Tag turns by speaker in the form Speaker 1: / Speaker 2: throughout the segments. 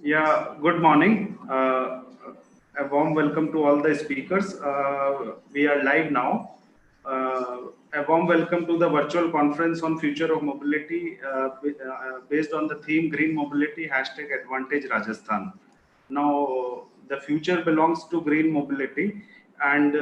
Speaker 1: Yeah, good morning. A warm welcome to all the speakers. We are live now. A warm welcome to the virtual conference on future of mobility based on the theme Green Mobility #Advantage Rajasthan. Now, the future belongs to green mobility, and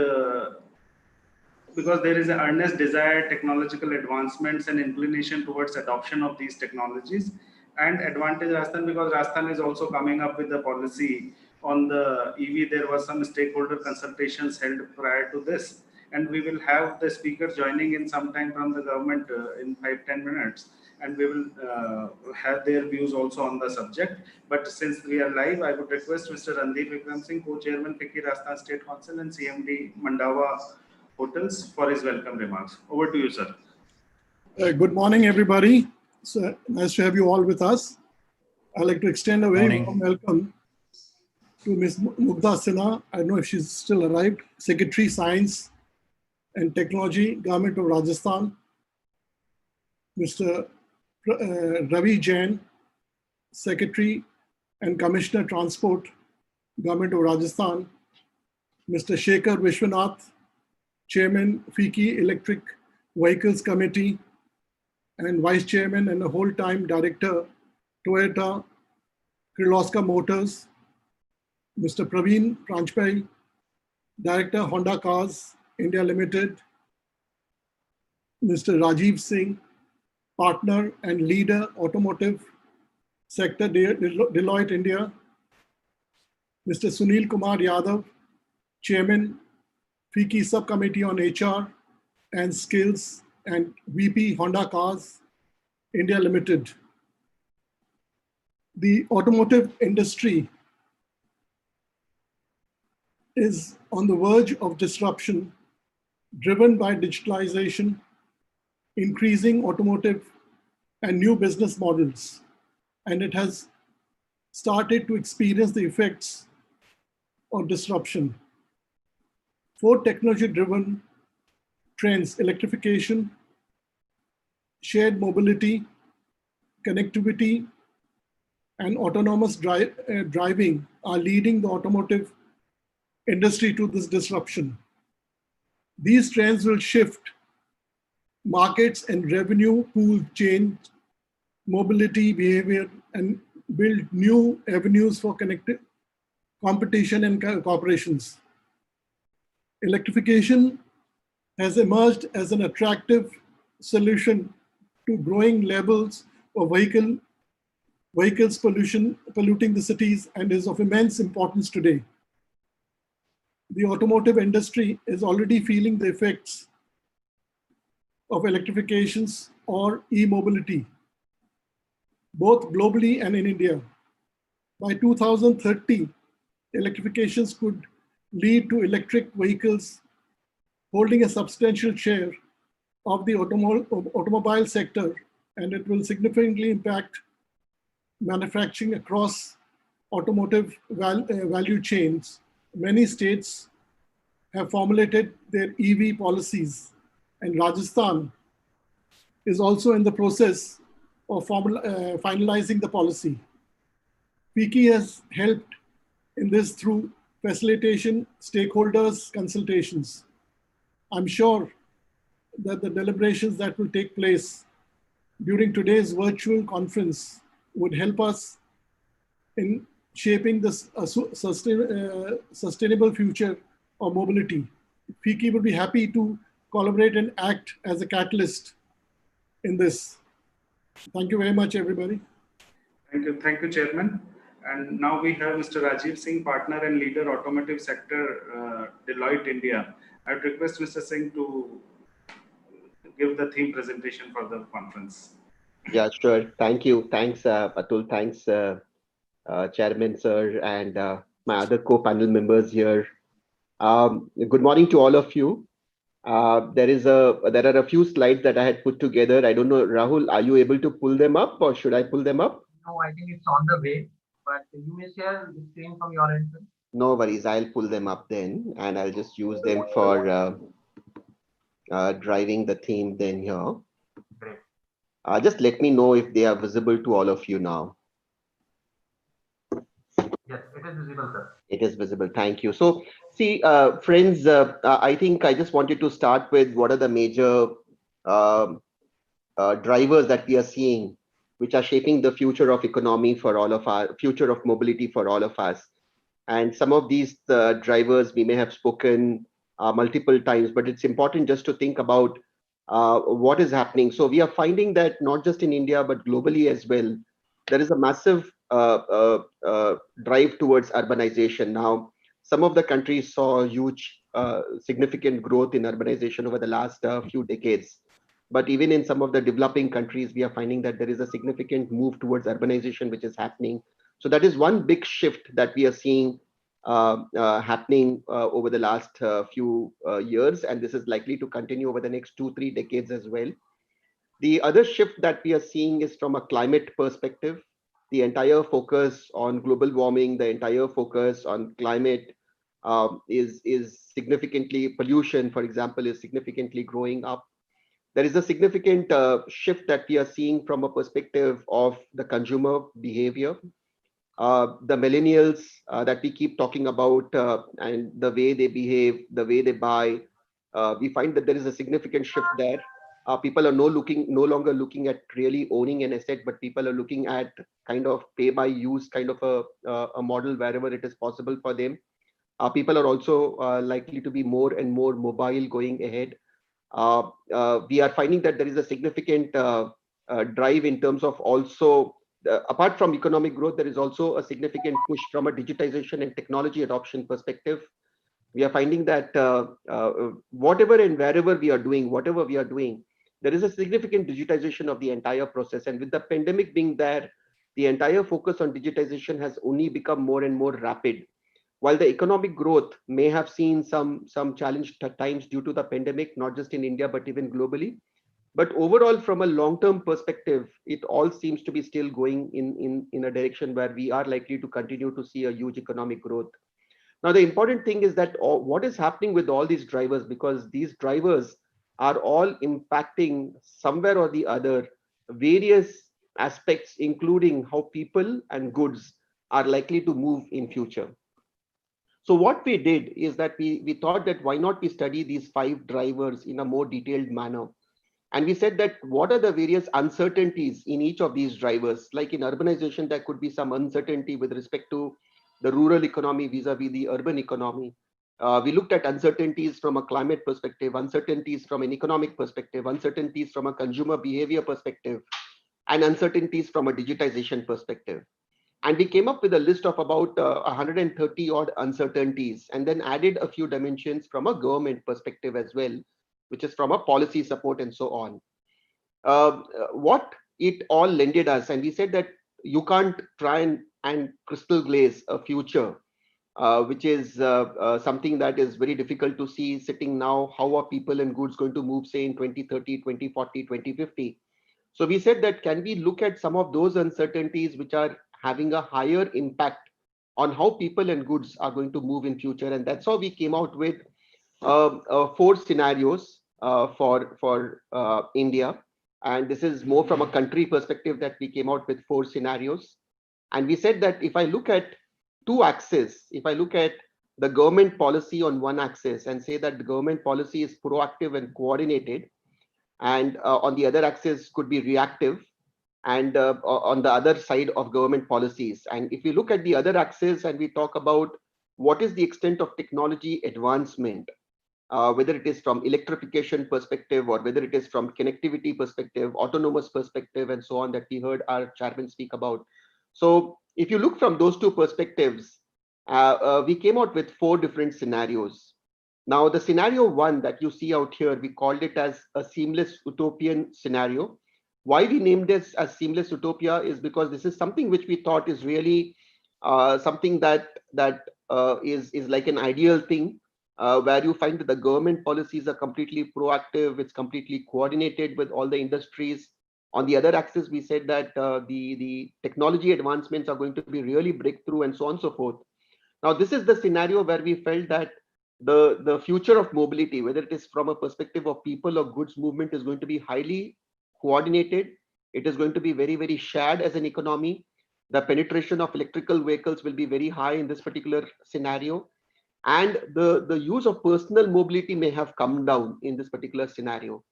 Speaker 1: because there is an earnest desire, technological advancements, and inclination towards adoption of these technologies. And advantage Rajasthan because Rajasthan is also coming up with the policy on the EV. There was some stakeholder consultations held prior to this, and we will have the speaker joining in sometime from the government in 5-10 minutes, and we will have their views also on the subject. But since we are live, I would request Mr. Randhir Vikram Singh, co-chairman FICCI Rajasthan State Council and CMD Mandawa Hotels, for his welcome remarks. Over to you, sir.
Speaker 2: Good morning, everybody. So nice to have you all with us. I'd like to extend a very warm welcome to Ms. Mugdha Sinha. I don't know if she's still arrived. Secretary, Science and Technology, Government of Rajasthan. Mr. Ravi Jain, Secretary and Commissioner Transport, Government of Rajasthan. Mr. Shekar Viswanathan, Chairman, FICCI Electric Vehicles Committee, and Vice Chairman and a whole-time Director, Toyota Kirloskar Motors. Mr. Praveen, Director, Honda Cars, India Limited. Mr. Rajeev Singh, Partner and Leader, Automotive Sector, Deloitte, India. Mr. Sunil Kumar Yadav, Chairman, FICCI Subcommittee on HR and Skills and VP Honda Cars, India Limited. The automotive industry is on the verge of disruption driven by digitalization, increasing automotive and new business models. And it has started to experience the effects of disruption. 4 technology-driven trends: electrification, shared mobility, connectivity, and autonomous driving are leading the automotive industry to this disruption. These trends will shift markets and revenue pool change, mobility behavior, and build new avenues for competition and cooperations. Electrification has emerged as an attractive solution to growing levels of vehicles polluting the cities and is of immense importance today. The automotive industry is already feeling the effects of electrifications or e-mobility, both globally and in India. By 2030, electrifications could lead to electric vehicles holding a substantial share of the automobile sector, and it will significantly impact manufacturing across automotive value chains. Many states have formulated their EV policies, and Rajasthan is also in the process of finalizing the policy. FICCI has helped in this through facilitation, stakeholders, consultations. I'm sure that the deliberations that will take place during today's virtual conference would help us in shaping this sustainable future of mobility. FICCI would be happy to collaborate and act as a catalyst in this. Thank you very much, everybody.
Speaker 1: Thank you, Chairman. And now we have Mr. Rajeev Singh, Partner and Leader, Automotive Sector, Deloitte, India. I would request Mr. Singh to give the theme presentation for the conference.
Speaker 3: Yeah, sure. Thank you. Thanks, Atul. Thanks, Chairman, sir, and my other co-panel members here. Good morning to all of you. There are a few slides that I had put together. I don't know, Rahul, are you able to pull them up or should I pull them up?
Speaker 4: No, I think it's on the way, but you may share the screen from your end.
Speaker 3: No worries, I'll pull them up then, and I'll just use them for driving the theme then here.
Speaker 4: Great.
Speaker 3: Just let me know if they are visible to all of you now.
Speaker 4: Yes, it is visible, sir.
Speaker 3: It is visible. Thank you. So, see, friends, I think I just wanted to start with what are the major um, drivers that we are seeing, which are shaping the future of economy for all of our future of mobility for all of us. And some of these drivers we may have spoken multiple times, but it's important just to think about what is happening. So we are finding that not just in India, but globally as well, there is a massive drive towards urbanization. Now, some of the countries saw huge, significant growth in urbanization over the last few decades. But even in some of the developing countries, we are finding that there is a significant move towards urbanization, which is happening. So that is one big shift that we are seeing happening over the last few years, and this is likely to continue over the next 2-3 decades as well. The other shift that we are seeing is from a climate perspective. The entire focus on global warming, the entire focus on climate is significantly, pollution, for example, is significantly growing up. There is a significant shift that we are seeing from a perspective of the consumer behavior. The millennials that we keep talking about and the way they behave, the way they buy, we find that there is a significant shift there. People are no longer looking at really owning an asset, but people are looking at kind of pay by use kind of a model wherever it is possible for them. People are also likely to be more and more mobile going ahead. We are finding that there is a significant drive in terms of also, apart from economic growth, there is also a significant push from a digitization and technology adoption perspective. We are finding that whatever and wherever we are doing, whatever we are doing, there is a significant digitization of the entire process. And with the pandemic being there, the entire focus on digitization has only become more and more rapid. While the economic growth may have seen some challenged times due to the pandemic, not just in India, but even globally, but overall, from a long-term perspective, it all seems to be still going in a direction where we are likely to continue to see a huge economic growth. Now, the important thing is that what is happening with all these drivers, because these drivers are all impacting somewhere or the other various aspects, including how people and goods are likely to move in future. So what we did is that we thought that why not we study these 5 drivers in a more detailed manner. And we said that what are the various uncertainties in each of these drivers? Like in urbanization, there could be some uncertainty with respect to the rural economy vis-a-vis the urban economy. We looked at uncertainties from a climate perspective, uncertainties from an economic perspective, uncertainties from a consumer behavior perspective, and uncertainties from a digitization perspective. And we came up with a list of about 130 odd uncertainties, and then added a few dimensions from a government perspective as well, which is from a policy support and so on. What it all lended us, and we said that you can't try and crystal glaze a future, which is something that is very difficult to see sitting now. How are people and goods going to move, say, in 2030, 2040, 2050? So we said that can we look at some of those uncertainties which are having a higher impact on how people and goods are going to move in future, and that's how we came out with 4 scenarios for India. And this is more from a country perspective that we came out with 4 scenarios. And we said that if I look at 2 axes, if I look at the government policy on one axis and say that the government policy is proactive and coordinated, and on the other axis could be reactive, and on the other side of government policies. And if we look at the other axis and we talk about what is the extent of technology advancement, whether it is from electrification perspective or whether it is from connectivity perspective, autonomous perspective, and so on, that we heard our chairman speak about. So if you look from those 2 perspectives, we came out with 4 different scenarios. Now, the scenario 1 that you see out here, we called it as a seamless utopian scenario. Why we named this as seamless utopia is because this is something which we thought is really something that is like an ideal thing, where you find that the government policies are completely proactive, it's completely coordinated with all the industries. On the other axis, we said that the technology advancements are going to be really breakthrough and so on and so forth. Now, this is the scenario where we felt that the future of mobility, whether it is from a perspective of people or goods movement, is going to be highly coordinated. It is going to be very, very shared as an economy. The penetration of electrical vehicles will be very high in this particular scenario. And the use of personal mobility may have come down in this particular scenario.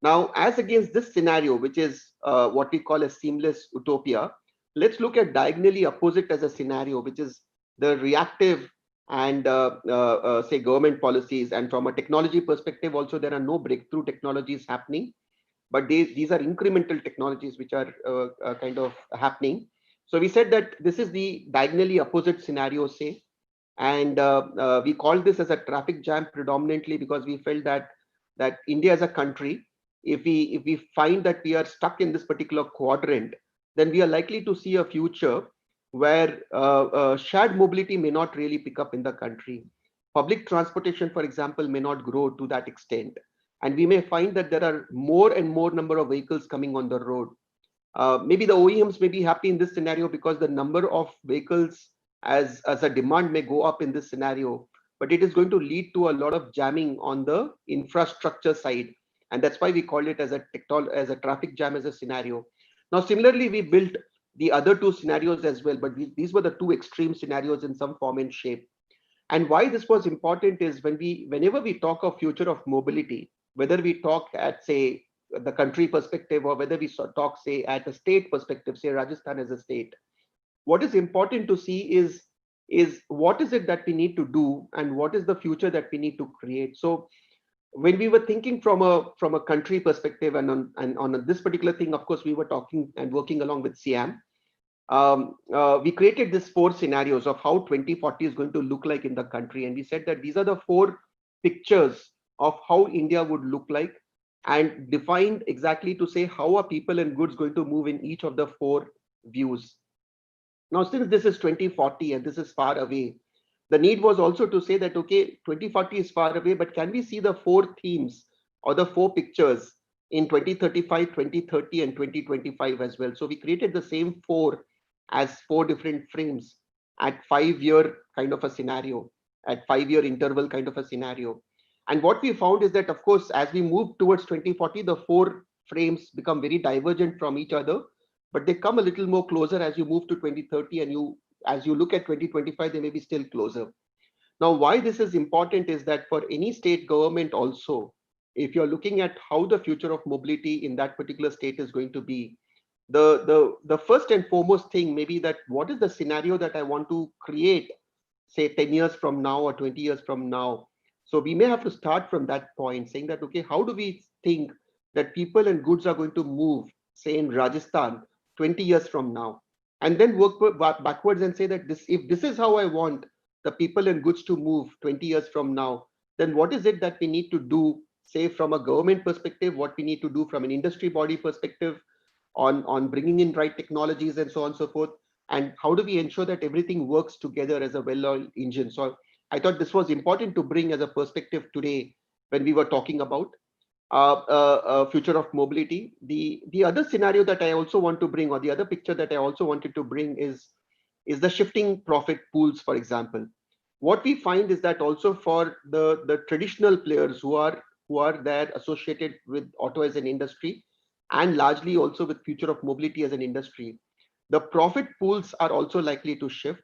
Speaker 3: Now, as against this scenario, which is what we call a seamless utopia, let's look at diagonally opposite as a scenario, which is the reactive and say government policies. And from a technology perspective, also there are no breakthrough technologies happening, but these are incremental technologies which are kind of happening. So we said that this is the diagonally opposite scenario, say, and we called this as a traffic jam predominantly because we felt that India as a country, if we find that we are stuck in this particular quadrant, then we are likely to see a future where shared mobility may not really pick up in the country. Public transportation, for example, may not grow to that extent. And we may find that there are more and more number of vehicles coming on the road. Maybe the OEMs may be happy in this scenario because the number of vehicles as a demand may go up in this scenario, but it is going to lead to a lot of jamming on the infrastructure side. And that's why we call it as a traffic jam as a scenario. Now, similarly, we built the other two scenarios as well, but these were the two extreme scenarios in some form and shape. And why this was important is whenever we talk of future of mobility, whether we talk at, say, the country perspective, or whether we talk, say, at a state perspective, say Rajasthan as a state, what is important to see is what is it that we need to do and what is the future that we need to create. So when we were thinking from a country perspective and on this particular thing, of course, we were talking and working along with CIAM. We created these 4 scenarios of how 2040 is going to look like in the country. And we said that these are the 4 pictures of how India would look like, and defined exactly to say how are people and goods going to move in each of the 4 views. Now, since this is 2040 and this is far away, the need was also to say that, okay, 2040 is far away, but can we see the 4 themes or the 4 pictures in 2035, 2030 and 2025 as well? So we created the same 4 as 4 different frames at 5-year kind of a scenario, at 5-year interval kind of a scenario. And what we found is that, of course, as we move towards 2040, the 4 frames become very divergent from each other, but they come a little more closer as you move to 2030, and as you look at 2025, they may be still closer. Now, why this is important is that for any state government also, if you're looking at how the future of mobility in that particular state is going to be, the first and foremost thing may be that what is the scenario that I want to create, say 10 years from now or 20 years from now. So we may have to start from that point, saying that, okay, how do we think that people and goods are going to move, say in Rajasthan 20 years from now, and then work backwards and say that if this is how I want the people and goods to move 20 years from now, then what is it that we need to do, say from a government perspective, what we need to do from an industry body perspective on bringing in right technologies and so on and so forth, and how do we ensure that everything works together as a well-oiled engine. So I thought this was important to bring as a perspective today when we were talking about future of mobility. The other scenario that I also want to bring, or the other picture that I also wanted to bring, is the shifting profit pools, for example. What we find is that also for the traditional players who are there associated with auto as an industry, and largely also with future of mobility as an industry, the profit pools are also likely to shift.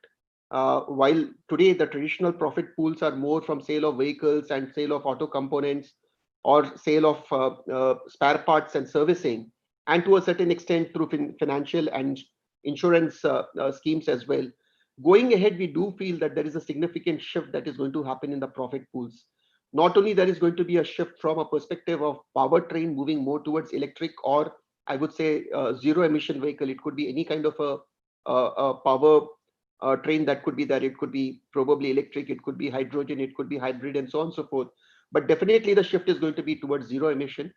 Speaker 3: While today the traditional profit pools are more from sale of vehicles and sale of auto components, or sale of spare parts and servicing, and to a certain extent through financial and insurance schemes as well. Going ahead, we do feel that there is a significant shift that is going to happen in the profit pools. Not only there is going to be a shift from a perspective of powertrain moving more towards electric, or I would say zero emission vehicle. It could be any kind of a power train that could be there. It could be probably electric, it could be hydrogen, it could be hybrid, and so on and so forth. But definitely the shift is going to be towards zero emission.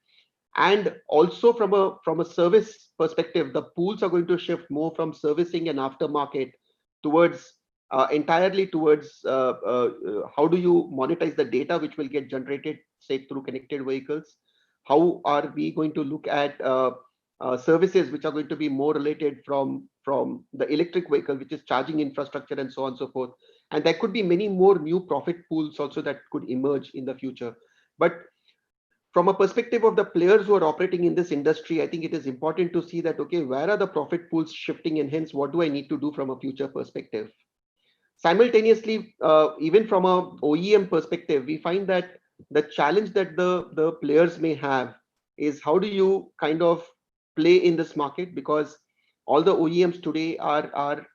Speaker 3: And also from a service perspective, the pools are going to shift more from servicing and aftermarket towards entirely towards how do you monetize the data which will get generated, say through connected vehicles. How are we going to look at services which are going to be more related from the electric vehicle, which is charging infrastructure and so on and so forth. And there could be many more new profit pools also that could emerge in the future. But from a perspective of the players who are operating in this industry, I think it is important to see that, okay, where are the profit pools shifting, and hence what do I need to do from a future perspective? Simultaneously, even from a OEM perspective, we find that the challenge that the players may have is how do you kind of play in this market, because all the OEMs today are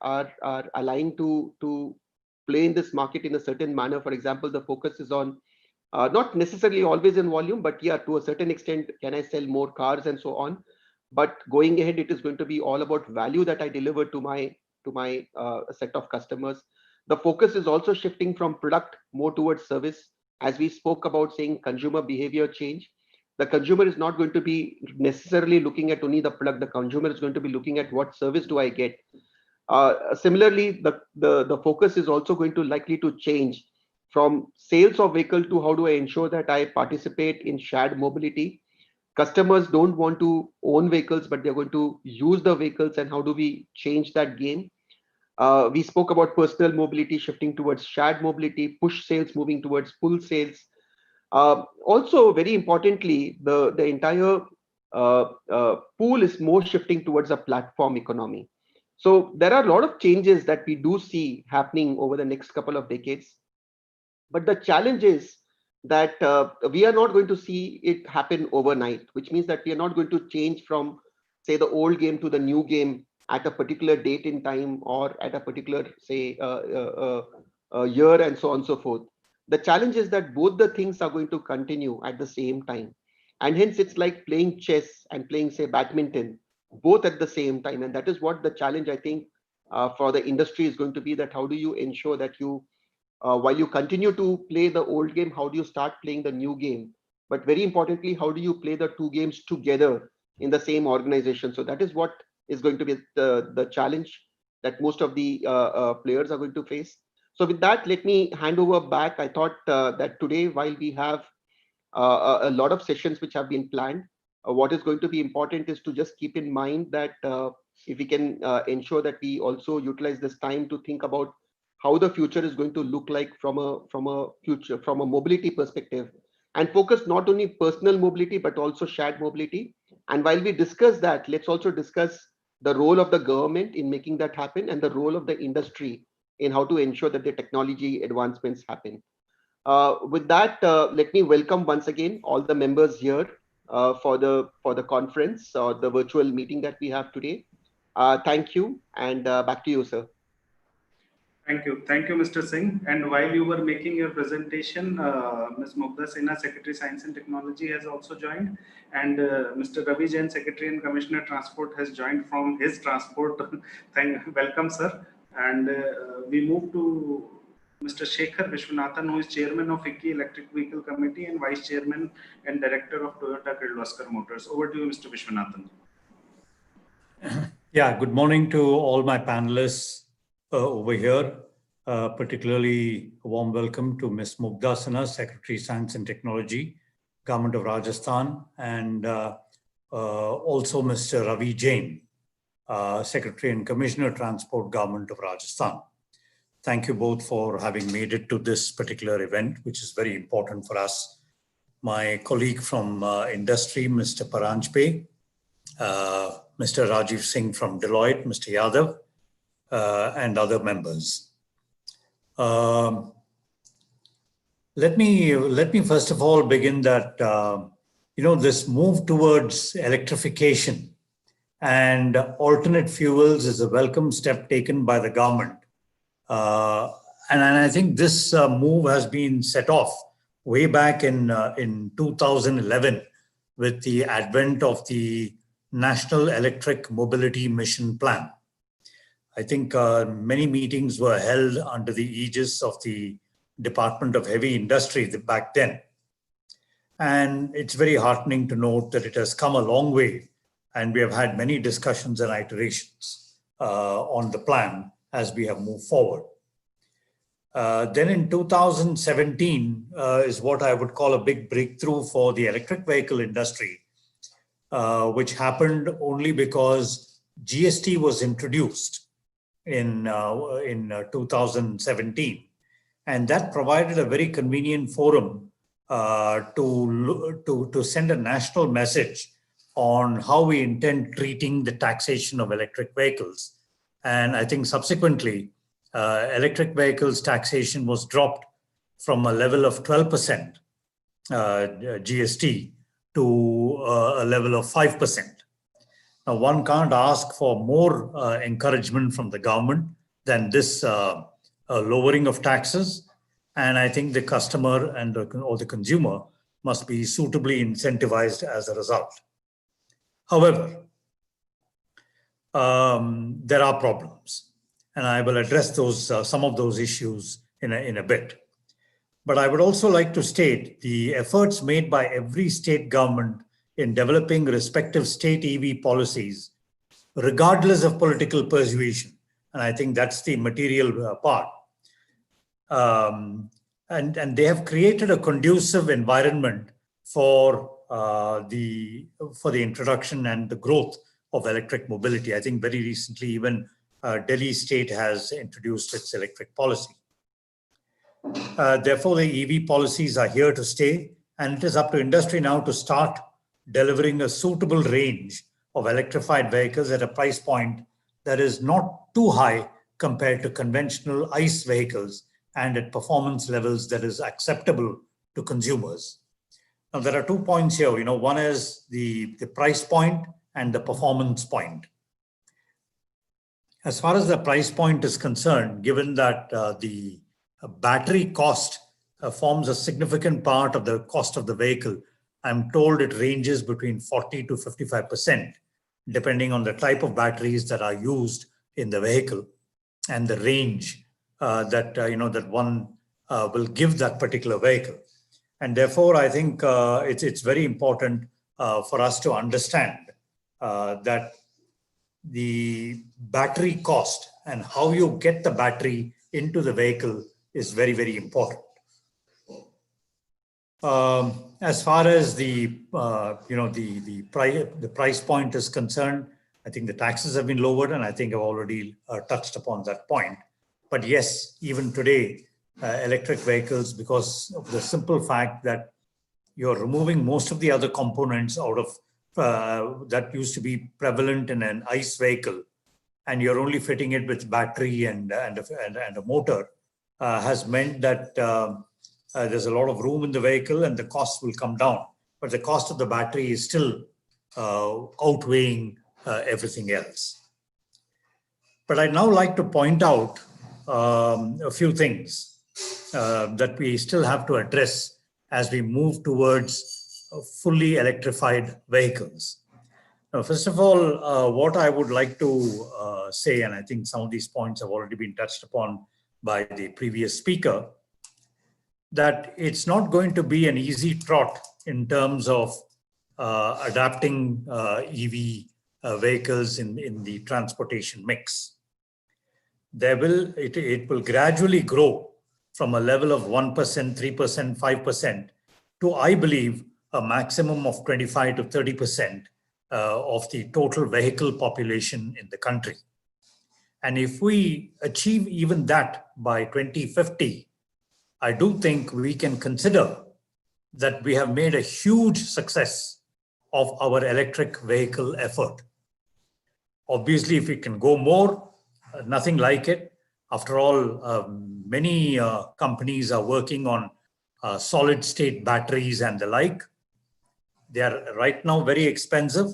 Speaker 3: aligned to play in this market in a certain manner. For example, the focus is on not necessarily always in volume, but yeah, to a certain extent, can I sell more cars and so on. But going ahead, it is going to be all about value that I deliver to my set of customers. The focus is also shifting from product more towards service. As we spoke about saying consumer behavior change, the consumer is not going to be necessarily looking at only the product. The consumer is going to be looking at what service do I get. Similarly, the focus is also going to likely to change from sales of vehicle to how do I ensure that I participate in shared mobility. Customers don't want to own vehicles, but they're going to use the vehicles, and how do we change that game? We spoke about personal mobility shifting towards shared mobility, push sales moving towards pull sales. Also, very importantly, the entire pool is more shifting towards a platform economy. So there are a lot of changes that we do see happening over the next couple of decades. But the challenge is that we are not going to see it happen overnight, which means that we are not going to change from, say, the old game to the new game at a particular date in time, or at a particular, say, year, and so on and so forth. The challenge is that both the things are going to continue at the same time. And hence, it's like playing chess and playing, say, badminton, both at the same time. And that is what the challenge, I think, for the industry is going to be, that how do you ensure that you, while you continue to play the old game, how do you start playing the new game? But very importantly, how do you play the two games together in the same organization? So that is what is going to be the challenge that most of the players are going to face. So with that, let me hand over back. I thought that today, while we have a lot of sessions which have been planned, what is going to be important is to just keep in mind that if we can ensure that we also utilize this time to think about how the future is going to look like from a mobility perspective, and focus not only personal mobility but also shared mobility. And while we discuss that, let's also discuss the role of the government in making that happen, and the role of the industry in how to ensure that the technology advancements happen. With that, let me welcome once again all the members here for the conference or the virtual meeting that we have today. Thank you, and back to you, sir.
Speaker 1: Thank you, Mr. Singh. And while you were making your presentation, Ms. Mugdha Sinha, Secretary Science and Technology, has also joined, and Mr. Ravi Jain, Secretary and Commissioner Transport, has joined from his transport. Welcome, sir. And we move to Mr. Shekar Viswanathan, who is Chairman of FICCI Electric Vehicle Committee and Vice Chairman and Director of Toyota Kirloskar Motors. Over to you, Mr. Viswanathan.
Speaker 5: Yeah, good morning to all my panelists over here. Particularly a warm welcome to Ms. Mugdha Sinha, Secretary Science and Technology, Government of Rajasthan, and also Mr. Ravi Jain, Secretary and Commissioner Transport, Government of Rajasthan. Thank you both for having made it to this particular event, which is very important for us. My colleague from industry, Mr. Paranjape, Mr. Rajeev Singh from Deloitte, Mr. Yadav, and other members. Let me first of all begin that this move towards electrification and alternate fuels is a welcome step taken by the government, and I think this move has been set off way back in 2011 with the advent of the National Electric Mobility Mission Plan. I think many meetings were held under the aegis of the Department of Heavy Industry back then. And it's very heartening to note that it has come a long way, and we have had many discussions and iterations on the plan as we have moved forward. Then in 2017 is what I would call a big breakthrough for the electric vehicle industry, which happened only because GST was introduced in 2017, and that provided a very convenient forum to send a national message on how we intend treating the taxation of electric vehicles. And I think subsequently, electric vehicles taxation was dropped from a level of 12% GST to a level of 5%. Now, one can't ask for more encouragement from the government than this lowering of taxes. And I think the customer and or the consumer must be suitably incentivized as a result. However, there are problems, and I will address those some of those issues in a bit. But I would also like to state the efforts made by every state government in developing respective state EV policies, regardless of political persuasion. And I think that's the material part. And they have created a conducive environment for the introduction and the growth of electric mobility. I think very recently, even Delhi state has introduced its electric policy. Therefore, the EV policies are here to stay, and it is up to industry now to start delivering a suitable range of electrified vehicles at a price point that is not too high compared to conventional ICE vehicles and at performance levels that is acceptable to consumers. Now, there are 2 points here. One is the price point and the performance point. As far as the price point is concerned, given that the battery cost forms a significant part of the cost of the vehicle, I'm told it ranges between 40 to 55%, depending on the type of batteries that are used in the vehicle and the range that one will give that particular vehicle. And therefore, I think it's very important for us to understand that the battery cost and how you get the battery into the vehicle is very, very important. As far as the price point is concerned, I think the taxes have been lowered, and I think I've already touched upon that point. But yes, even today, electric vehicles, because of the simple fact that you're removing most of the other components out of that used to be prevalent in an ICE vehicle, and you're only fitting it with battery and a motor, has meant that there's a lot of room in the vehicle and the cost will come down. But the cost of the battery is still outweighing everything else. But I'd now like to point out a few things that we still have to address as we move towards fully electrified vehicles. Now, first of all, what I would like to say, and I think some of these points have already been touched upon by the previous speaker, that it's not going to be an easy trot in terms of adapting EV vehicles in the transportation mix. It will gradually grow from a level of 1%, 3%, 5% to, I believe, a maximum of 25 to 30% of the total vehicle population in the country. And if we achieve even that by 2050, I do think we can consider that we have made a huge success of our electric vehicle effort. Obviously, if we can go more, nothing like it. After all, many companies are working on solid state batteries and the like. They are right now very expensive,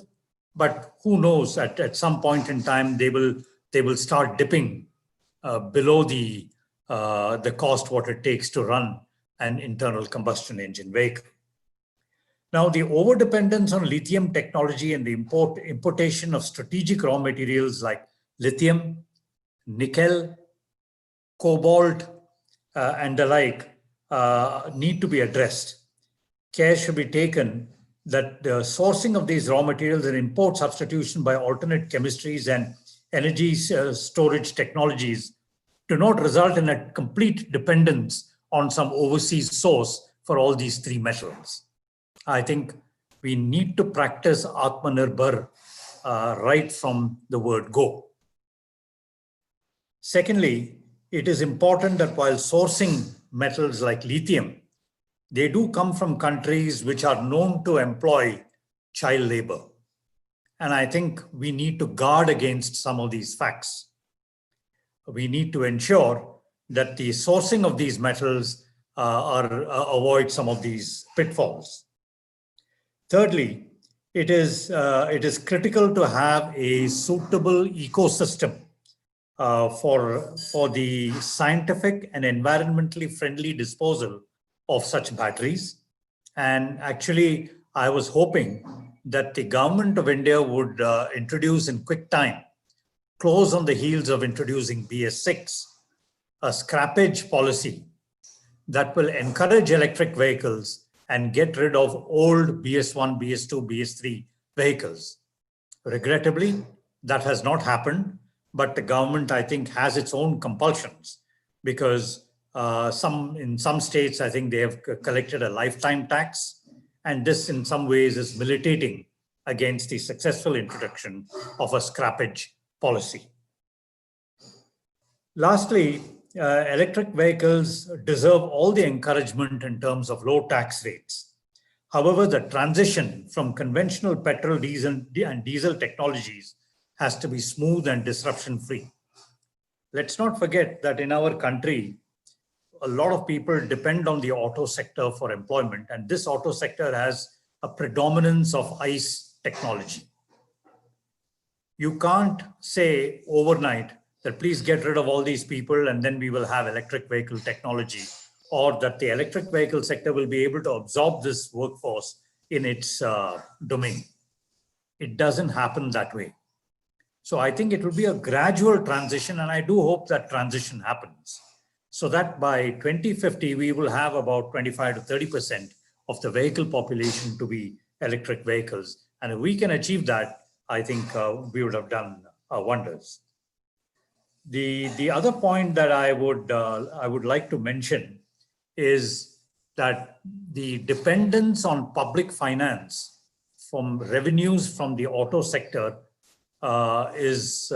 Speaker 5: but who knows, at some point in time, they will start dipping below the cost what it takes to run an internal combustion engine vehicle. Now, the overdependence on lithium technology and the importation of strategic raw materials like lithium, nickel, cobalt, and the like need to be addressed. Care should be taken that the sourcing of these raw materials and import substitution by alternate chemistries and energy storage technologies do not result in a complete dependence on some overseas source for all these three metals. I think we need to practice Atmanirbhar right from the word go. Secondly, it is important that while sourcing metals like lithium, they do come from countries which are known to employ child labor. And I think we need to guard against some of these facts. We need to ensure that the sourcing of these metals avoid some of these pitfalls. Thirdly, it is critical to have a suitable ecosystem for the scientific and environmentally friendly disposal of such batteries. And actually, I was hoping that the government of India would introduce in quick time, close on the heels of introducing BS6, a scrappage policy that will encourage electric vehicles and get rid of old BS1, BS2, BS3 vehicles. Regrettably, that has not happened, but the government, I think, has its own compulsions because in some states, I think they have collected a lifetime tax, and this in some ways is militating against the successful introduction of a scrappage policy. Lastly, electric vehicles deserve all the encouragement in terms of low tax rates. However, the transition from conventional petrol, diesel, and diesel technologies has to be smooth and disruption-free. Let's not forget that in our country, a lot of people depend on the auto sector for employment, and this auto sector has a predominance of ICE technology. You can't say overnight that please get rid of all these people and then we will have electric vehicle technology, or that the electric vehicle sector will be able to absorb this workforce in its domain. It doesn't happen that way. So I think it will be a gradual transition, and I do hope that transition happens, so that by 2050, we will have about 25 to 30% of the vehicle population to be electric vehicles. And if we can achieve that, I think we would have done wonders. The other point that I would like to mention is that the dependence on public finance from revenues from the auto sector is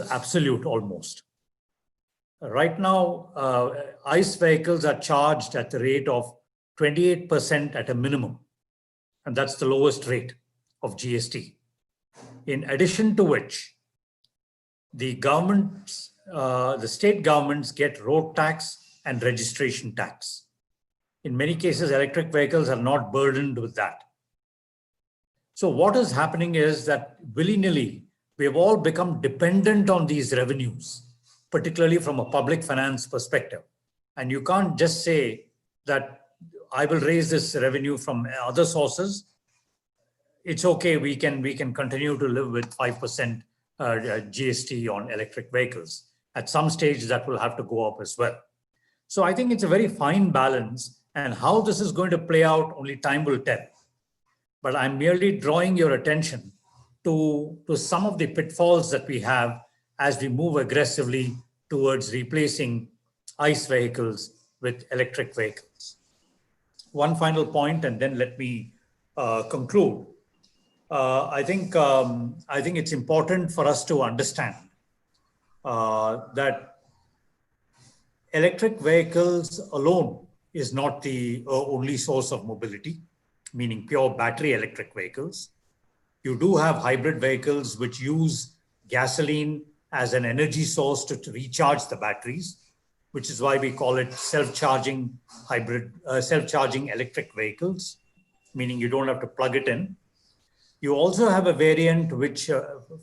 Speaker 5: absolute almost. Right now, ICE vehicles are charged at the rate of 28% at a minimum, and that's the lowest rate of GST. In addition to which, the governments, the state governments get road tax and registration tax. In many cases, electric vehicles are not burdened with that. So what is happening is that willy-nilly, we've all become dependent on these revenues, particularly from a public finance perspective. And you can't just say that I will raise this revenue from other sources. It's okay, we can continue to live with 5% GST on electric vehicles. At some stage, that will have to go up as well. So I think it's a very fine balance, and how this is going to play out, only time will tell. But I'm merely drawing your attention to some of the pitfalls that we have as we move aggressively towards replacing ICE vehicles with electric vehicles. One final point, and then let me conclude. I think it's important for us to understand that electric vehicles alone is not the only source of mobility, meaning pure battery electric vehicles. You do have hybrid vehicles which use gasoline as an energy source to recharge the batteries, which is why we call it self-charging hybrid, self-charging electric vehicles, meaning you don't have to plug it in. You also have a variant which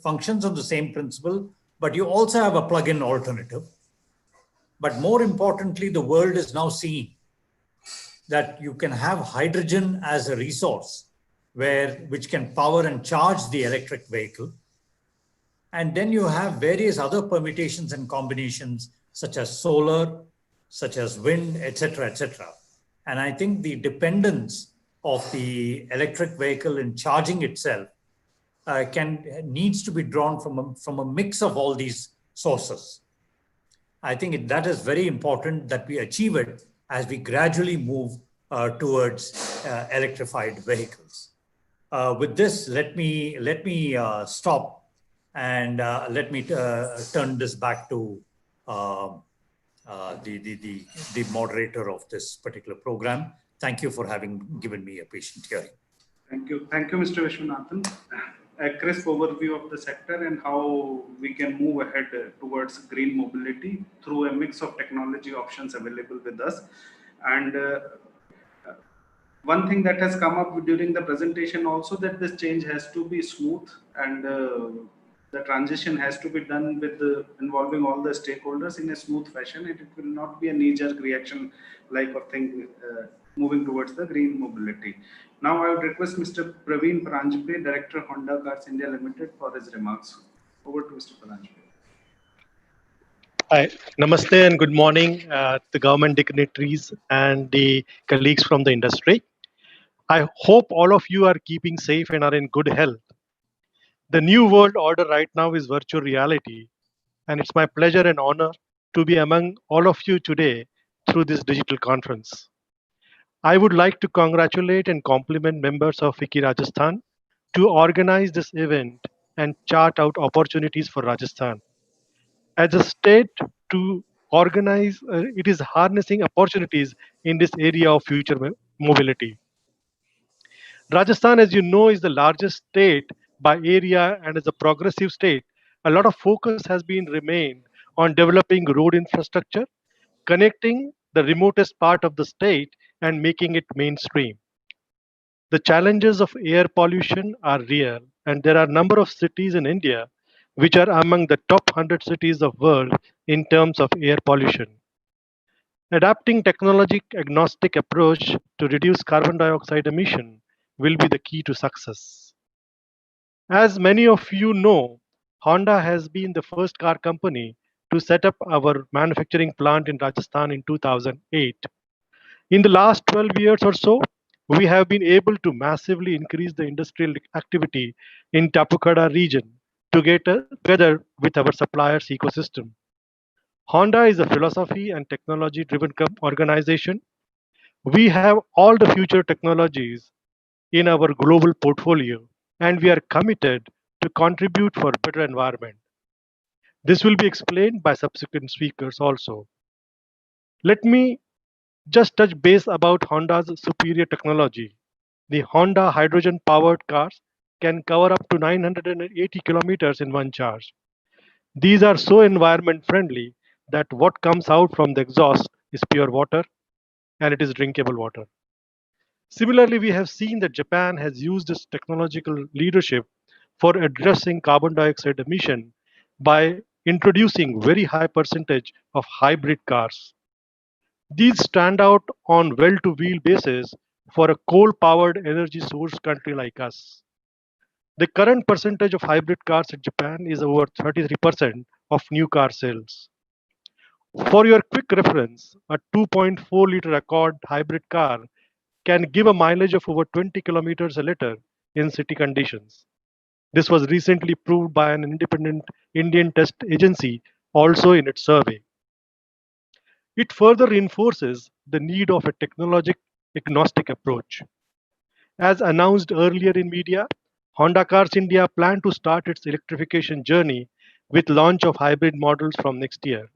Speaker 5: functions on the same principle, but you also have a plug-in alternative. But more importantly, the world is now seeing that you can have hydrogen as a resource which can power and charge the electric vehicle. And then you have various other permutations and combinations, such as solar, such as wind, etc., etc. And I think the dependence of the electric vehicle in charging itself needs to be drawn from a mix of all these sources. I think that is very important that we achieve it as we gradually move towards electrified vehicles. With this, let me stop and let me turn this back to the moderator of this particular program. Thank you for having given me a patient hearing.
Speaker 1: Thank you, Mr. Viswanathan. A crisp overview of the sector and how we can move ahead towards green mobility through a mix of technology options available with us. And one thing that has come up during the presentation also, that this change has to be smooth, and the transition has to be done with involving all the stakeholders in a smooth fashion, and it will not be a knee-jerk reaction like of thing moving towards the green mobility. Now I would request Mr. Praveen Paranjape, Director Honda Cars India Limited, for his remarks. Over to Mr. Paranjape.
Speaker 6: Hi, namaste and good morning, the government dignitaries and the colleagues from the industry. I hope all of you are keeping safe and are in good health. The new world order right now is virtual reality, and it's my pleasure and honor to be among all of you today through this digital conference. I would like to congratulate and compliment members of FICCI Rajasthan to organize this event and chart out opportunities for Rajasthan. As a state to organize, it is harnessing opportunities in this area of future mobility. Rajasthan, as you know, is the largest state by area and is a progressive state. A lot of focus has been remained on developing road infrastructure, connecting the remotest part of the state and making it mainstream. The challenges of air pollution are real, and there are a number of cities in India which are among the top 100 cities of world in terms of air pollution. Adapting technology agnostic approach to reduce carbon dioxide emission will be the key to success. As many of you know, Honda has been the first car company to set up our manufacturing plant in Rajasthan in 2008. In the last 12 years or so, we have been able to massively increase the industrial activity in Tapukada region together with our suppliers ecosystem. Honda is a philosophy and technology driven organization. We have all the future technologies in our global portfolio, and we are committed to contribute for a better environment. This will be explained by subsequent speakers also. Let me just touch base about Honda's superior technology. The Honda hydrogen powered cars can cover up to 980 kilometers in one charge. These are so environment friendly that what comes out from the exhaust is pure water, and it is drinkable water. Similarly, we have seen that Japan has used its technological leadership for addressing carbon dioxide emission by introducing very high percentage of hybrid cars. These stand out on well-to-wheel basis for a coal-powered energy source country like us. The current percentage of hybrid cars in Japan is over 33% of new car sales. For your quick reference, a 2.4-liter Accord hybrid car can give a mileage of over 20 kilometers a liter in city conditions. This was recently proved by an independent Indian test agency also in its survey. It further reinforces the need of a technology agnostic approach. As announced earlier in media, Honda Cars India plan to start its electrification journey with launch of hybrid models from next year.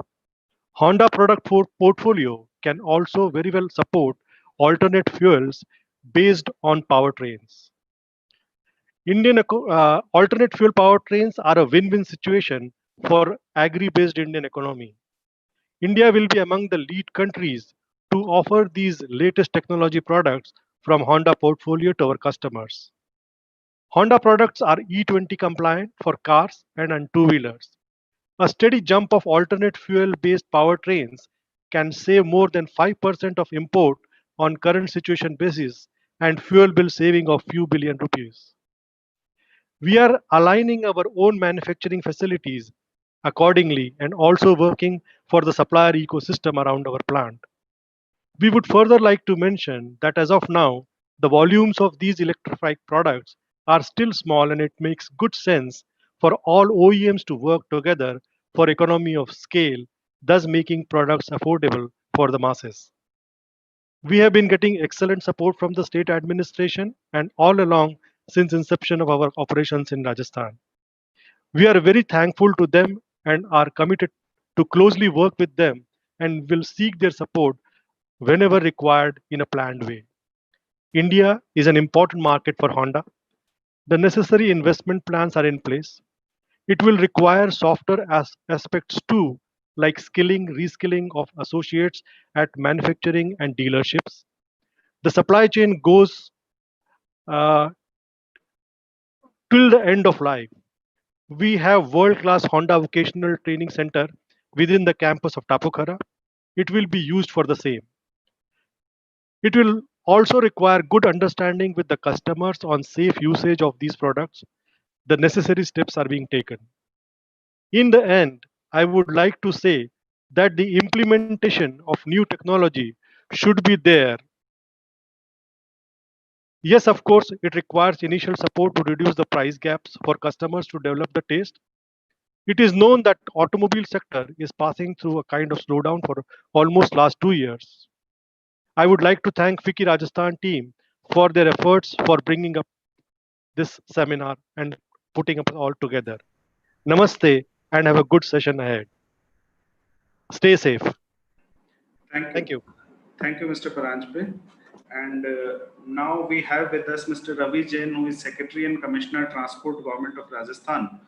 Speaker 6: Honda product portfolio can also very well support alternate fuels based on powertrains. Alternate fuel powertrains are a win-win situation for agri-based Indian economy. India will be among the lead countries to offer these latest technology products from Honda portfolio to our customers. Honda products are E20 compliant for cars and on two-wheelers. A steady jump of alternate fuel-based powertrains can save more than 5% of import on current situation basis and fuel bill saving of few billion rupees. We are aligning our own manufacturing facilities accordingly and also working for the supplier ecosystem around our plant. We would further like to mention that as of now, the volumes of these electrified products are still small, and it makes good sense for all OEMs to work together for economy of scale, thus making products affordable for the masses. We have been getting excellent support from the state administration and all along since inception of our operations in Rajasthan. We are very thankful to them and are committed to closely work with them and will seek their support whenever required in a planned way. India is an important market for Honda. The necessary investment plans are in place. It will require softer aspects too, like skilling, reskilling of associates at manufacturing and dealerships. The supply chain goes uh, till the end of life. We have world-class Honda Vocational Training Center within the campus of Tapokhara. It will be used for the same. It will also require good understanding with the customers on safe usage of these products. The necessary steps are being taken. In the end, I would like to say that the implementation of new technology should be there. Yes, of course, it requires initial support to reduce the price gaps for customers to develop the taste. It is known that automobile sector is passing through a kind of slowdown for almost last 2 years. I would like to thank FICCI Rajasthan team for their efforts for bringing up this seminar and putting up all together. Namaste and have a good session ahead. Stay safe. Thank you.
Speaker 1: Thank you, Mr. Paranjape. And now we have with us Mr. Ravi Jain, who is Secretary and Commissioner Transport, Government of Rajasthan.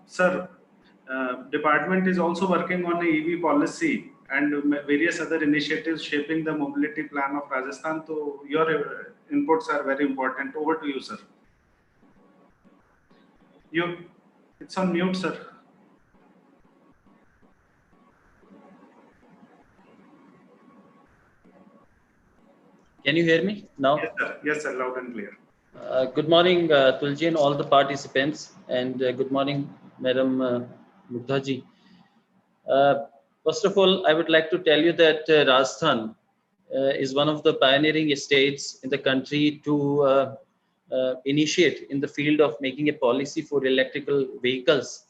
Speaker 1: Sir, department is also working on a EV policy and various other initiatives shaping the mobility plan of Rajasthan. So your inputs are very important. Over to you, sir. It's on mute, sir.
Speaker 7: Can you hear me now?
Speaker 1: Yes, sir. Yes, sir. Loud and clear.
Speaker 7: Good morning, Tulji and all the participants, and good morning, Madam Mugdha ji. First of all, I would like to tell you that Rajasthan is one of the pioneering states in the country to initiate in the field of making a policy for electrical vehicles.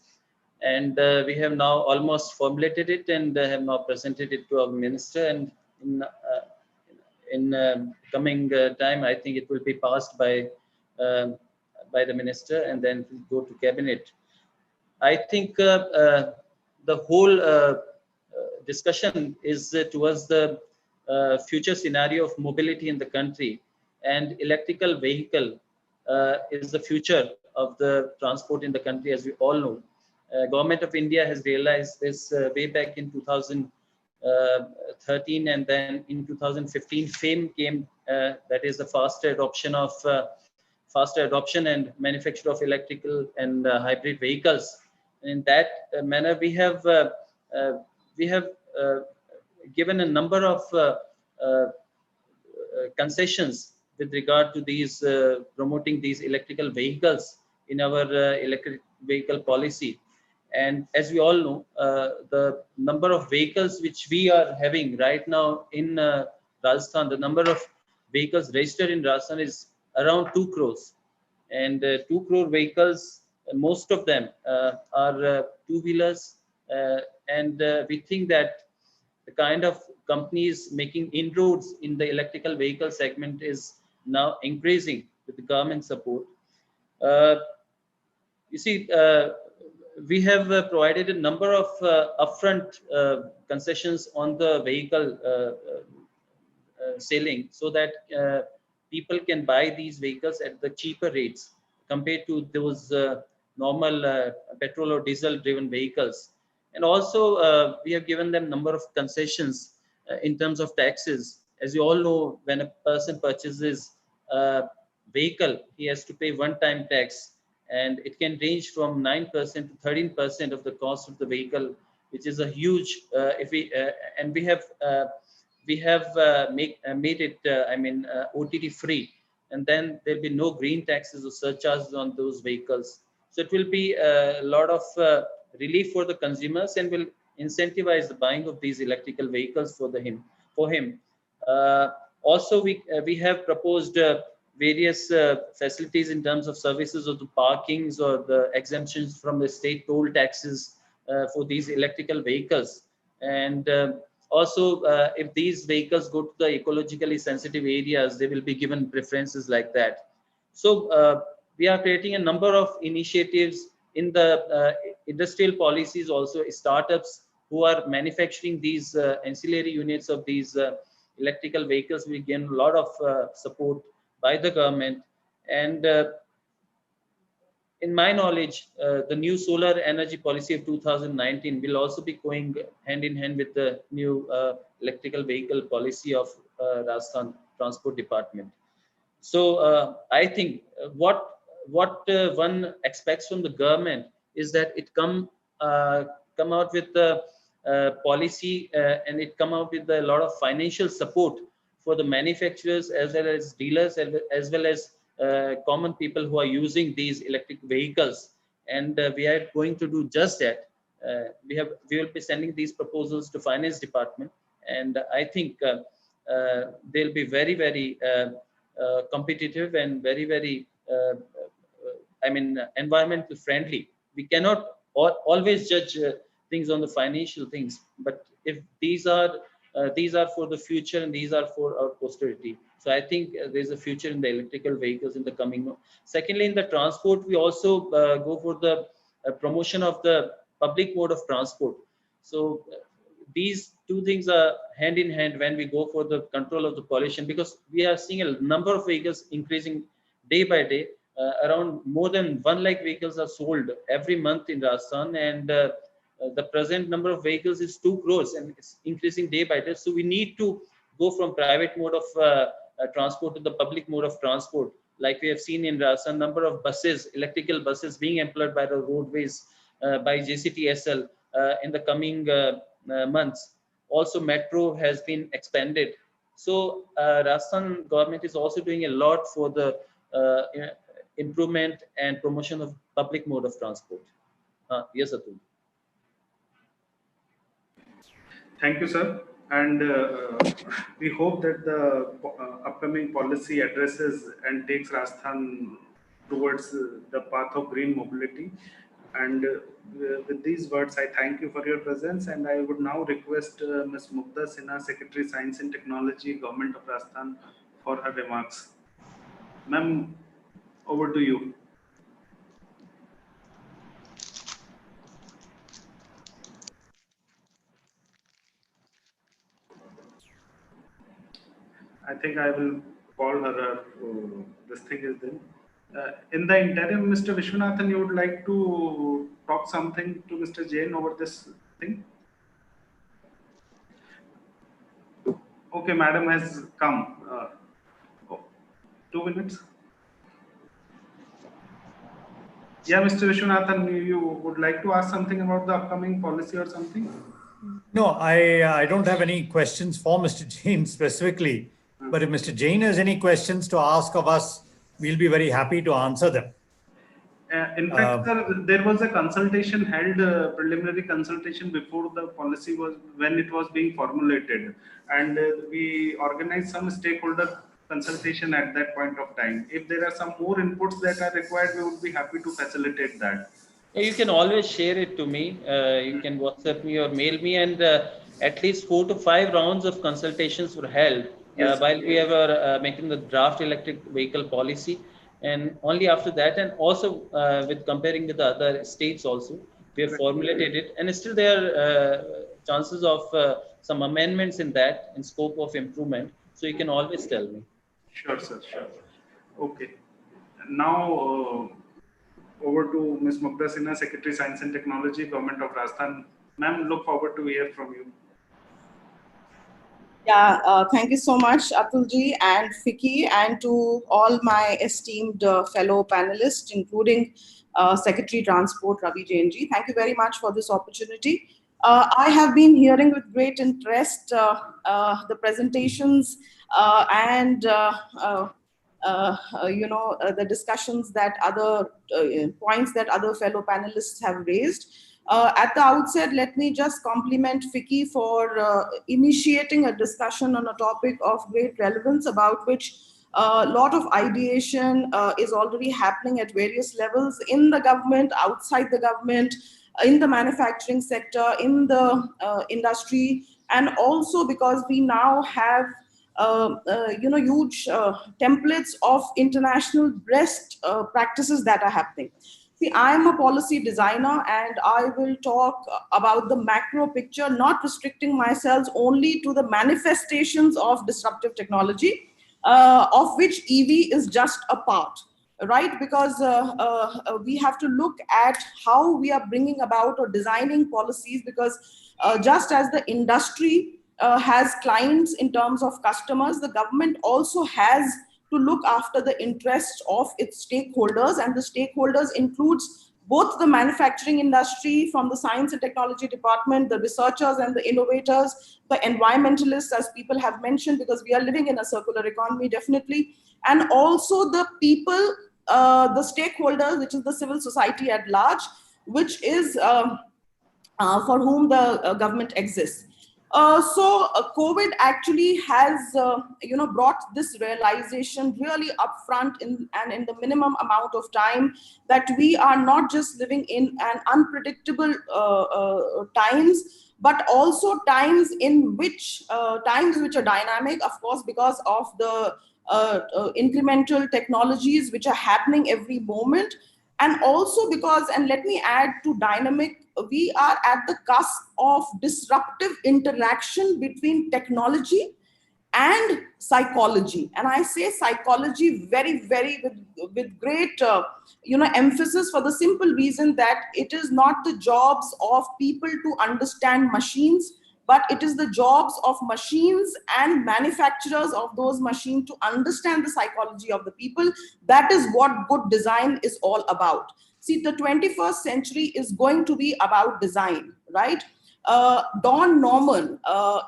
Speaker 7: And we have now almost formulated it and have now presented it to our minister. And in coming time, I think it will be passed by the minister and then go to cabinet. I think the whole discussion is towards the future scenario of mobility in the country, and electrical vehicle is the future of the transport in the country, as we all know. Government of India has realized this way back in 2013, and then in 2015 FAME came, that is the faster adoption and manufacture of electrical and hybrid vehicles. And in that manner, we have given a number of concessions with regard to these promoting these electrical vehicles in our electric vehicle policy. And as we all know, the number of vehicles which we are having right now in Rajasthan, the number of vehicles registered in Rajasthan is around 2 crores. And 2 crore vehicles, most of them are two-wheelers. And we think that the kind of companies making inroads in the electrical vehicle segment is now increasing with the government support. You see, we have provided a number of upfront concessions on the vehicle selling, so that people can buy these vehicles at the cheaper rates compared to those normal petrol or diesel driven vehicles. And also we have given them number of concessions in terms of taxes. As you all know, when a person purchases a vehicle, he has to pay one-time tax, and it can range from 9% to 13% of the cost of the vehicle, which is a huge. And we have made it, OTT free, and then there'll be no green taxes or surcharges on those vehicles. So it will be a lot of relief for the consumers and will incentivize the buying of these electrical vehicles for him. Also, we have proposed various facilities in terms of services of the parkings or the exemptions from the state toll taxes for these electrical vehicles. And also, if these vehicles go to the ecologically sensitive areas, they will be given preferences like that. So we are creating a number of initiatives in the industrial policies, also startups who are manufacturing these ancillary units of these electrical vehicles will gain a lot of support by the government. And in my knowledge, the new solar energy policy of 2019 will also be going hand in hand with the new electrical vehicle policy of Rajasthan Transport Department. So I think what one expects from the government is that it come out with the policy and it come out with a lot of financial support for the manufacturers as well as dealers as well as common people who are using these electric vehicles. And we are going to do just that. We will be sending these proposals to finance department, and I think they'll be very, very competitive and very, very environmental friendly. We cannot always judge things on the financial things, but if these are for the future and these are for our posterity. So I think there's a future in the electrical vehicles in the coming. Secondly, in the transport, we also go for the promotion of the public mode of transport. So these two things are hand in hand when we go for the control of the pollution, because we are seeing a number of vehicles increasing day by day. Around more than 1 lakh vehicles are sold every month in Rajasthan, and the present number of vehicles is 2 crores and it's increasing day by day. So we need to go from private mode of transport to the public mode of transport. Like we have seen in Rajasthan, number of buses, electrical buses being employed by the roadways by JCTSL in the coming months. Also, metro has been expanded. So Rajasthan government is also doing a lot for the improvement and promotion of public mode of transport. Yes, Atul.
Speaker 1: Thank you, sir. And we hope that the upcoming policy addresses and takes Rajasthan towards the path of green mobility. And with these words, I thank you for your presence. And I would now request Ms. Mugdha Sinha, Secretary Science and Technology, Government of Rajasthan, for her remarks. Ma'am, over to you. I think I will call her. This thing is then. In the interim, Mr. Viswanathan, you would like to talk something to Mr. Jain over this thing? Okay, madam has come. 2 minutes. Yeah, Mr. Viswanathan, you would like to ask something about the upcoming policy or something?
Speaker 5: No, I don't have any questions for Mr. Jain specifically. But if Mr. Jain has any questions to ask of us, we'll be very happy to answer them.
Speaker 1: In fact, sir, there was a consultation held, preliminary consultation before the policy when it was being formulated. And we organized some stakeholder consultation at that point of time. If there are some more inputs that are required, we would be happy to facilitate that.
Speaker 7: You can always share it to me. You can WhatsApp me or mail me, and at least 4 to 5 rounds of consultations were held while we were making the draft electric vehicle policy. And only after that, and also with comparing with the other states also, we have formulated it. And still there are chances of some amendments in that, in scope of improvement. So you can always tell me.
Speaker 1: Sure, sir, sure. Okay. Now, over to Ms. Mugdha Sinha, Secretary Science and Technology, Government of Rajasthan. Ma'am, look forward to hear from you.
Speaker 8: Yeah, thank you so much, Atulji and FICCI, and to all my esteemed fellow panelists, including Secretary Transport Ravi Jainji. Thank you very much for this opportunity. I have been hearing with great interest the presentations and the discussions that other points that other fellow panelists have raised. At the outset, let me just compliment FICCI for initiating a discussion on a topic of great relevance about which a lot of ideation is already happening at various levels in the government, outside the government, in the manufacturing sector, in the industry, and also because we now have huge templates of international best practices that are happening. See, I am a policy designer and I will talk about the macro picture, not restricting myself only to the manifestations of disruptive technology, of which EV is just a part, right? Because we have to look at how we are bringing about or designing policies, because just as the industry has clients in terms of customers, the government also has to look after the interests of its stakeholders, and the stakeholders includes both the manufacturing industry from the science and technology department, the researchers and the innovators, the environmentalists, as people have mentioned, because we are living in a circular economy, definitely, and also the people, the stakeholders, which is the civil society at large, which is for whom the government exists. So COVID actually has, brought this realization really upfront and in the minimum amount of time, that we are not just living in an unpredictable times, but also times in which which are dynamic, of course, because of the incremental technologies which are happening every moment. And also because, and let me add to dynamic, we are at the cusp of disruptive interaction between technology and psychology. And I say psychology very, very with great emphasis, for the simple reason that it is not the jobs of people to understand machines, but it is the jobs of machines and manufacturers of those machines to understand the psychology of the people. That is what good design is all about. See, the 21st century is going to be about design, right? Don Norman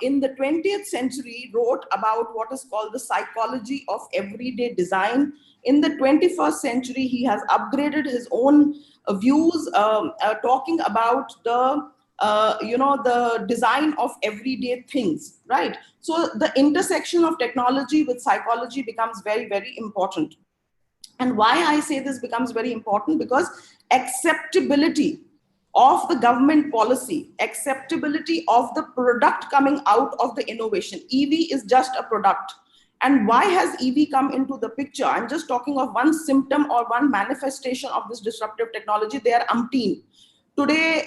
Speaker 8: in the 20th century wrote about what is called the psychology of everyday design. In the 21st century, he has upgraded his own views, talking about the the design of everyday things, right? So the intersection of technology with psychology becomes very, very important. And why I say this becomes very important, because acceptability of the government policy, acceptability of the product coming out of the innovation. EV is just a product. And why has EV come into the picture? I'm just talking of one symptom or one manifestation of this disruptive technology. They are umpteen. Today,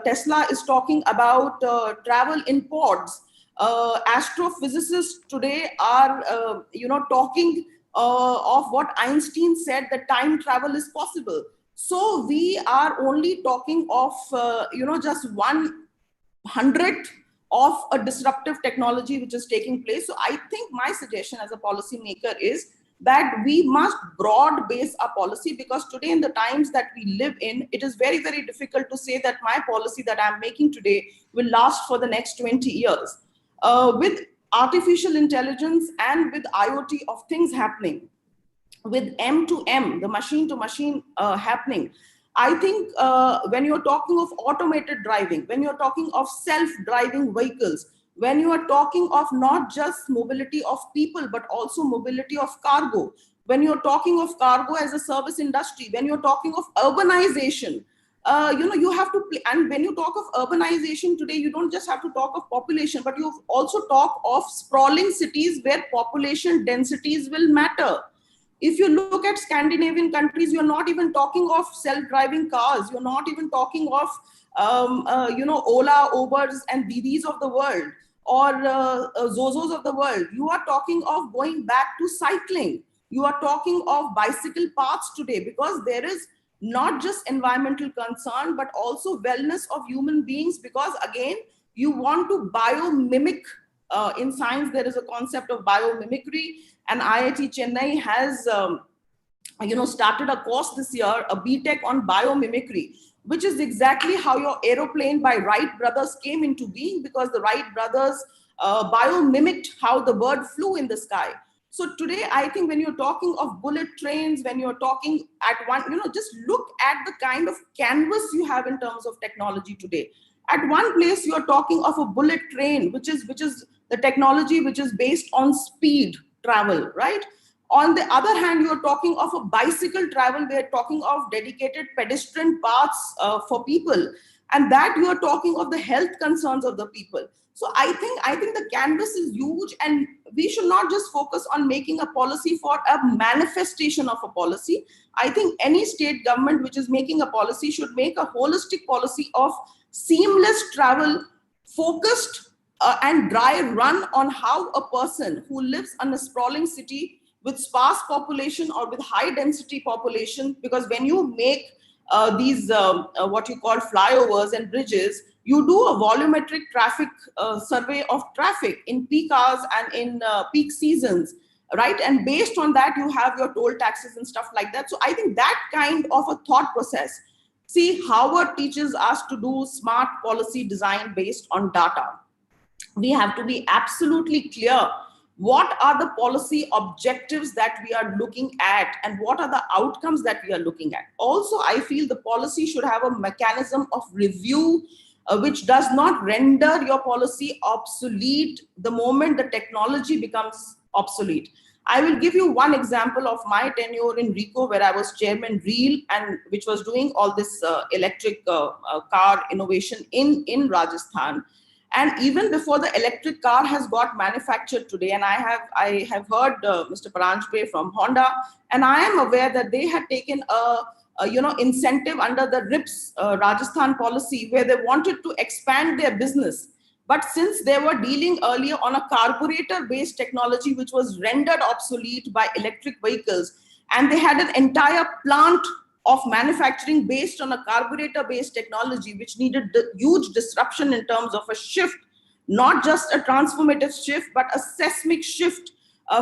Speaker 8: Tesla is talking about travel in pods. Astrophysicists today are, talking of what Einstein said, that time travel is possible. So we are only talking of, just 1/100th of a disruptive technology which is taking place. So I think my suggestion as a policymaker is that we must broad base our policy, because today in the times that we live in, it is very, very difficult to say that my policy that I'm making today will last for the next 20 years. With artificial intelligence and with IoT of things happening, with M2M, the machine to machine happening, I think when you're talking of automated driving, when you're talking of self-driving vehicles, when you are talking of not just mobility of people, but also mobility of cargo, when you're talking of cargo as a service industry, when you're talking of urbanization, you have to play. And when you talk of urbanization today, you don't just have to talk of population, but you also talk of sprawling cities where population densities will matter. If you look at Scandinavian countries, you're not even talking of self-driving cars. You're not even talking of, Ola, Ubers, and Didis of the world, or Zozos of the world. You are talking of going back to cycling. You are talking of bicycle paths today, because there is not just environmental concern, but also wellness of human beings, because again, you want to biomimic. In science, there is a concept of biomimicry, and IIT Chennai has, started a course this year, a BTech on biomimicry, which is exactly how your aeroplane by Wright brothers came into being, because the Wright brothers biomimicked how the bird flew in the sky. So today, I think when you're talking of bullet trains, when you're talking at one, just look at the kind of canvas you have in terms of technology today. At one place, you're talking of a bullet train, which is the technology which is based on speed travel, right? On the other hand, you're talking of a bicycle travel. We're talking of dedicated pedestrian paths for people. And that you're talking of the health concerns of the people. So I think the canvas is huge, and we should not just focus on making a policy for a manifestation of a policy. I think any state government which is making a policy should make a holistic policy of seamless travel, focused and dry run on how a person who lives in a sprawling city with sparse population or with high density population, because when you make these what you call flyovers and bridges, you do a volumetric traffic survey of traffic in peak hours and in peak seasons, right? And based on that, you have your toll taxes and stuff like that. So I think that kind of a thought process. See, Harvard teaches us to do smart policy design based on data. We have to be absolutely clear what are the policy objectives that we are looking at and what are the outcomes that we are looking at. Also, I feel the policy should have a mechanism of review which does not render your policy obsolete the moment the technology becomes obsolete. I will give you one example of my tenure in RICO, where I was chairman REAL, and which was doing all this electric car innovation in Rajasthan. And even before the electric car has got manufactured today, and I have heard Mr. Paranjape from Honda, and I am aware that they had taken a incentive under the RIPS Rajasthan policy, where they wanted to expand their business. But since they were dealing earlier on a carburetor-based technology, which was rendered obsolete by electric vehicles, and they had an entire plant of manufacturing based on a carburetor-based technology, which needed huge disruption in terms of a shift, not just a transformative shift, but a seismic shift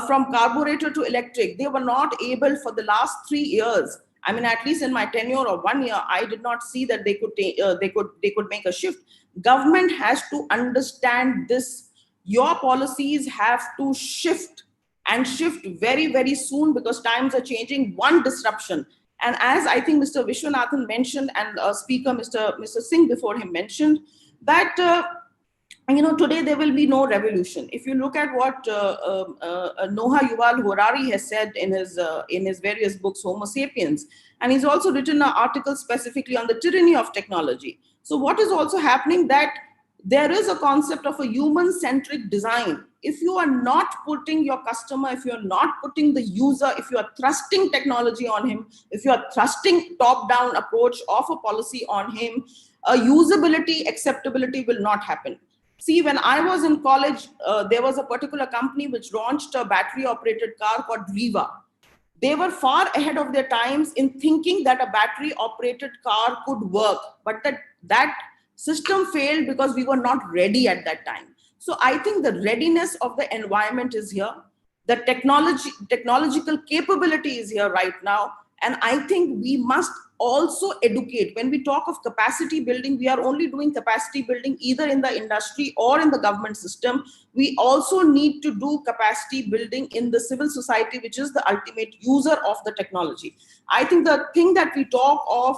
Speaker 8: from carburetor to electric. They were not able for the last 3 years. I mean, at least in my tenure of 1 year, I did not see that they could make a shift. Government has to understand this. Your policies have to shift, and shift very, very soon, because times are changing. One disruption. And as I think Mr. Viswanathan mentioned, and speaker Mr. Singh before him mentioned, that today there will be no revolution. If you look at what Noah Yuval Harari has said in his various books, Homo sapiens, and he's also written an article specifically on the tyranny of technology. So what is also happening, that there is a concept of a human-centric design. If you are not putting your customer, if you're not putting the user, if you are thrusting technology on him, if you are thrusting top-down approach of a policy on him, usability, acceptability will not happen. See, when I was in college, there was a particular company which launched a battery-operated car called Riva. They were far ahead of their times in thinking that a battery-operated car could work, but that system failed because we were not ready at that time. So I think the readiness of the environment is here. The technological capability is here right now. And I think we must also educate. When we talk of capacity building, we are only doing capacity building either in the industry or in the government system. We also need to do capacity building in the civil society, which is the ultimate user of the technology. I think the thing that we talk of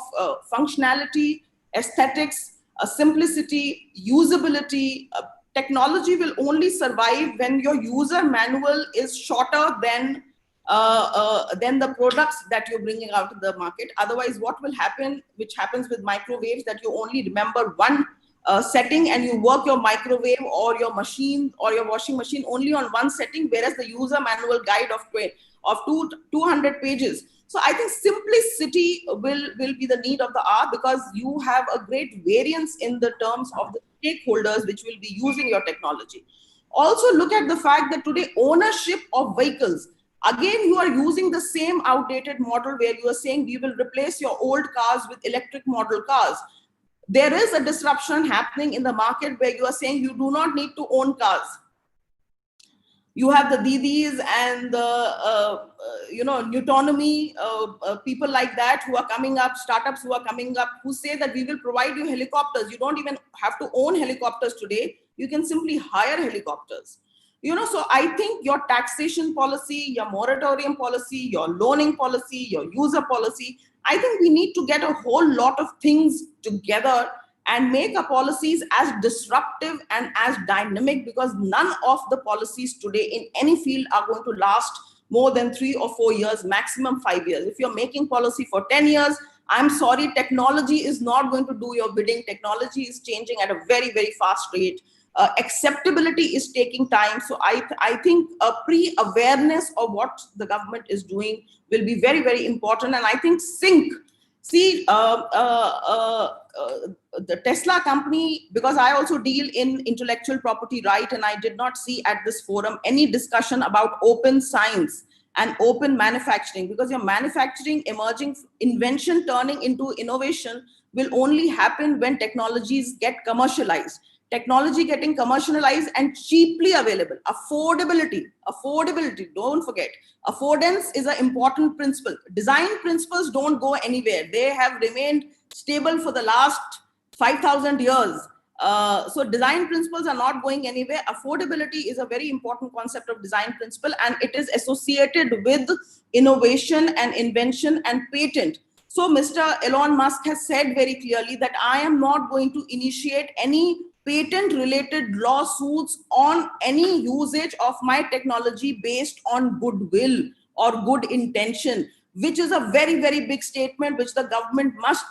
Speaker 8: functionality, aesthetics, simplicity, usability, technology will only survive when your user manual is shorter than the products that you're bringing out to the market. Otherwise, what will happen, which happens with microwaves, that you only remember one setting and you work your microwave or your machine or your washing machine only on one setting, whereas the user manual guide of 200 pages. So I think simplicity will be the need of the hour, because you have a great variance in the terms of the stakeholders which will be using your technology. Also look at the fact that today ownership of vehicles, again, you are using the same outdated model where you are saying we will replace your old cars with electric model cars. There is a disruption happening in the market where you are saying you do not need to own cars. You have the Didis and the Newtonomy, people like that who are coming up, startups who are coming up, who say that we will provide you helicopters. You don't even have to own helicopters today. You can simply hire helicopters. So I think your taxation policy, your moratorium policy, your loaning policy, your user policy, I think we need to get a whole lot of things together and make our policies as disruptive and as dynamic, because none of the policies today in any field are going to last more than 3 or 4 years, maximum 5 years. If you're making policy for 10 years, I'm sorry, technology is not going to do your bidding. Technology is changing at a very, very fast rate. acceptability is taking time. So I think a pre-awareness of what the government is doing will be very, very important. And I think Sync, see, the Tesla company, because I also deal in intellectual property right, and I did not see at this forum any discussion about open science and open manufacturing, because your manufacturing, emerging invention turning into innovation will only happen when technologies get commercialized. Technology getting commercialized and cheaply available. Affordability, don't forget. Affordance is an important principle. Design principles don't go anywhere. They have remained stable for the last 5,000 years. So design principles are not going anywhere. Affordability is a very important concept of design principle, and it is associated with innovation and invention and patent. So Mr. Elon Musk has said very clearly that I am not going to initiate any patent related lawsuits on any usage of my technology based on goodwill or good intention, which is a very, very big statement which the government must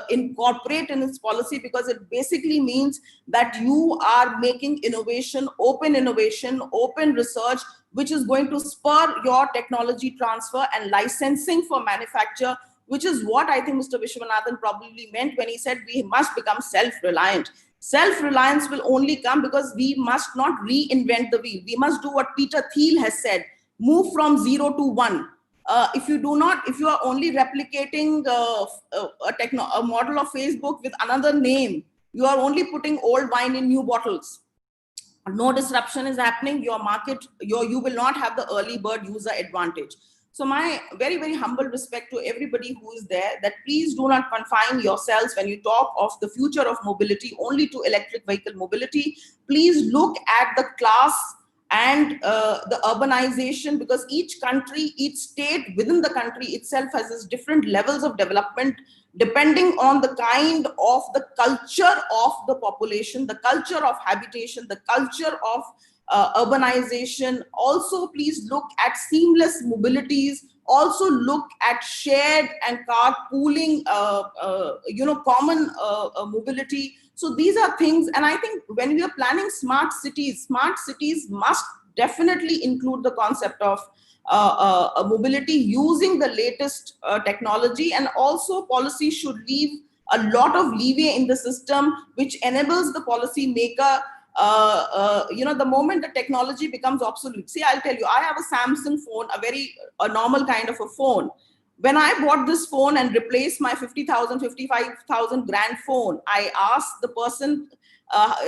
Speaker 8: incorporate in its policy, because it basically means that you are making innovation, open research, which is going to spur your technology transfer and licensing for manufacture, which is what I think Mr. Viswanathan probably meant when he said we must become self-reliant. Self-reliance will only come because we must not reinvent the wheel. We must do what Peter Thiel has said, move from 0 to 1. If you are only replicating a model of Facebook with another name, you are only putting old wine in new bottles. No disruption is happening. Your market, you will not have the early bird user advantage. So my very, very humble respect to everybody who is there, that please do not confine yourselves when you talk of the future of mobility only to electric vehicle mobility. Please look at the class and the urbanization, because each country, each state within the country itself has its different levels of development, depending on the kind of the culture of the population, the culture of habitation, the culture of urbanization. Also, please look at seamless mobilities. Also look at shared and carpooling, common mobility. So these are things, and I think when we are planning smart cities must definitely include the concept of mobility using the latest technology, and also policy should leave a lot of leeway in the system, which enables the policy maker. The moment the technology becomes obsolete. See, I'll tell you, I have a Samsung phone, a normal kind of a phone. When I bought this phone and replaced my 50,000, 55,000 grand phone, I asked the person,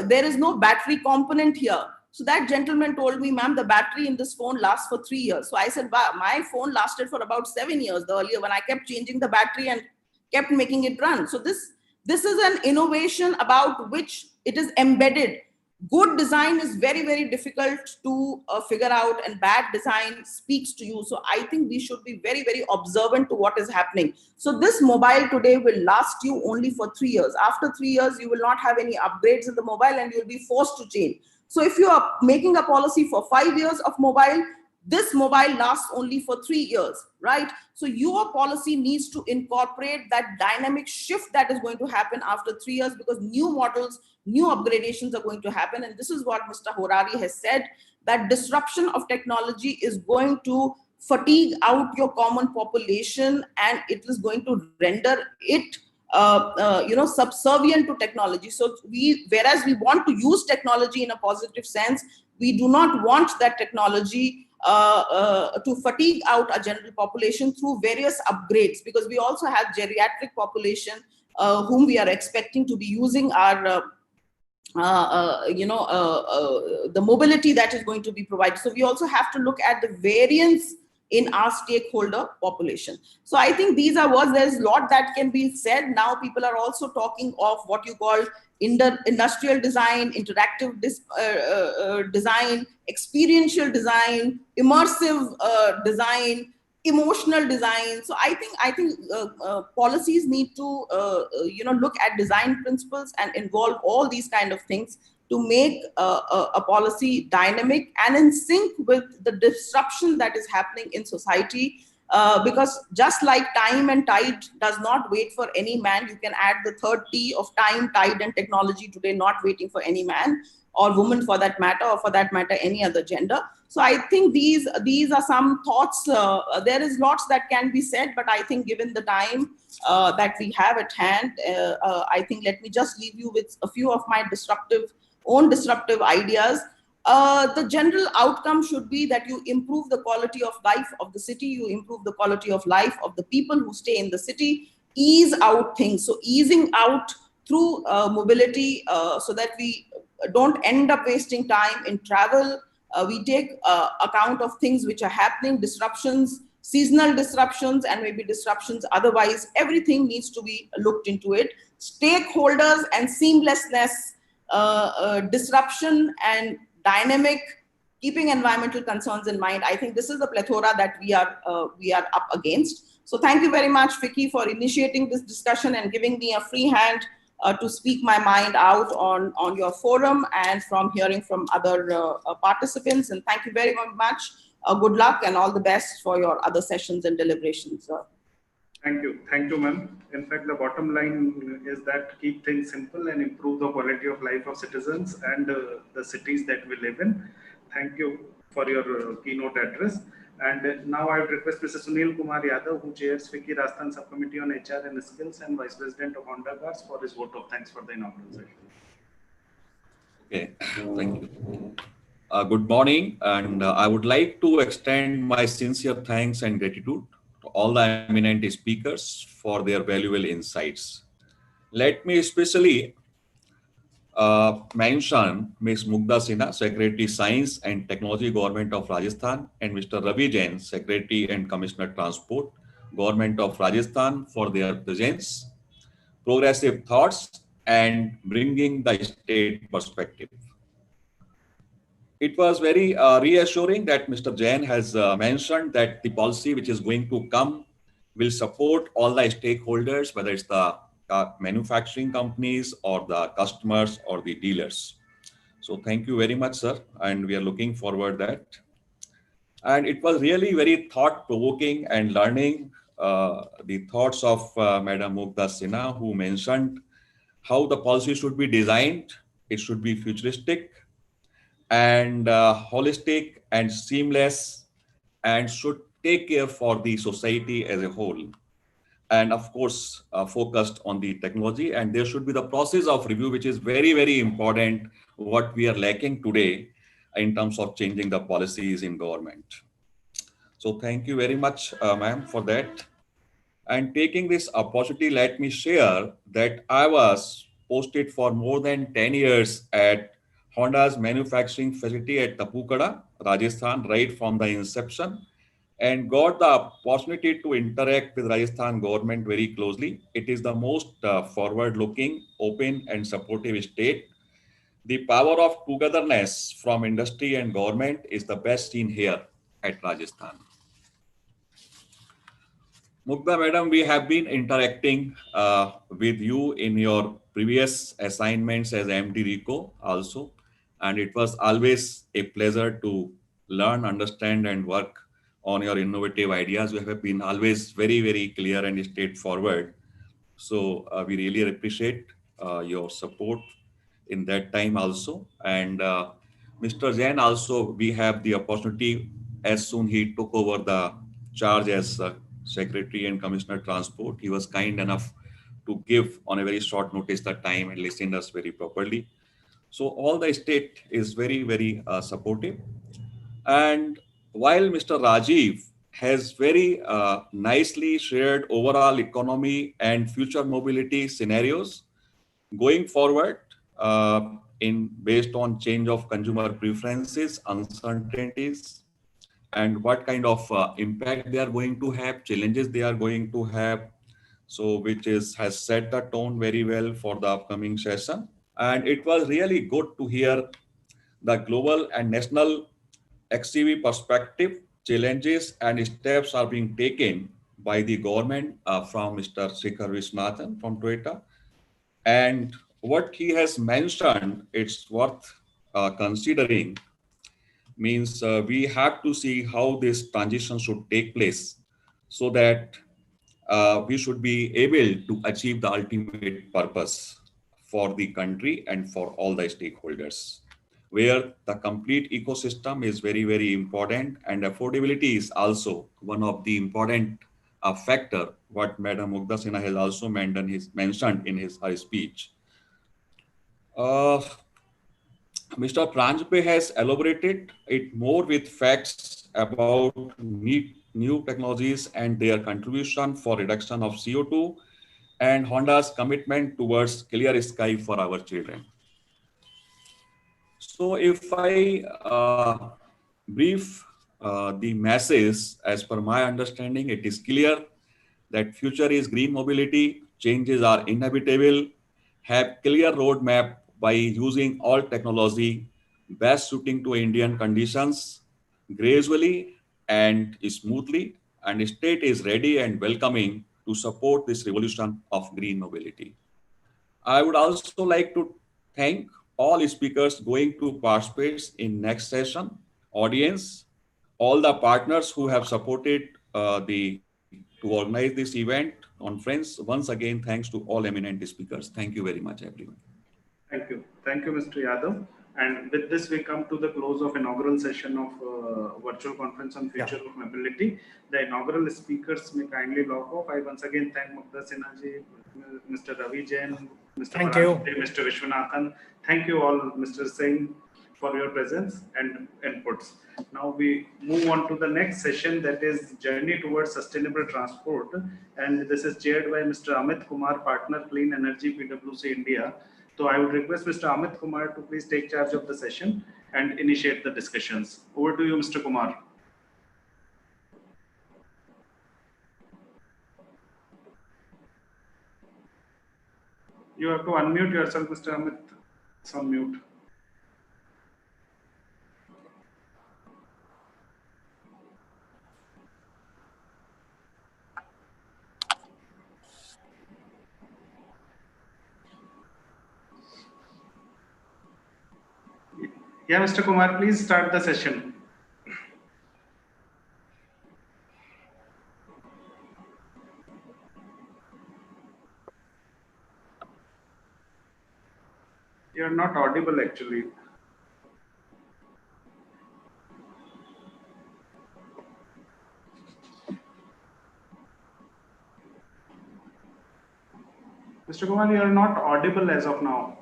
Speaker 8: there is no battery component here. So that gentleman told me, ma'am, the battery in this phone lasts for 3 years. So I said, my phone lasted for about 7 years the earlier, when I kept changing the battery and kept making it run. So this is an innovation about which it is embedded. Good design is very, very difficult to figure out, and bad design speaks to you. So I think we should be very, very observant to what is happening. So this mobile today will last you only for 3 years. After 3 years, you will not have any upgrades in the mobile and you'll be forced to change. So if you are making a policy for 5 years of mobile, this mobile lasts only for 3 years, right? So your policy needs to incorporate that dynamic shift that is going to happen after 3 years, because new models, new upgradations are going to happen. And this is what Mr. Horari has said, that disruption of technology is going to fatigue out your common population, and it is going to render it subservient to technology. So whereas we want to use technology in a positive sense, we do not want that technology to fatigue out a general population through various upgrades, because we also have geriatric population whom we are expecting to be using our the mobility that is going to be provided. So we also have to look at the variance in our stakeholder population. So I think these are words. There's a lot that can be said. Now people are also talking of what you call industrial design, interactive design, experiential design, immersive design, emotional design. So I think policies need to look at design principles and involve all these kind of things to make a policy dynamic and in sync with the disruption that is happening in society. Because just like time and tide does not wait for any man, you can add the third T of time, tide, and technology today, not waiting for any man. or woman for that matter, or for that matter, any other gender. So I think these are some thoughts. There is lots that can be said, but I think given the time that we have at hand, I think let me just leave you with a few of my own disruptive ideas. The general outcome should be that you improve the quality of life of the city, you improve the quality of life of the people who stay in the city, ease out things. So easing out through mobility, so that we don't end up wasting time in travel. We take account of things which are happening, disruptions, seasonal disruptions, and maybe disruptions otherwise. Everything needs to be looked into it. Stakeholders and seamlessness, disruption and dynamic, keeping environmental concerns in mind. I think this is the plethora that we are up against. So thank you very much, FICCI, for initiating this discussion and giving me a free hand to speak my mind out on your forum and from hearing from other participants. And thank you very much. Good luck and all the best for your other sessions and deliberations.
Speaker 1: Thank you, ma'am. In fact, the bottom line is that keep things simple and improve the quality of life of citizens and the cities that we live in. Thank you for your keynote address. And now I would request Mr. Sunil Kumar Yadav, who chairs FICCI Rajasthan Subcommittee on HR and Skills and Vice President of Honda Cars, for his vote of thanks for the inaugural session.
Speaker 9: Okay, thank you. Good morning, and I would like to extend my sincere thanks and gratitude to all the eminent speakers for their valuable insights. Let me especially mention Ms. Mugdha Sinha, Secretary Science and Technology, Government of Rajasthan, and Mr. Ravi Jain, Secretary and Commissioner Transport, Government of Rajasthan, for their presence, progressive thoughts, and bringing the state perspective. It was very reassuring that Mr. Jain has mentioned that the policy which is going to come will support all the stakeholders, whether it's the manufacturing companies or the customers or the dealers. So thank you very much, sir. And we are looking forward to that. And it was really very thought-provoking and learning the thoughts of Madam Mugdha Sinha, who mentioned how the policy should be designed. It should be futuristic and holistic and seamless, and should take care for the society as a whole. And of course, focused on the technology. And there should be the process of review, which is very, very important, what we are lacking today in terms of changing the policies in government. So thank you very much, ma'am, for that. And taking this opportunity, let me share that I was posted for more than 10 years at Honda's manufacturing facility at Tapukada, Rajasthan, right from the inception, and got the opportunity to interact with Rajasthan government very closely. It is the most forward-looking, open and supportive state. The power of togetherness from industry and government is the best seen here at Rajasthan. Mugdha madam, we have been interacting with you in your previous assignments as MD RICO also, and it was always a pleasure to learn, understand and work on your innovative ideas. You have been always very, very clear and straightforward. So we really appreciate your support in that time also. And Mr. Jain also, we have the opportunity, as soon he took over the charge as Secretary and Commissioner Transport, he was kind enough to give on a very short notice the time and listened us very properly. So all the state is very, very supportive. And while Mr. Rajeev has very nicely shared overall economy and future mobility scenarios going forward, based on change of consumer preferences, uncertainties, and what kind of impact they are going to have, challenges they are going to have. So which has set the tone very well for the upcoming session. And it was really good to hear the global and national XCV perspective, challenges and steps are being taken by the government from Mr. Shekar Viswanathan from Toyota. And what he has mentioned, it's worth considering, means we have to see how this transition should take place so that we should be able to achieve the ultimate purpose for the country and for all the stakeholders. where the complete ecosystem is very, very important, and affordability is also one of the important factor, what Madam Mugdha Sinha has also mentioned in her speech. Mr. Paranjape has elaborated it more with facts about new technologies and their contribution for reduction of CO2 and Honda's commitment towards clear sky for our children. So if I brief the masses, as per my understanding, it is clear that future is green mobility, changes are inevitable, have clear roadmap by using all technology best suiting to Indian conditions gradually and smoothly, and the state is ready and welcoming to support this revolution of green mobility. I would also like to thank all speakers going to participate in next session, audience, all the partners who have supported to organize this event, conference. Once again, thanks to all eminent speakers. Thank you very much, everyone.
Speaker 1: Thank you. Thank you, Mr. Yadav. And with this, we come to the close of inaugural session of virtual conference on future of mobility. The inaugural speakers may kindly log off. I once again thank Mugdha Sinha ji, Mr. Ravi Jain, Mr. Paranjape, Mr. Viswanathan. Thank you all, Mr. Singh, for your presence and inputs. Now we move on to the next session, that is Journey Towards Sustainable Transport. And this is chaired by Mr. Amit Kumar, Partner Clean Energy, PwC India. So I would request Mr. Amit Kumar to please take charge of the session and initiate the discussions. Over to you, Mr. Kumar. You have to unmute yourself, Mr. Amit. It's on mute. Yeah, Mr. Kumar, please start the session. You are not audible, actually. Mr. Kumar, you are not audible as of now.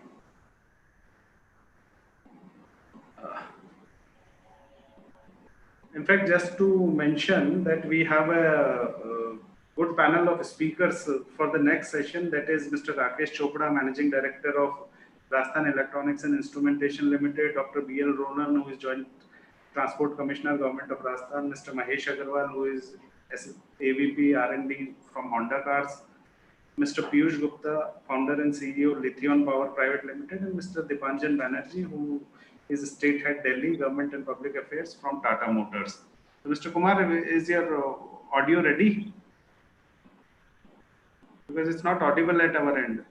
Speaker 1: In fact, just to mention that we have a good panel of speakers for the next session. That is Mr. Rakesh Chopra, Managing Director of Rajasthan Electronics and Instrumentation Limited, Dr. B.L. Rolan, who is Joint Transport Commissioner, Government of Rajasthan, Mr. Mahesh Agarwal, who is AVP R&D from Honda Cars, Mr. Piyush Gupta, Founder and CEO, Lithium Power Private Limited, and Mr. Dipanjan Banerjee, who is State Head Delhi, Government and Public Affairs from Tata Motors. So, Mr. Kumar, is your audio ready? Because it's not audible at our end.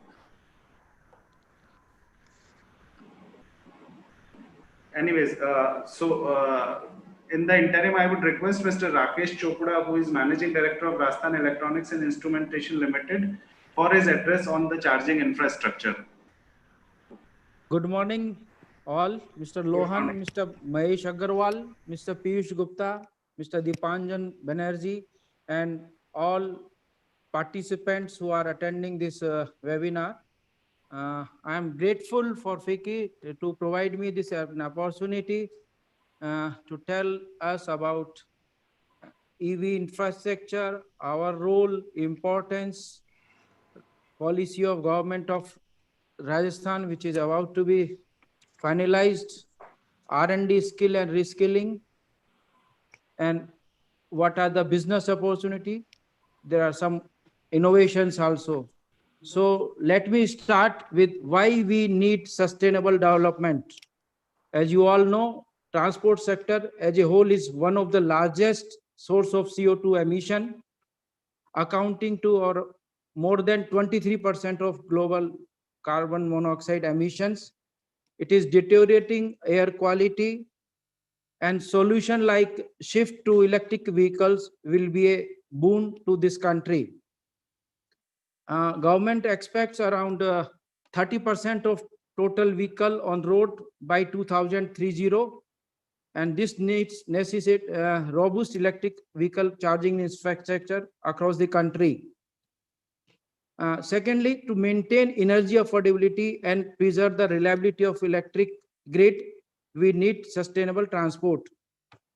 Speaker 1: Anyways, in the interim, I would request Mr. Rakesh Chopra, who is Managing Director of Rajasthan Electronics and Instrumentation Limited, for his address on the charging infrastructure.
Speaker 10: Good morning, all. Mr. Lohan, Mr. Mahesh Agarwal, Mr. Piyush Gupta, Mr. Dipanjan Banerjee, and all participants who are attending this webinar. I am grateful for FICCI to provide me this opportunity to tell us about EV infrastructure, our role, importance, policy of government of Rajasthan, which is about to be finalized, R&D skill and reskilling, and what are the business opportunity. There are some innovations also. So let me start with why we need sustainable development. As you all know, transport sector as a whole is one of the largest source of CO2 emission, accounting to or more than 23% of global carbon monoxide emissions. It is deteriorating air quality, and solution like shift to electric vehicles will be a boon to this country. Government expects around 30% of total vehicle on road by 2030. And this necessitates robust electric vehicle charging infrastructure across the country. Secondly, to maintain energy affordability and preserve the reliability of electric grid, we need sustainable transport.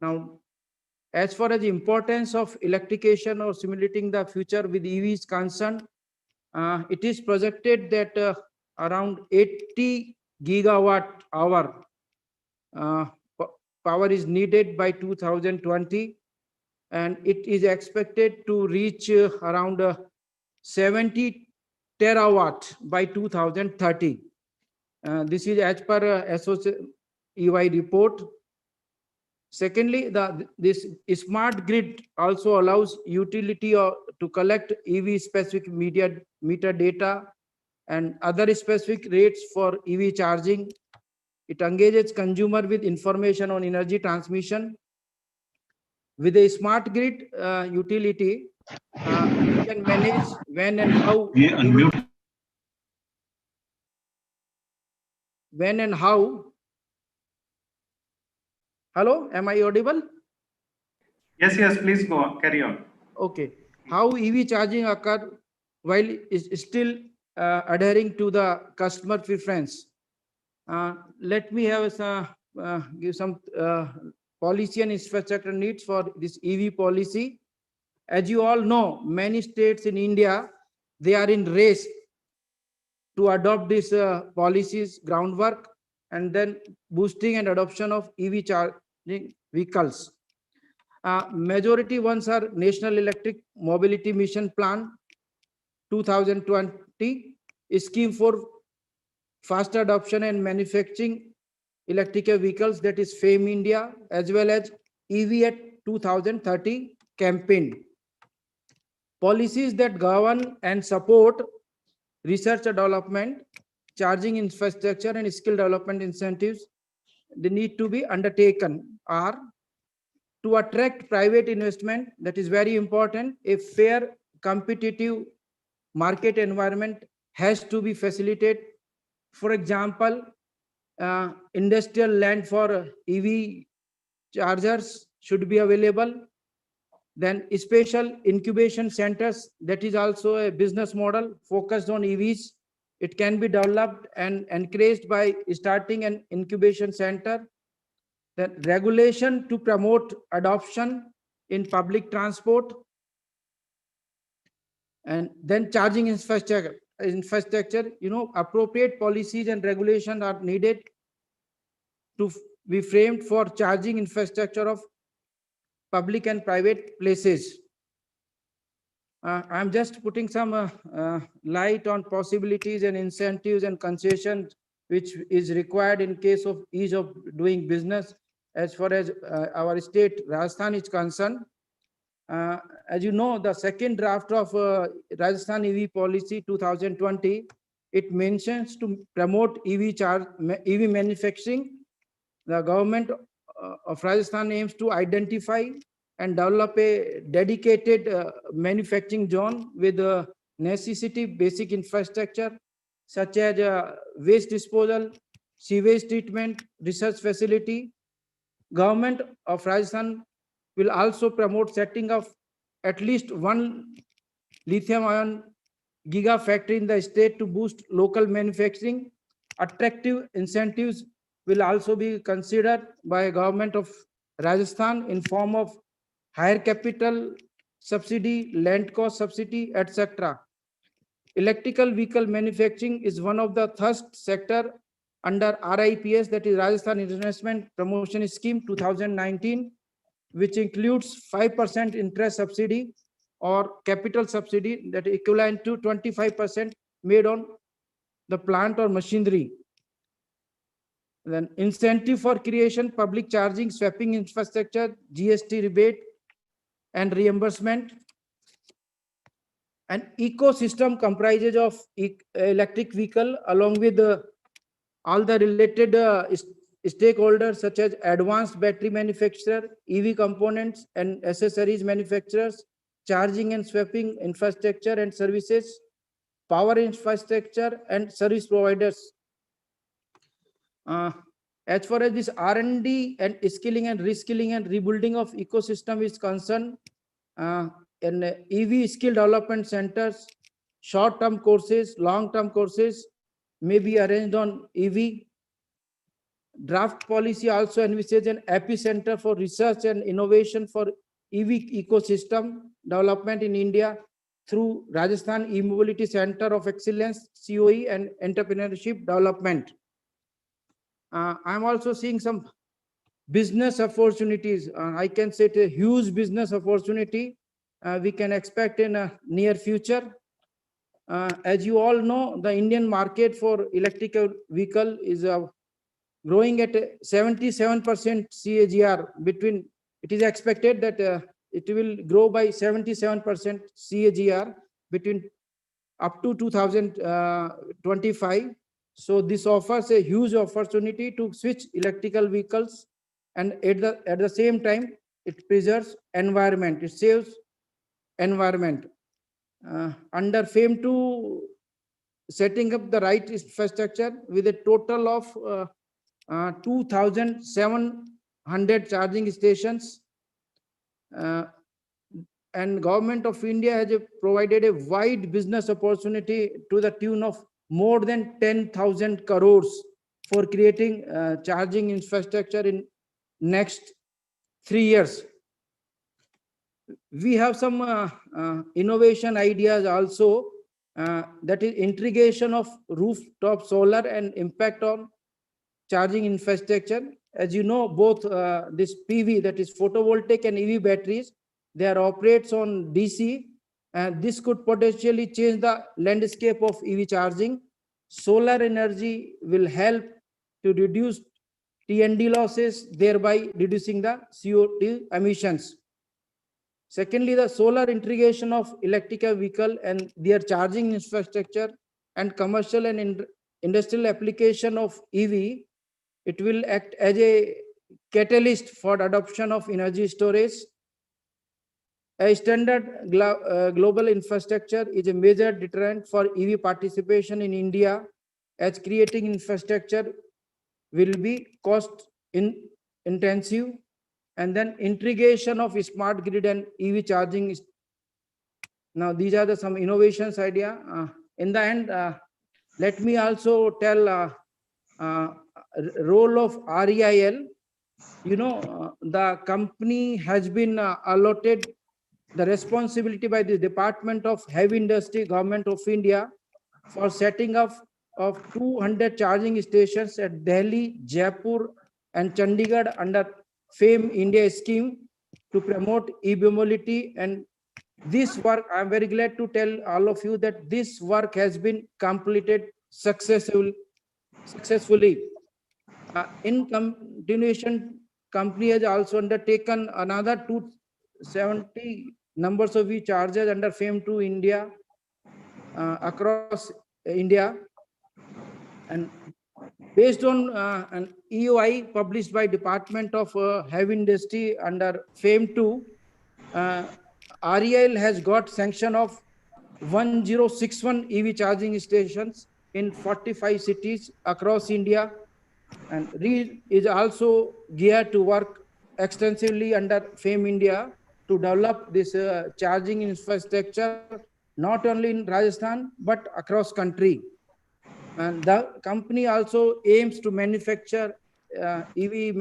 Speaker 10: Now, as far as the importance of electrification or simulating the future with EV is concerned, it is projected that around 80 gigawatt hour power is needed by 2020, and it is expected to reach around 70 terawatt by 2030. This is as per EY report. Secondly, this smart grid also allows utility to collect EV specific meter data and other specific rates for EV charging. It engages consumer with information on energy transmission. With a smart grid utility, we can manage when and how Hello, am I audible?
Speaker 1: Yes, please go on, carry on.
Speaker 10: Okay, how EV charging occur while is still adhering to the customer preference. Let me have give some policy and infrastructure needs for this EV policy. As you all know, many states in India, they are in race to adopt these policies, groundwork, and then boosting and adoption of EV charging vehicles. Majority ones are National Electric Mobility Mission Plan 2020, scheme for fast adoption and manufacturing electric vehicles, that is FAME India, as well as EV at 2030 campaign. Policies that govern and support research and development, charging infrastructure, and skill development incentives, they need to be undertaken. Are to attract private investment, that is very important. A fair competitive market environment has to be facilitated. For example, industrial land for EV chargers should be available. Then special incubation centers, that is also a business model focused on EVs. It can be developed and encouraged by starting an incubation center. Then regulation to promote adoption in public transport. And then charging infrastructure, appropriate policies and regulations are needed to be framed for charging infrastructure of public and private places. I'm just putting some light on possibilities and incentives and concessions which is required in case of ease of doing business as far as our state Rajasthan is concerned. As you know, the second draft of Rajasthan EV policy 2020, it mentions to promote EV manufacturing. The government of Rajasthan aims to identify and develop a dedicated manufacturing zone with necessity basic infrastructure such as waste disposal, sewage treatment, research facility. Government of Rajasthan will also promote setting of at least one lithium-ion gigafactory in the state to boost local manufacturing. Attractive incentives will also be considered by government of Rajasthan in form of higher capital subsidy, land cost subsidy, etc. Electrical vehicle manufacturing is one of the first sector under RIPS, that is Rajasthan Investment Promotion Scheme 2019, which includes 5% interest subsidy or capital subsidy that is equivalent to 25% made on the plant or machinery. Then incentive for creation, public charging, swapping infrastructure, GST rebate and reimbursement. An ecosystem comprises of electric vehicle along with all the related stakeholders such as advanced battery manufacturer, EV components and accessories manufacturers, charging and swapping infrastructure and services, power infrastructure and service providers. As far as this R&D and skilling and reskilling and rebuilding of ecosystem is concerned, in EV skill development centers, short-term courses, long-term courses may be arranged on EV. Draft policy also envisages an epicenter for research and innovation for EV ecosystem development in India through Rajasthan E-Mobility Center of Excellence, COE, and Entrepreneurship Development. I'm also seeing some business opportunities. I can say it's a huge business opportunity we can expect in a near future. As you all know, the Indian market for electrical vehicle is growing at 77% CAGR. It is expected that it will grow by 77% CAGR between up to 2025. So this offers a huge opportunity to switch electrical vehicles, and at the same time it preserves environment, it saves environment. Under FAME 2, setting up the right infrastructure with a total of 2,700 charging stations, and Government of India has provided a wide business opportunity to the tune of more than 10,000 crores for creating charging infrastructure in next 3 years. We have some innovation ideas also, that is integration of rooftop solar and impact on charging infrastructure. As you know, both this PV, that is photovoltaic, and EV batteries, they are operates on DC, and this could potentially change the landscape of EV charging. Solar energy will help to reduce T&D losses, thereby reducing the CO2 emissions. Secondly, the solar integration of electrical vehicle and their charging infrastructure and commercial and industrial application of EV, it will act as a catalyst for adoption of energy storage. A standard global infrastructure is a major deterrent for EV participation in India, as creating infrastructure will be cost intensive, and then integration of smart grid and EV charging. Now, these are some innovations idea. In the end, let me also tell role of REIL. You know, the company has been allotted the responsibility by the Department of Heavy Industry, Government of India, for setting up of 200 charging stations at Delhi, Jaipur, and Chandigarh under FAME India scheme to promote e-mobility. And this work, I'm very glad to tell all of you that this work has been completed successfully. In continuation, company has also undertaken another 270 numbers of e-chargers under FAME 2 India, across India. And based on an EOI published by Department of Heavy Industry under FAME 2, REIL has got sanction of 1061 EV charging stations in 45 cities across India, and REIL is also geared to work extensively under FAME India to develop this charging infrastructure, not only in Rajasthan but across country. And the company also aims to manufacture EV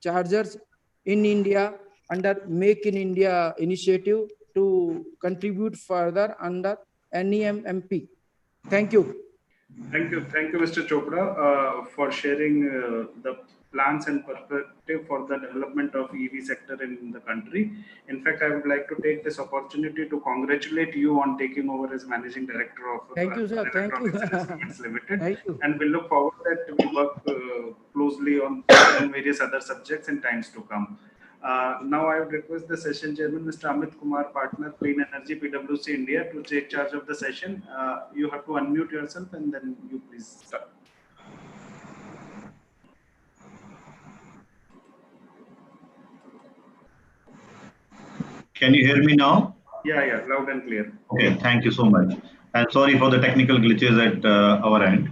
Speaker 10: chargers in India under Make in India initiative to contribute further under NEMMP. Thank you.
Speaker 1: Thank you, Mr. Chopra, for sharing the plans and perspective for the development of EV sector in the country. In fact, I would like to take this opportunity to congratulate you on taking over as Managing Director of
Speaker 10: Thank you, sir. Thank you.
Speaker 1: Limited.
Speaker 10: Thank you.
Speaker 1: And we look forward that we work closely on various other subjects in times to come. Now I would request the session chairman, Mr. Amit Kumar, partner, Clean Energy, PwC India, to take charge of the session. You have to unmute yourself and then you please start.
Speaker 11: Can you hear me now?
Speaker 1: Yeah, loud and clear.
Speaker 11: Okay, thank you so much. And sorry for the technical glitches at our end.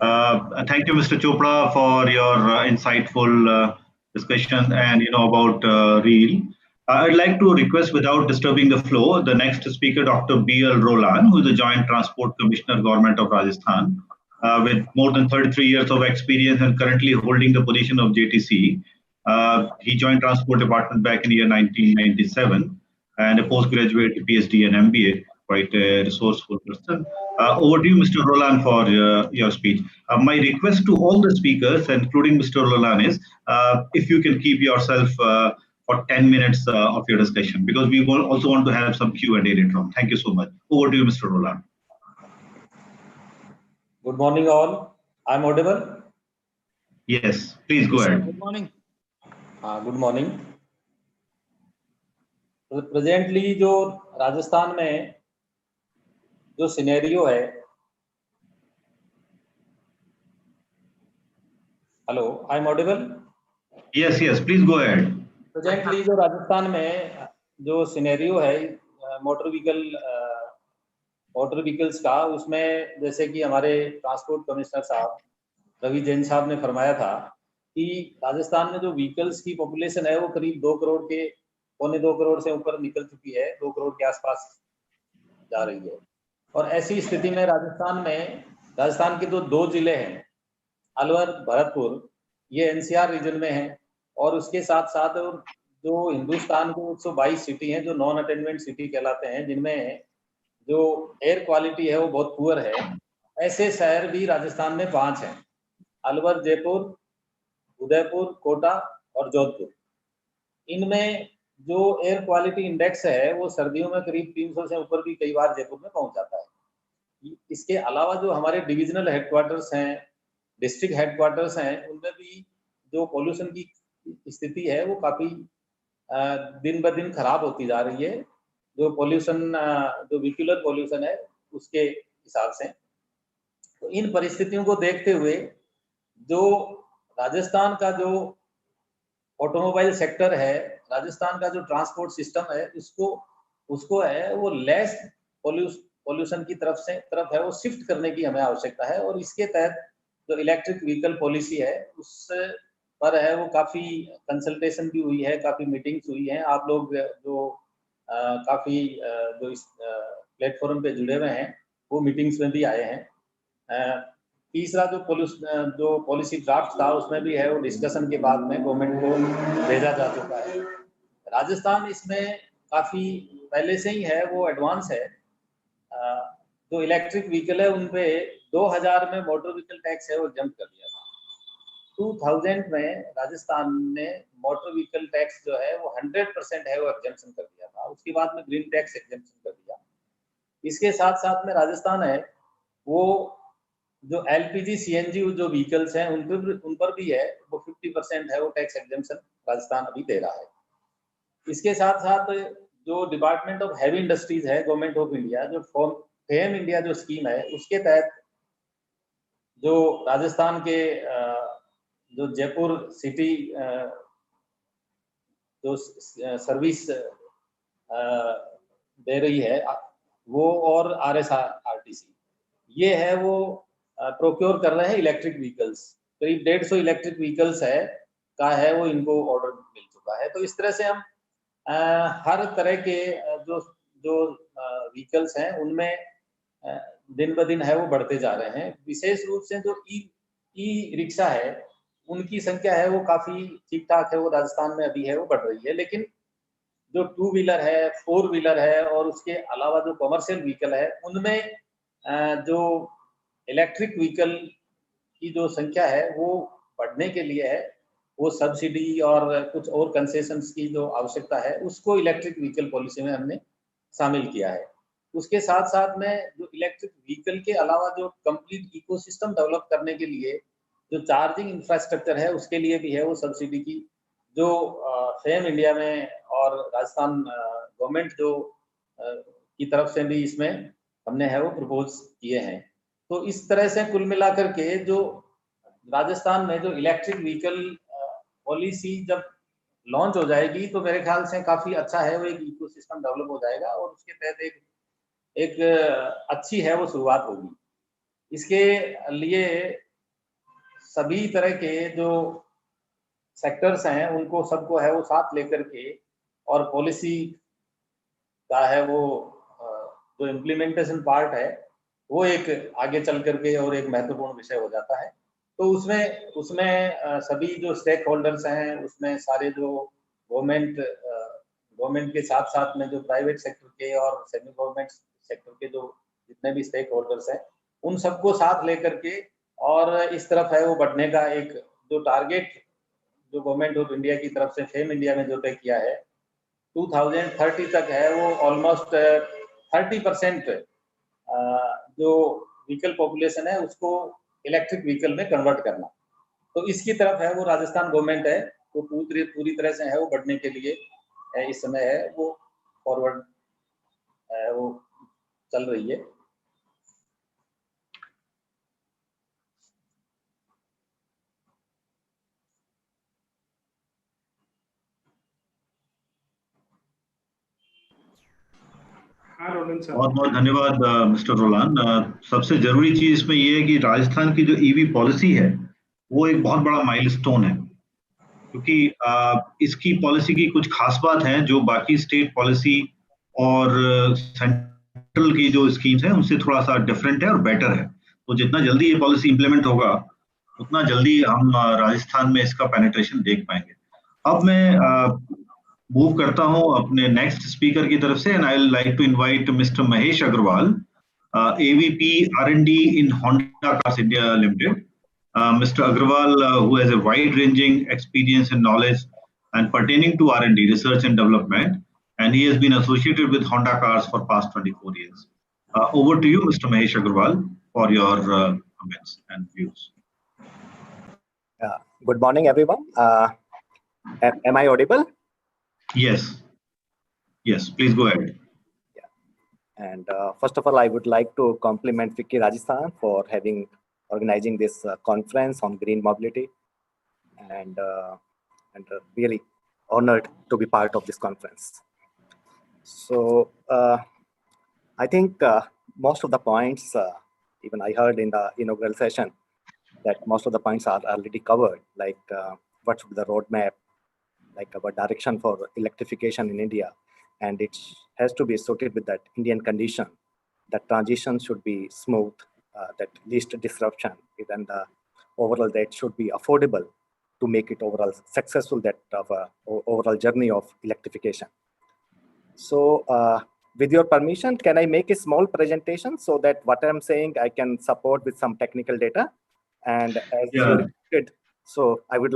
Speaker 11: Thank you, Mr. Chopra, for your insightful discussion and about REAL. I'd like to request, without disturbing the flow, the next speaker, Dr. B.L. Rolan, who is the Joint Transport Commissioner, Government of Rajasthan, with more than 33 years of experience and currently holding the position of JTC. He joined Transport Department back in the year 1997 and a postgraduate PhD and MBA, quite a resourceful person. Over to you, Mr. Rolan, for your speech. My request to all the speakers, including Mr. Rolan, is if you can keep yourself for 10 minutes of your discussion, because we will also want to have some Q&A later on. Thank you so much. Over to you, Mr. Rolan.
Speaker 12: Good morning, all. I'm audible?
Speaker 11: Yes, please go ahead.
Speaker 10: Good morning.
Speaker 12: Good morning. Presently, जो राजस्थान में जो scenario है, hello, I'm audible?
Speaker 11: Yes, please go ahead.
Speaker 12: Presently, जो राजस्थान में जो scenario है motor vehicles का, उसमें जैसे कि हमारे ट्रांसपोर्ट कमिश्नर साहब रवि जैन साहब ने फरमाया था कि राजस्थान में जो व्हीकल्स की पॉपुलेशन है वो करीब 2 करोड़ के पौने 2 करोड़ से ऊपर निकल चुकी है, 2 करोड़ के आसपास जा रही है। और ऐसी स्थिति में राजस्थान के जो 2 जिले हैं, अलवर, भरतपुर, ये एनसीआर रीजन में है, और उसके साथ साथ जो हिंदुस्तान के 122 सिटी हैं जो नॉन अटेनमेंट सिटी कहलाते हैं, जिनमें जो एयर क्वालिटी है वो बहुत पुअर है, ऐसे शहर भी राजस्थान में 5 हैं: अलवर, जयपुर, उदयपुर, कोटा और जोधपुर। इनमें जो एयर क्वालिटी इंडेक्स है वो सर्दियों में करीब 300 से ऊपर भी कई बार जयपुर में पहुंच जाता है। इसके अलावा जो हमारे डिविजनल हेडक्वार्टर्स हैं, डिस्ट्रिक्ट हेडक्वार्टर्स हैं, उनमें भी जो पॉल्यूशन की स्थिति है वो काफी दिन ब दिन खराब होती जा रही है, जो पॉल्यूशन जो व्हीकुलर पॉल्यूशन है उसके हिसाब से। तो इन परिस्थितियों को देखते हुए जो राजस्थान का जो ऑटोमोबाइल सेक्टर है, राजस्थान का जो ट्रांसपोर्ट सिस्टम है, उसको है वो लेस पॉल्यूशन की तरफ है वो शिफ्ट करने की हमें आवश्यकता है। और इसके तहत जो इलेक्ट्रिक व्हीकल पॉलिसी है उस पर है वो काफी कंसल्टेशन भी हुई है, काफी मीटिंग्स हुई हैं। आप लोग जो काफी जो इस प्लेटफॉर्म पे जुड़े हुए हैं वो मीटिंग्स में भी आए हैं। तीसरा जो पॉलिसी ड्राफ्ट था उसमें भी है वो डिस्कशन के बाद में गवर्नमेंट को भेजा जा चुका है। राजस्थान इसमें काफी पहले से ही है वो एडवांस है। जो इलेक्ट्रिक व्हीकल है उन पे 2000 में मोटर व्हीकल टैक्स है वो एग्जम्प्ट कर दिया था। 2000 में राजस्थान ने मोटर व्हीकल टैक्स जो है वो 100% है वो एग्जम्पशन कर दिया था। उसके बाद में ग्रीन टैक्स एग्जम्पशन कर दिया। इसके साथ साथ में राजस्थान है वो जो एलपीजी सीएनजी जो व्हीकल्स हैं उन पर भी है वो 50% है वो टैक्स एग्जम्पशन राजस्थान अभी दे रहा है। इसके साथ साथ जो डिपार्टमेंट ऑफ हैवी इंडस्ट्रीज है गवर्नमेंट ऑफ इंडिया, जो फेम इंडिया जो स्कीम है, उसके तहत जो राजस्थान के जो जयपुर सिटी जो सर्विस दे रही है वो, और RSRTC ये है वो प्रोक्योर कर रहे हैं इलेक्ट्रिक व्हीकल्स। करीब 150 इलेक्ट्रिक व्हीकल्स है वो इनको ऑर्डर मिल चुका है। तो इस तरह से हम हर तरह के जो व्हीकल्स हैं उनमें दिन ब दिन है वो बढ़ते जा रहे हैं। विशेष रूप से जो ई रिक्शा है उनकी संख्या है वो काफी ठीक ठाक है, वो राजस्थान में अभी है वो बढ़ रही है। लेकिन जो 2 व्हीलर है, 4 व्हीलर है और उसके अलावा जो कमर्शियल व्हीकल है उनमें जो इलेक्ट्रिक व्हीकल की जो संख्या है वो बढ़ने के लिए है वो सब्सिडी और कुछ और कंसेशंस की जो आवश्यकता है उसको इलेक्ट्रिक व्हीकल पॉलिसी में हमने शामिल किया है। उसके साथ साथ में जो इलेक्ट्रिक व्हीकल के अलावा जो कंप्लीट इकोसिस्टम डेवलप करने के लिए जो चार्जिंग इंफ्रास्ट्रक्चर है उसके लिए भी है वो सब्सिडी की जो फेम इंडिया में और राजस्थान गवर्नमेंट जो की तरफ से भी इसमें हमने है वो प्रपोज किए हैं। तो इस तरह से कुल मिलाकर के जो राजस्थान में जो इलेक्ट्रिक व्हीकल पॉलिसी जब लॉन्च हो जाएगी तो मेरे ख्याल से काफी अच्छा है वो एक इकोसिस्टम डेवलप हो जाएगा और उसके तहत एक अच्छी है वो शुरुआत होगी। इसके लिए सभी तरह के जो सेक्टर्स हैं उनको सबको है वो साथ लेकर के और पॉलिसी का है वो जो इम्प्लीमेंटेशन पार्ट है वो एक आगे चल करके और एक महत्वपूर्ण विषय हो जाता है। तो उसमें सभी जो स्टेक होल्डर्स हैं, उसमें सारे जो गवर्नमेंट के साथ साथ में जो प्राइवेट सेक्टर के और सेमी गवर्नमेंट सेक्टर के जो जितने भी स्टेक होल्डर्स हैं, उन सबको साथ लेकर के और इस तरफ है वो बढ़ने का एक जो टारगेट जो गवर्नमेंट ऑफ इंडिया की तरफ से फेम इंडिया में जो तय किया है 2030 तक है वो ऑलमोस्ट 30% जो व्हीकल पॉपुलेशन है उसको इलेक्ट्रिक व्हीकल में कन्वर्ट करना। तो इसकी तरफ है वो राजस्थान गवर्नमेंट है वो पूरी तरह से है वो बढ़ने के लिए इस समय है वो फॉरवर्ड वो चल रही है।
Speaker 11: बहुत बहुत धन्यवाद मिस्टर रोलान। सबसे जरूरी चीज इसमें ये है कि राजस्थान की जो ईवी पॉलिसी है वो एक बहुत बड़ा माइलस्टोन है, क्योंकि इसकी पॉलिसी की कुछ खास बात है जो बाकी स्टेट पॉलिसी और सेंट्रल की जो स्कीम्स हैं उनसे थोड़ा सा डिफरेंट है और बेटर है। तो जितना जल्दी ये पॉलिसी इंप्लीमेंट होगा उतना जल्दी हम राजस्थान में इसका पेनिट्रेशन देख पाएंगे। अब मैं मूव करता हूं अपने नेक्स्ट स्पीकर की तरफ से, and I like to invite mister Mahesh Agarwal, AVP R&D in Honda Cars India Limited. Mr. Agrawal, who has a wide-ranging experience and knowledge and pertaining to R&D, research and development, and he has been associated with Honda Cars for past 24 years. Over to you, Mr. Mahesh Agrawal, for your comments and views.
Speaker 13: Good morning, everyone. Am I audible?
Speaker 11: Yes. Yes, please go ahead.
Speaker 13: Yeah. And first of all, I would like to compliment FICCI Rajasthan for organizing this conference on green mobility, and really honored to be part of this conference. So I think most of the points, even I heard in the inaugural session, that most of the points are already covered, like what should be the roadmap, like our direction for electrification in India, and it has to be suited with that Indian condition. That transition should be smooth, that least disruption, and overall that should be affordable to make it overall successful, that overall journey of electrification. So with your permission, can I make a small presentation so that what I'm saying I can support with some technical data? And as you requested, so I would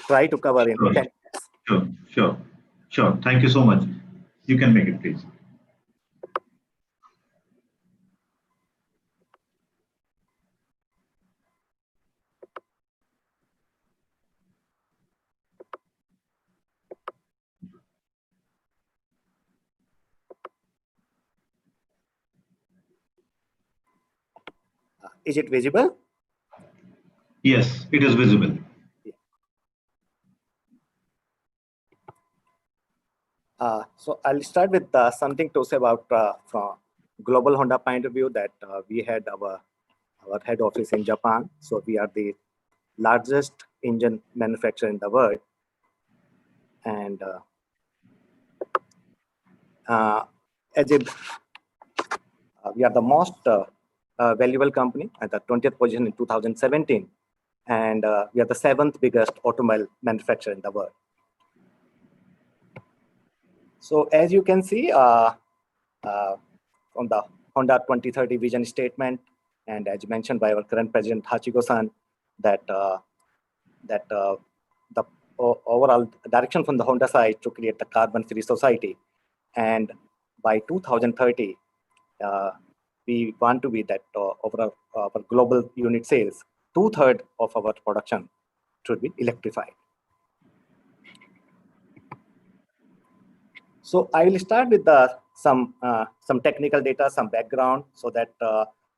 Speaker 13: try to cover in 10 minutes.
Speaker 11: Sure. Thank you so much. You can make it, please.
Speaker 13: Is it visible?
Speaker 11: Yes, it is visible.
Speaker 13: So I'll start with something to say about from global Honda point of view, that we had our head office in Japan. So we are the largest engine manufacturer in the world. And we are the most valuable company at the 20th position in 2017. And we are the 7th biggest automobile manufacturer in the world. So as you can see from the Honda 2030 vision statement, and as mentioned by our current president Hachiko-san, that the overall direction from the Honda side to create the carbon-free society, and by 2030 we want to be that over our global unit sales, 2/3 of our production should be electrified. So I will start with some technical data, some background, so that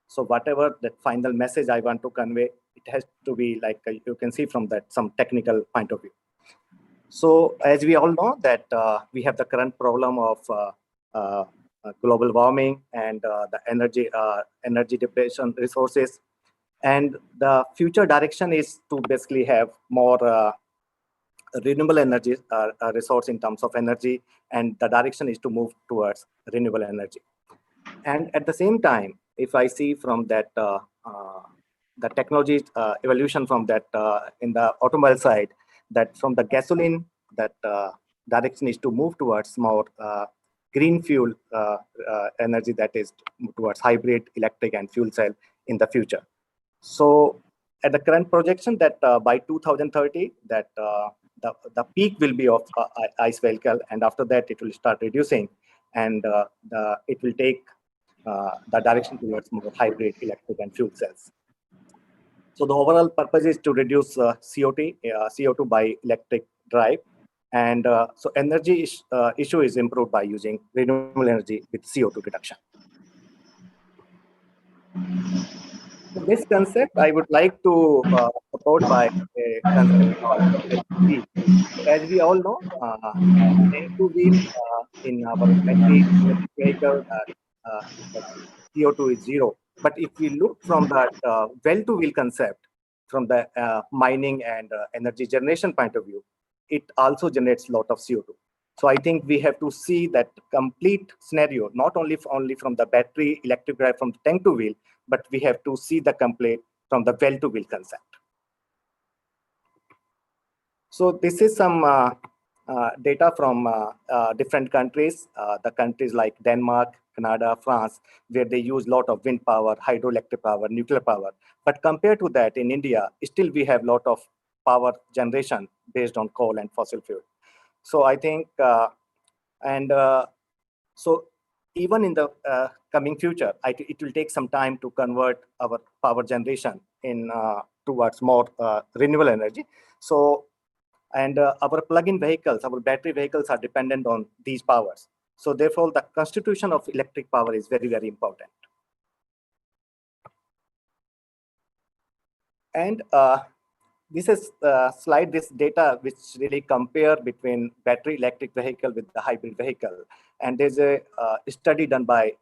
Speaker 13: so whatever that final message I want to convey, it has to be like you can see from that some technical point of view. So as we all know that we have the current problem of global warming and the energy depletion resources, And the future direction is to basically have more renewable energy resource in terms of energy, and the direction is to move towards renewable energy. And at the same time, if I see from that the technology evolution from that in the automobile side, that from the gasoline, that direction is to move towards more green fuel energy, that is towards hybrid, electric, and fuel cell in the future. So at the current projection that by 2030, that the peak will be of ICE vehicle, and after that it will start reducing, and it will take the direction towards more hybrid, electric, and fuel cells. So the overall purpose is to reduce CO2 by electric drive, and so energy issue is improved by using renewable energy with CO2 reduction. So this concept I would like to support by a concept called FICCI. As we all know, end-to-wheel in our battery electric vehicle, CO2 is zero. But if we look from that well-to-wheel concept, from the mining and energy generation point of view, it also generates a lot of CO2. So I think we have to see that complete scenario, not only from the battery electric drive from the tank to wheel, but we have to see the complete from the well-to-wheel concept. So this is some data from different countries, the countries like Denmark, Canada, France, where they use a lot of wind power, hydroelectric power, nuclear power. But compared to that, in India, still we have a lot of power generation based on coal and fossil fuel. So I think, so even in the coming future, it will take some time to convert our power generation in towards more renewable energy. So, and our plug-in vehicles, our battery vehicles are dependent on these powers. So therefore, the constitution of electric power is very, very important. And this is slide, this data which really compare between battery electric vehicle with the hybrid vehicle. And there's a study done by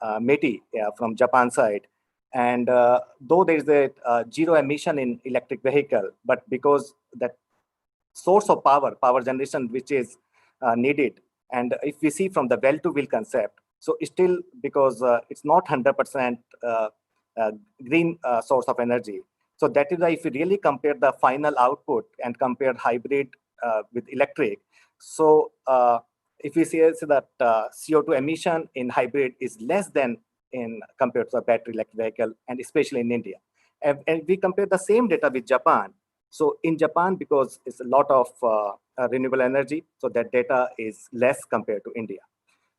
Speaker 13: METI from Japan side. And though there's a zero emission in electric vehicle, but because that source of power generation which is needed, and if we see from the well-to-wheel concept, so still because it's not 100% green source of energy. So that is why if we really compare the final output and compare hybrid with electric, so if we see that CO2 emission in hybrid is less than in compared to a battery electric vehicle, and especially in India. And we compare the same data with Japan. So in Japan, because it's a lot of renewable energy, so that data is less compared to India.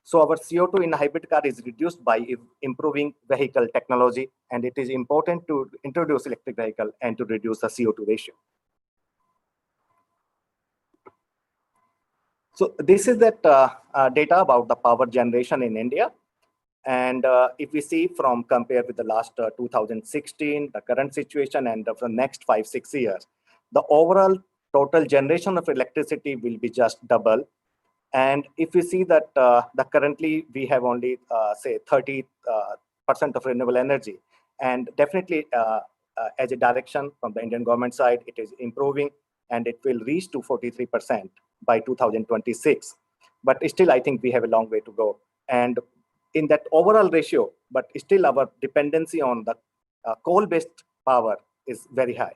Speaker 13: So our CO2 in a hybrid car is reduced by improving vehicle technology, and it is important to introduce electric vehicle and to reduce the CO2 ratio. So this is that data about the power generation in India. And if we see from compare with the last 2016, the current situation, and for the next 5-6 years, the overall total generation of electricity will be just double. And if we see that the currently we have only say 30% of renewable energy, and definitely as a direction from the Indian government side, it is improving, and it will reach to 43% by 2026. But still, I think we have a long way to go. And in that overall ratio, but still our dependency on the coal-based power is very high.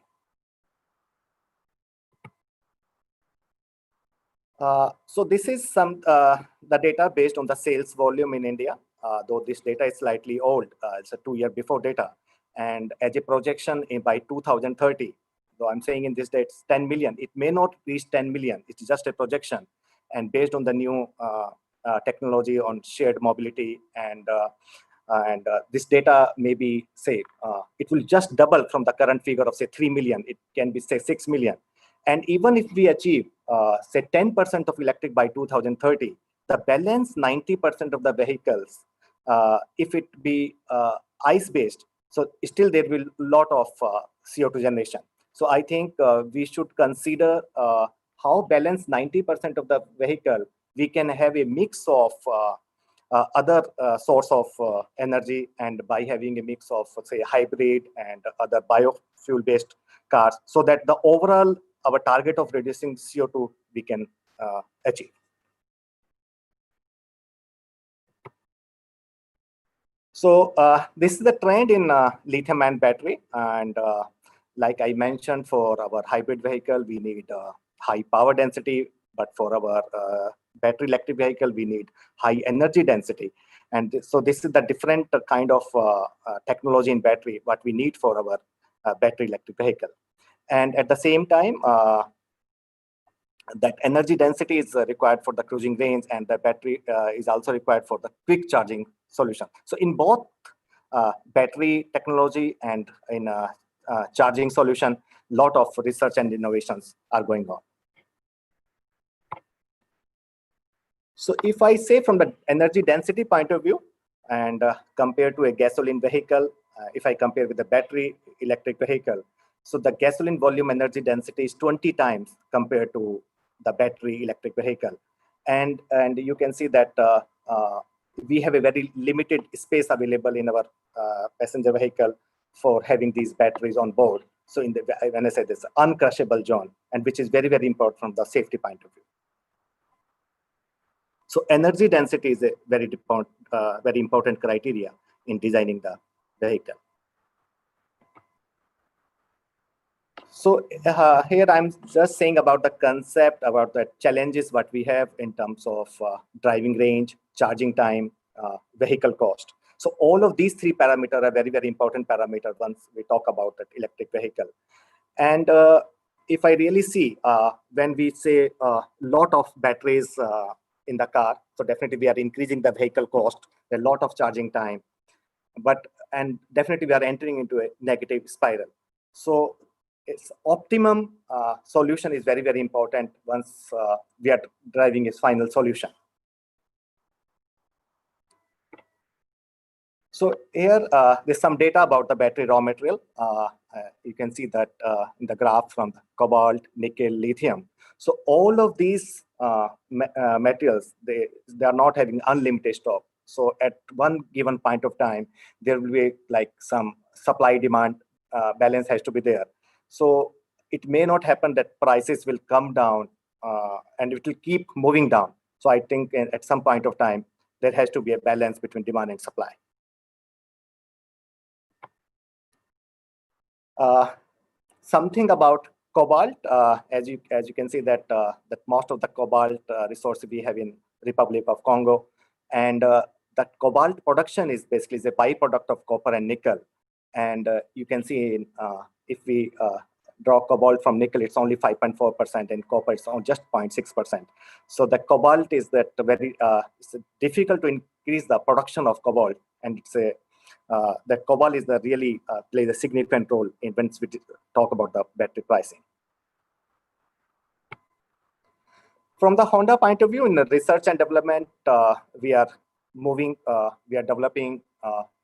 Speaker 13: So this is some the data based on the sales volume in India, though this data is slightly old. It's a 2-year before data. And as a projection by 2030, though I'm saying in this date it's 10 million, it may not reach 10 million. It's just a projection. And based on the new technology on shared mobility, and this data maybe say it will just double from the current figure of say 3 million. It can be say 6 million. And even if we achieve say 10% of electric by 2030, the balance 90% of the vehicles, if it be ICE-based, so still there will a lot of CO2 generation. So I think we should consider how balance 90% of the vehicle, we can have a mix of other source of energy, and by having a mix of, say, hybrid and other biofuel based cars, so that the overall our target of reducing CO2 we can achieve. So this is the trend in lithium-ion battery, and like I mentioned, for our hybrid vehicle we need high power density, but for our battery electric vehicle we need high energy density. And so this is the different kind of technology in battery what we need for our battery electric vehicle. And at the same time, that energy density is required for the cruising range, and the battery is also required for the quick charging solution. So in both battery technology and in charging solution, lot of research and innovations are going on. So if I say from the energy density point of view, and compared to a gasoline vehicle, if I compare with the battery electric vehicle, so the gasoline volume energy density is 20 times compared to the battery electric vehicle. And you can see that we have a very limited space available in our passenger vehicle for having these batteries on board. So in the, when I say this, uncrushable zone, and which is very, very important from the safety point of view. So energy density is a very important criteria in designing the vehicle. So here I'm just saying about the concept, about the challenges what we have in terms of driving range, charging time, vehicle cost. So all of these three parameters are very, very important parameters once we talk about that electric vehicle. And if I really see, when we say a lot of batteries in the car, so definitely we are increasing the vehicle cost, a lot of charging time, and definitely we are entering into a negative spiral. So its optimum solution is very, very important once we are driving its final solution. So here, there's some data about the battery raw material. You can see that in the graph from the cobalt, nickel, lithium. So all of these materials, they are not having unlimited stock. So at one given point of time, there will be like some supply demand balance has to be there. So it may not happen that prices will come down and it will keep moving down. So I think at some point of time, there has to be a balance between demand and supply. Something about cobalt, as you can see that that most of the cobalt resource we have in Republic of Congo, and that cobalt production is basically a byproduct of copper and nickel. And you can see in, if we draw cobalt from nickel, it's only 5.4%, and copper is on just 0.6%. So the cobalt is that very it's difficult to increase the production of cobalt, and it's a that cobalt is the really plays a significant role in when we talk about the battery pricing. From the Honda point of view, in the research and development, we are moving, we are developing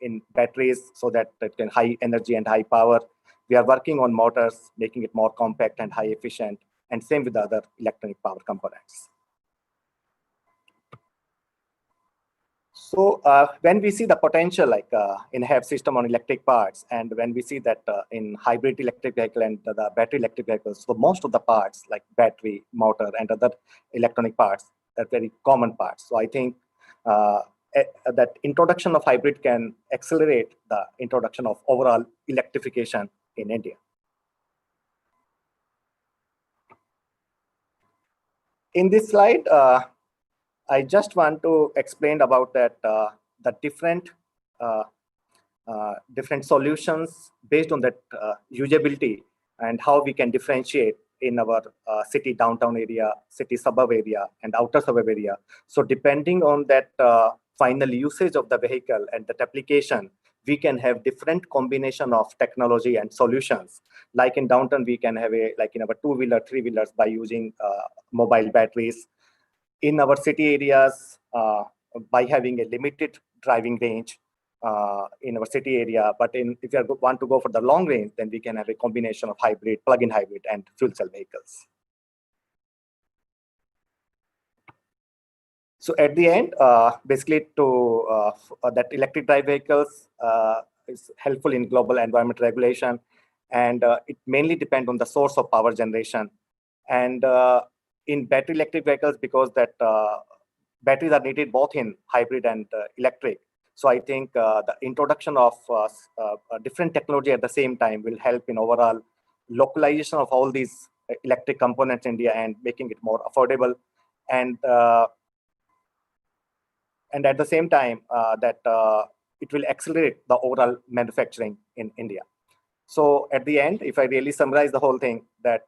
Speaker 13: in batteries so that it can high energy and high power. We are working on motors, making it more compact and high efficient, and same with the other electronic power components. So when we see the potential like in HEV system on electric parts, and when we see that in hybrid electric vehicle and the battery electric vehicles, so most of the parts like battery, motor, and other electronic parts are very common parts. So I think that introduction of hybrid can accelerate the introduction of overall electrification in India. In this slide, I just want to explain about that the different solutions based on that usability and how we can differentiate in our city downtown area, city suburb area, and outer suburb area. So depending on that final usage of the vehicle and that application, we can have different combination of technology and solutions. Like in downtown, we can have a, like in our two-wheeler, three-wheelers by using mobile batteries. In our city areas, by having a limited driving range in our city area, but if you want to go for the long range, then we can have a combination of hybrid, plug-in hybrid, and fuel cell vehicles. So at the end, basically that electric drive vehicles is helpful in global environment regulation, and it mainly depends on the source of power generation. And in battery electric vehicles, because that batteries are needed both in hybrid and electric. So I think the introduction of different technology at the same time will help in overall localization of all these electric components in India and making it more affordable. And at the same time, it will accelerate the overall manufacturing in India. So at the end, if I really summarize the whole thing, that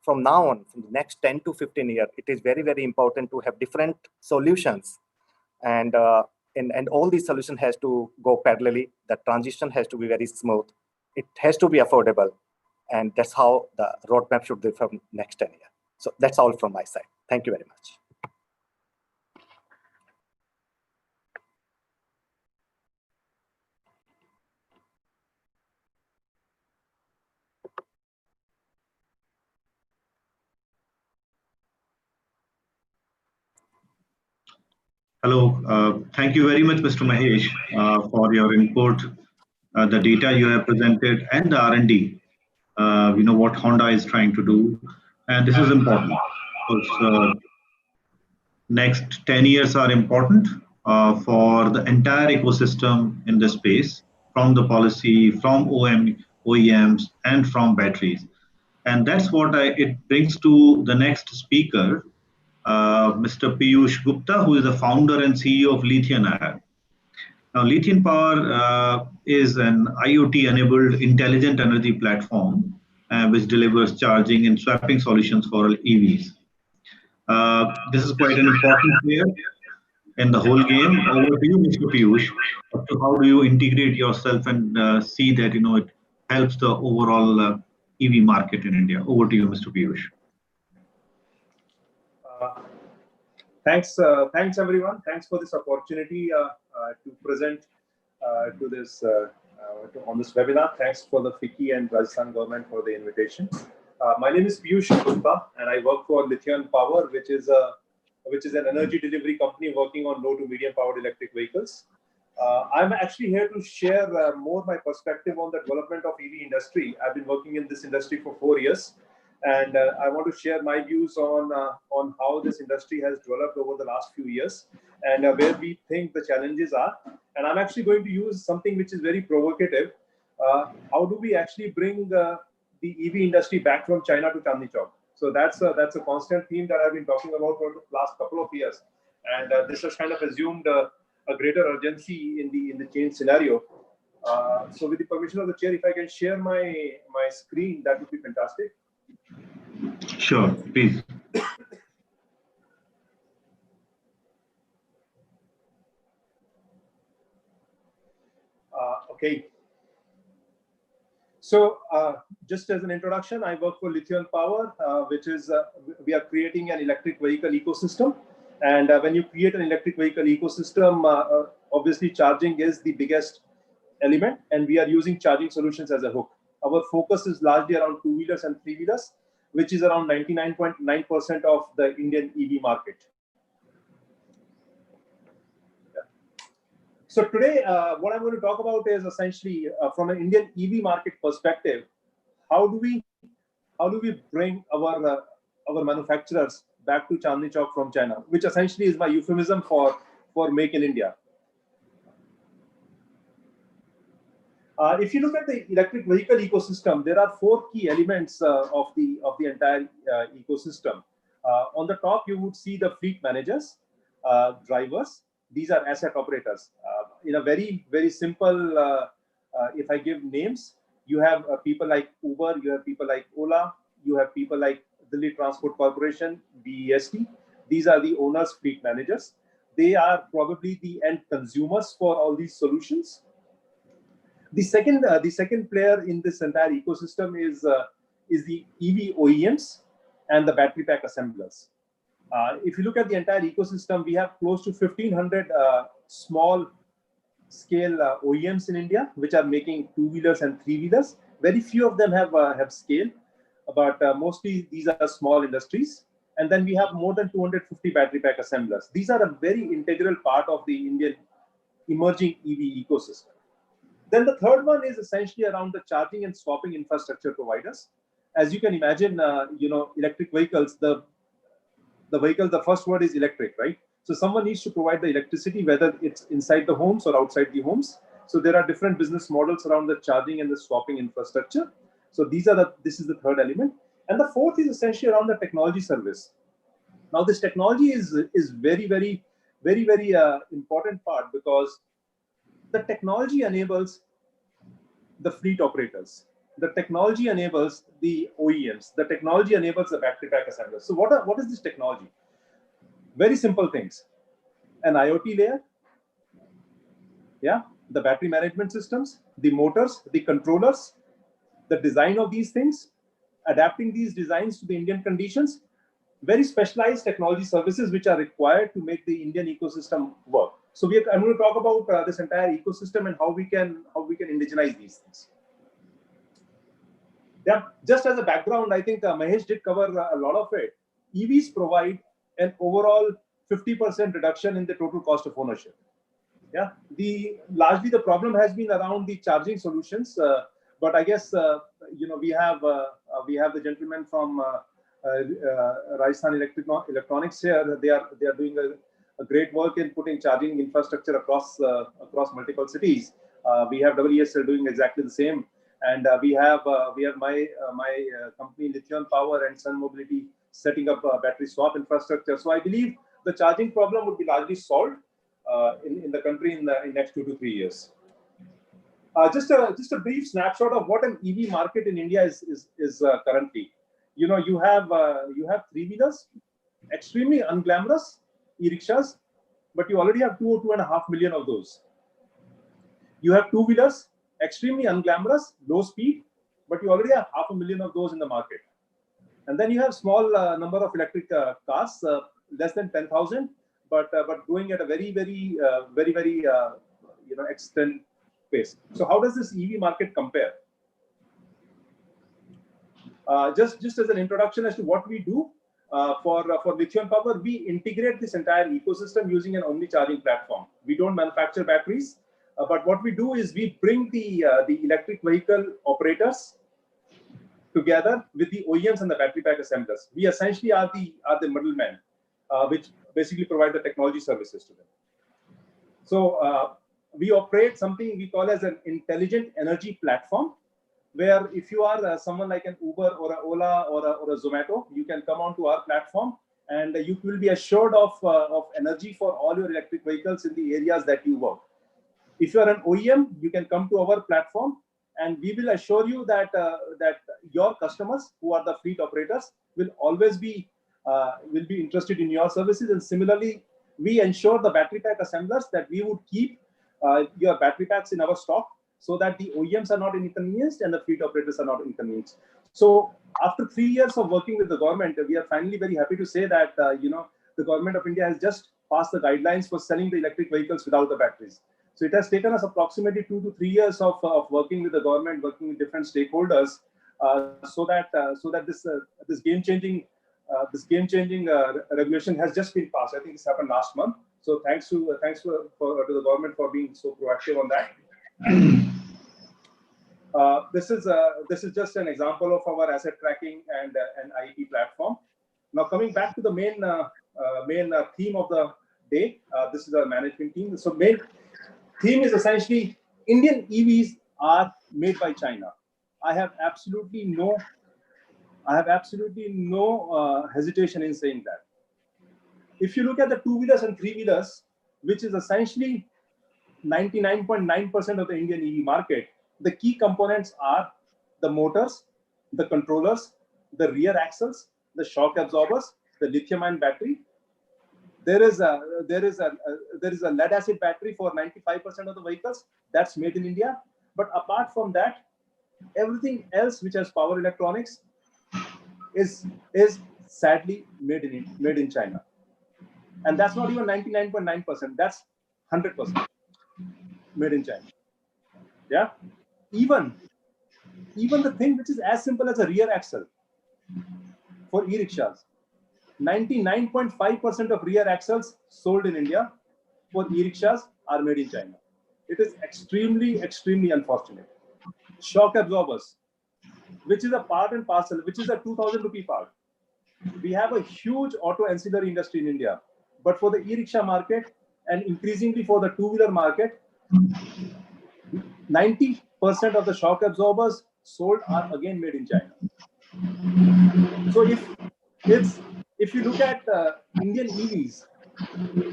Speaker 13: from now on, from the next 10 to 15 years, it is very, very important to have different solutions. And all these solutions has to go parallelly. The transition has to be very smooth. It has to be affordable. And that's how the roadmap should be from next 10 years. So that's all from my side. Thank you very much.
Speaker 11: Hello. Thank you very much, Mr. Mahesh, for your input, the data you have presented, and the R&D. What Honda is trying to do, and this is important because next 10 years are important for the entire ecosystem in this space, from the policy, from OEMs, and from batteries. And that's what it brings to the next speaker, Mr. Piyush Gupta, who is the founder and CEO of Lithium Power. Now, Lithium Power is an IoT-enabled intelligent energy platform which delivers charging and swapping solutions for EVs. This is quite an important player in the whole game. Over to you, Mr. Piyush. How do you integrate yourself and see that it helps the overall EV market in India? Over to you, Mr. Piyush.
Speaker 14: Thanks everyone. Thanks for this opportunity to present to this on this webinar. Thanks for the FICCI and Rajasthan government for the invitation. My name is Piyush Gupta, and I work for Lithium Power, which is an energy delivery company working on low to medium powered electric vehicles. I'm actually here to share more my perspective on the development of EV industry. I've been working in this industry for 4 years. And I want to share my views on how this industry has developed over the last few years and where we think the challenges are. And I'm actually going to use something which is very provocative. How do we actually bring the EV industry back from China to Chandni Chowk? So that's a constant theme that I've been talking about for the last couple of years. And this has kind of assumed a greater urgency in the change scenario. So with the permission of the chair, if I can share my screen, that would be fantastic.
Speaker 11: Sure, please.
Speaker 14: Okay. So just as an introduction, I work for Lithium Power, which is we are creating an electric vehicle ecosystem. And when you create an electric vehicle ecosystem, obviously charging is the biggest element, and we are using charging solutions as a hook. Our focus is largely around two-wheelers and three-wheelers, which is around 99.9% of the Indian EV market. Yeah. So today, what I'm going to talk about is essentially from an Indian EV market perspective, how do we bring our manufacturers back to Chandni Chowk from China, which essentially is my euphemism for Make in India. If you look at the electric vehicle ecosystem, there are 4 key elements of the entire ecosystem. On the top, you would see the fleet managers, drivers. These are asset operators. In a very, very simple, if I give names, you have people like Uber, you have people like Ola, you have people like Delhi Transport Corporation, BEST. These are the owners, fleet managers. They are probably the end consumers for all these solutions. The second player in this entire ecosystem is the EV OEMs and the battery pack assemblers. If you look at the entire ecosystem, we have close to 1,500 small scale OEMs in India, which are making two-wheelers and three-wheelers. Very few of them have scale, but mostly these are small industries. And then we have more than 250 battery pack assemblers. These are a very integral part of the Indian emerging EV ecosystem. Then the third one is essentially around the charging and swapping infrastructure providers. As you can imagine, electric vehicles, the first word is electric, right? So someone needs to provide the electricity, whether it's inside the homes or outside the homes. So there are different business models around the charging and the swapping infrastructure. So this is the third element. And the fourth is essentially around the technology service. Now this technology is very, very, very, very important part, because the technology enables the fleet operators. The technology enables the OEMs. The technology enables the battery pack assemblers. So what is this technology? Very simple things. An IoT layer, yeah, the battery management systems, the motors, the controllers, the design of these things, adapting these designs to the Indian conditions, very specialized technology services which are required to make the Indian ecosystem work. So I'm going to talk about this entire ecosystem and how we can indigenize these things. Yeah, just as a background, I think Mahesh did cover a lot of it. EVs provide an overall 50% reduction in the total cost of ownership. Yeah, largely the problem has been around the charging solutions, but I guess we have the gentleman from Rajasthan Electronics here. They are doing a great work in putting charging infrastructure across multiple cities. We have WESL doing exactly the same, and we have my company Lithium Power and Sun Mobility setting up a battery swap infrastructure. So I believe the charging problem would be largely solved in the country in the next 2 to 3 years. Just a brief snapshot of what an EV market in India is currently. You have three-wheelers, extremely unglamorous e-rickshaws, but you already have 2 or 2.5 million of those. You have two-wheelers, extremely unglamorous, low speed, but you already have 500,000 of those in the market. And then you have small number of electric cars, less than 10,000, but going at a very extent pace. So how does this EV market compare? Just as an introduction as to what we do for Lithium Power, we integrate this entire ecosystem using an omni-charging platform. We don't manufacture batteries, but what we do is we bring the electric vehicle operators together with the OEMs and the battery pack assemblers. We essentially are the middlemen, which basically provide the technology services to them. So we operate something we call as an intelligent energy platform, where if you are someone like an Uber or a Ola or a Zomato, you can come onto our platform and you will be assured of energy for all your electric vehicles in the areas that you work. If you are an OEM, you can come to our platform and we will assure you that your customers, who are the fleet operators, will always be interested in your services. And similarly, we ensure the battery pack assemblers that we would keep your battery packs in our stock, so that the OEMs are not inconvenienced and the fleet operators are not inconvenienced. So after 3 years of working with the government, we are finally very happy to say that the government of India has just passed the guidelines for selling the electric vehicles without the batteries. So it has taken us approximately 2 to 3 years of working with the government, working with different stakeholders, so that this game-changing regulation has just been passed. I think this happened last month. So thanks to the government for being so proactive on that. This is just an example of our asset tracking and IEP platform. Now coming back to the main theme of the day, this is our management team. So main theme is essentially Indian EVs are made by China. I have absolutely no hesitation in saying that. If you look at the two-wheelers and three-wheelers, which is essentially 99.9% of the Indian EV market, the key components are the motors, the controllers, the rear axles, the shock absorbers, the lithium-ion battery. There is a lead acid battery for 95% of the vehicles that's made in India. But apart from that, everything else which has power electronics is sadly made in China. And that's not even 99.9%. That's 100% made in China. Yeah, even the thing which is as simple as a rear axle for e-rickshaws, 99.5% of rear axles sold in India for e-rickshaws are made in China. It is extremely, extremely unfortunate. Shock absorbers, which is a part and parcel, which is a 2,000 rupee part. We have a huge auto ancillary industry in India, but for the e-rickshaw market and increasingly for the two-wheeler market, 90% of the shock absorbers sold are again made in China. So if you look at Indian EVs,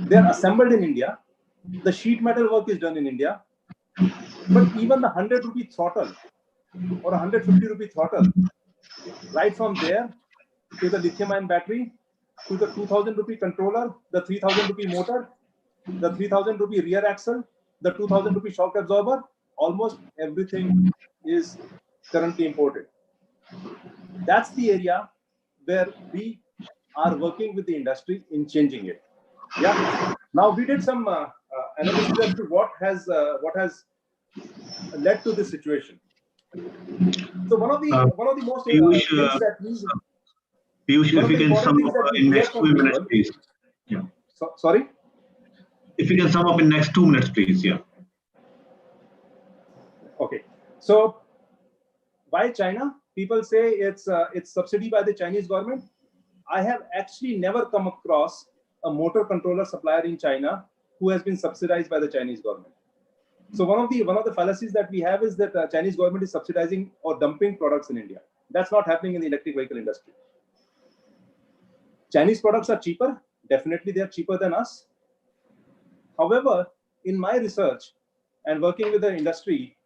Speaker 14: they're assembled in India. The sheet metal work is done in India. But even the 100 rupee throttle or 150 rupee throttle, right from there to the lithium-ion battery, to the 2,000 rupee controller, the 3,000 rupee motor, the 3,000 rupee rear axle, the 2,000 rupee shock absorber, almost everything is currently imported. That's the area where we are working with the industry in changing it. Yeah. Now we did some analysis as to what has led to this situation. So one of the most things that we
Speaker 11: Piyush, if you can sum up in next 2 minutes, please. Yeah.
Speaker 14: Sorry?
Speaker 11: If you can sum up in next 2 minutes, please. Yeah.
Speaker 14: Okay. So why China? People say it's subsidy by the Chinese government. I have actually never come across a motor controller supplier in China who has been subsidized by the Chinese government. So one of the fallacies that we have is that Chinese government is subsidizing or dumping products in India. That's not happening in the electric vehicle industry. Chinese products are cheaper. Definitely, they are cheaper than us. However, in my research and working with the industry,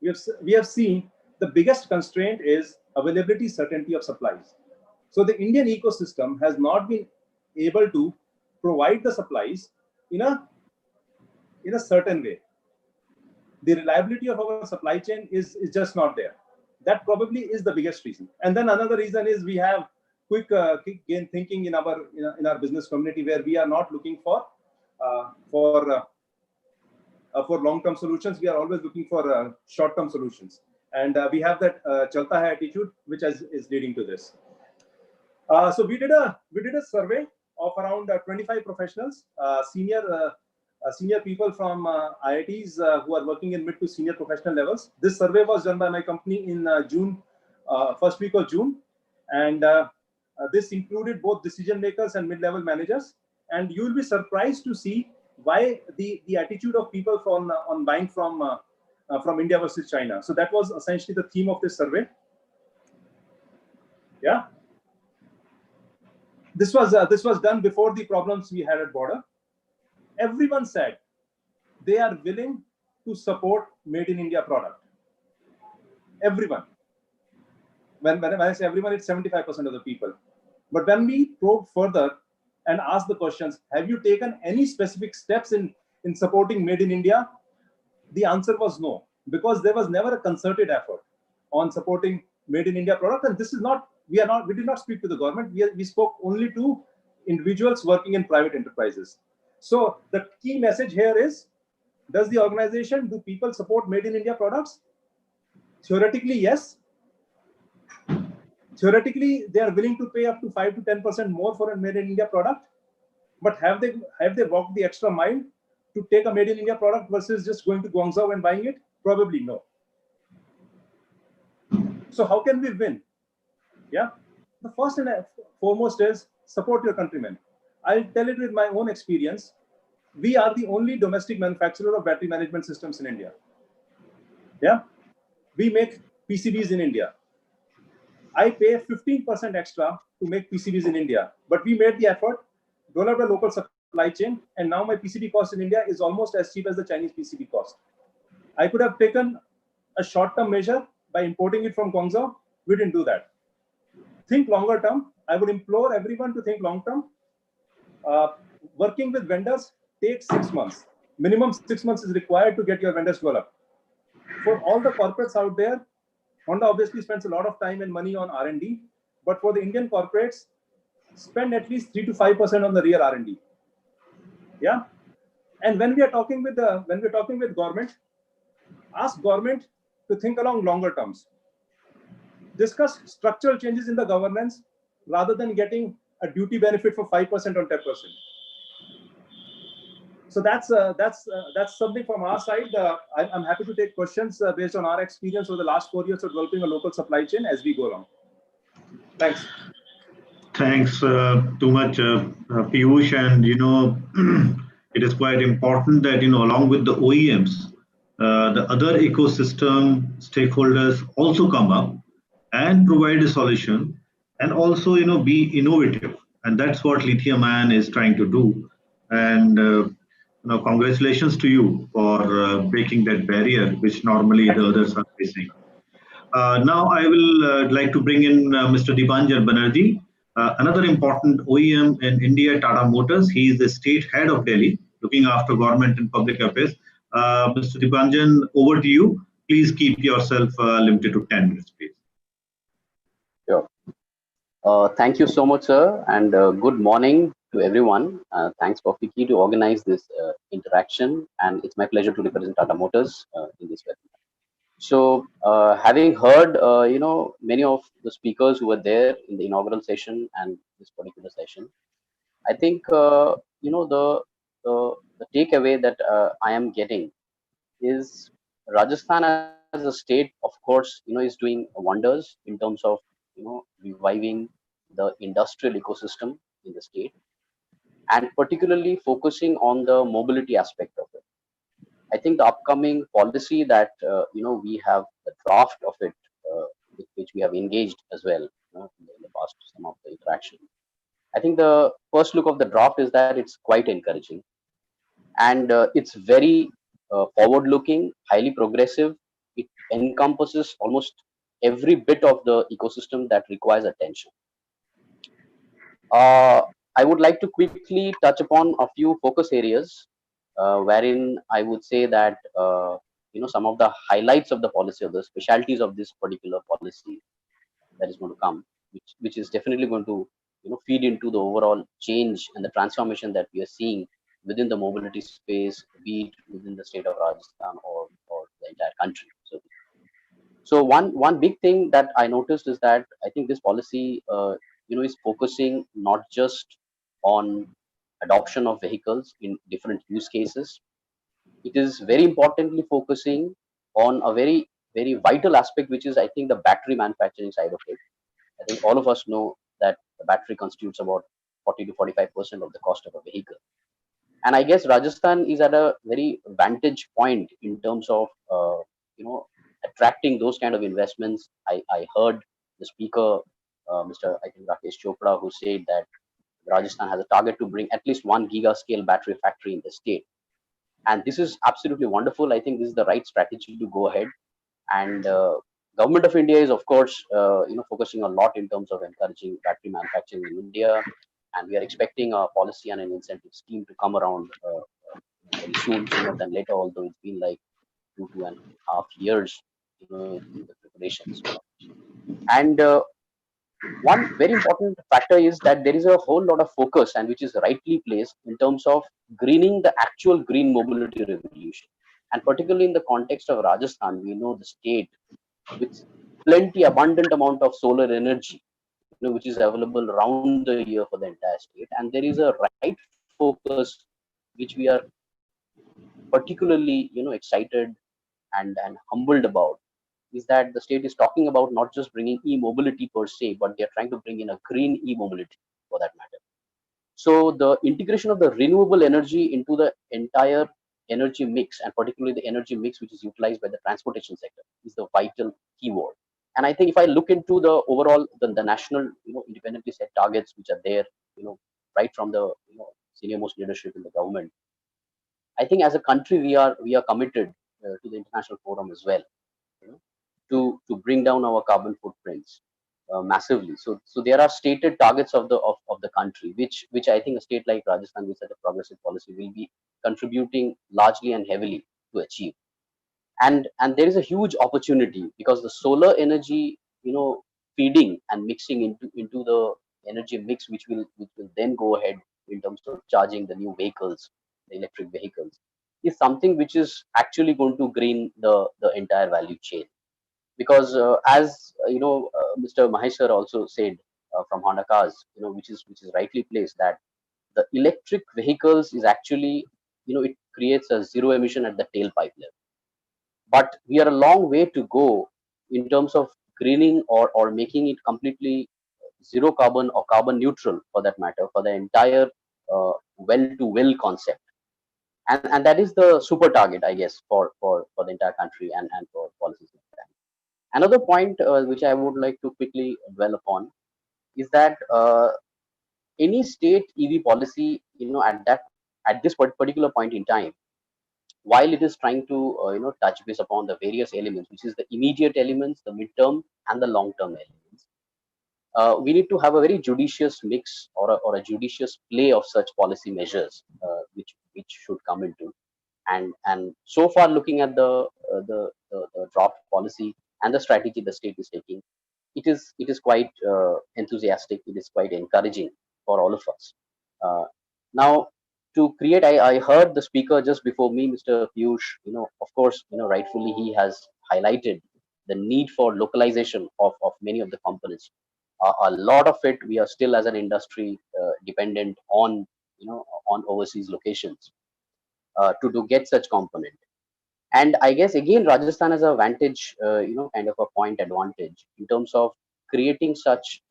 Speaker 14: we have seen the biggest constraint is availability, certainty of supplies. So the Indian ecosystem has not been able to provide the supplies in a certain way. The reliability of our supply chain is just not there. That probably is the biggest reason. And then another reason is we have quick gain thinking in our business community, where we are not looking for long-term solutions. We are always looking for short-term solutions, and we have that chalta hai attitude, which is leading to this. So we did a survey of around 25 professionals, senior people from IITs who are working in mid to senior professional levels. This survey was done by my company in June, first week of June, and this included both decision makers and mid-level managers. And you will be surprised to see why the attitude of people on buying from India versus China. So that was essentially the theme of this survey. Yeah. This was done before the problems we had at border. Everyone said they are willing to support made in India product. Everyone. When I say everyone, it's 75% of the people. But when we probe further and ask the questions, have you taken any specific steps in supporting made in India? The answer was no, because there was never a concerted effort on supporting made in India product. And this is not, we did not speak to the government. We spoke only to individuals working in private enterprises. So the key message here is, do people support made in India products? Theoretically, yes. Theoretically, they are willing to pay up to 5 to 10% more for a made in India product. But have they walked the extra mile to take a made in India product versus just going to Guangzhou and buying it? Probably no. So how can we win? Yeah. The first and foremost is support your countrymen. I'll tell it with my own experience. We are the only domestic manufacturer of battery management systems in India. Yeah. We make PCBs in India. I pay 15% extra to make PCBs in India, but we made the effort, developed a local supply chain, and now my PCB cost in India is almost as cheap as the Chinese PCB cost. I could have taken a short-term measure by importing it from Guangzhou. We didn't do that. Think longer term. I would implore everyone to think long term. Working with vendors takes 6 months. Minimum 6 months is required to get your vendors developed. For all the corporates out there, Honda obviously spends a lot of time and money on R&D, but for the Indian corporates, spend at least 3 to 5% on the real R&D. Yeah, and when we are talking with government, ask government to think along longer terms. Discuss structural changes in the governance rather than getting a duty benefit for 5% on 10%. So that's something from our side. I'm happy to take questions based on our experience over the last 4 years of developing a local supply chain as we go along. Thanks.
Speaker 11: Thanks too much, Piyush. And it is quite important that along with the OEMs, the other ecosystem stakeholders also come up and provide a solution, and also be innovative. And that's what Lithium Ion is trying to do. And congratulations to you for breaking that barrier, which normally the others are facing. Now I will like to bring in Mr. Dipanjan Banerjee, another important OEM in India, Tata Motors. He is the state head of Delhi, looking after government and public affairs. Mr. Dipanjan, over to you. Please keep yourself limited to 10 minutes, please.
Speaker 15: Sure. Thank you so much, sir, and good morning to everyone. Thanks for FICCI to organize this interaction, and it's my pleasure to represent Tata Motors in this webinar. So, having heard, many of the speakers who were there in the inaugural session and this particular session, I think, the takeaway that I am getting is Rajasthan as a state, of course, is doing wonders in terms of, reviving the industrial ecosystem in the state, and particularly focusing on the mobility aspect of it. I think the upcoming policy that we have the draft of it, with which we have engaged as well in the past some of the interaction. I think the first look of the draft is that it's quite encouraging, and it's very forward-looking, highly progressive. It encompasses almost every bit of the ecosystem that requires attention. I would like to quickly touch upon a few focus areas, wherein I would say that some of the highlights of the policy, or the specialties of this particular policy that is going to come, which is definitely going to feed into the overall change and the transformation that we are seeing within the mobility space, be it within the state of Rajasthan or the entire country. So one big thing that I noticed is that I think this policy is focusing not just on adoption of vehicles in different use cases. It is very importantly focusing on a very, very vital aspect, which is, I think, the battery manufacturing side of it. I think all of us know that the battery constitutes about 40 to 45% of the cost of a vehicle. And I guess Rajasthan is at a very vantage point in terms of, attracting those kind of investments. I heard the speaker, Mr. I think Rakesh Chopra, who said that Rajasthan has a target to bring at least 1 giga scale battery factory in the state. And this is absolutely wonderful. I think this is the right strategy to go ahead. And Government of India is, of course, focusing a lot in terms of encouraging battery manufacturing in India. And we are expecting a policy and an incentive scheme to come around very soon, sooner than later, although it's been like 2.5 years in the preparations. And one very important factor is that there is a whole lot of focus, and which is rightly placed, in terms of greening the actual green mobility revolution. And particularly in the context of Rajasthan, we know the state with plenty abundant amount of solar energy, which is available around the year for the entire state. And there is a right focus, which we are particularly excited and humbled about, is that the state is talking about not just bringing e-mobility per se, but they're trying to bring in a green e-mobility for that matter. So the integration of the renewable energy into the entire energy mix, and particularly the energy mix which is utilized by the transportation sector, is the vital keyword. And I think if I look into the overall, the national, independently set targets which are there, right from the senior most leadership in the government, I think as a country we are committed to the international forum as well, to bring down our carbon footprints massively. So there are stated targets of the country, which I think a state like Rajasthan, with such a progressive policy, will be contributing largely and heavily to achieve. And there is a huge opportunity, because the solar energy, feeding and mixing into the energy mix, which will then go ahead in terms of charging the new vehicles, the electric vehicles, is something which is actually going to green the entire value chain. Because as Mr. Mahesh sir also said, from Honda cars, which is rightly placed, that the electric vehicles is actually, it creates a zero emission at the tailpipe level. But we are a long way to go in terms of greening or making it completely zero carbon or carbon neutral, for that matter, for the entire well to well concept. And that is the super target, I guess, for the entire country and for policies like that. Another point which I would like to quickly dwell upon is that any state EV policy, at this particular point in time, while it is trying to touch base upon the various elements, which is the immediate elements, the midterm and the long term elements, we need to have a very judicious mix or a judicious play of such policy measures, which should come into. And so far, looking at the draft policy and the strategy the state is taking, it is quite enthusiastic. It is quite encouraging for all of us. Now, to create, I heard the speaker just before me, Mr. Piyush. Of course, rightfully he has highlighted the need for localization of many of the components. A lot of it we are still as an industry dependent on on overseas locations to get such component. And I guess again Rajasthan has a vantage, kind of a point advantage in terms of creating such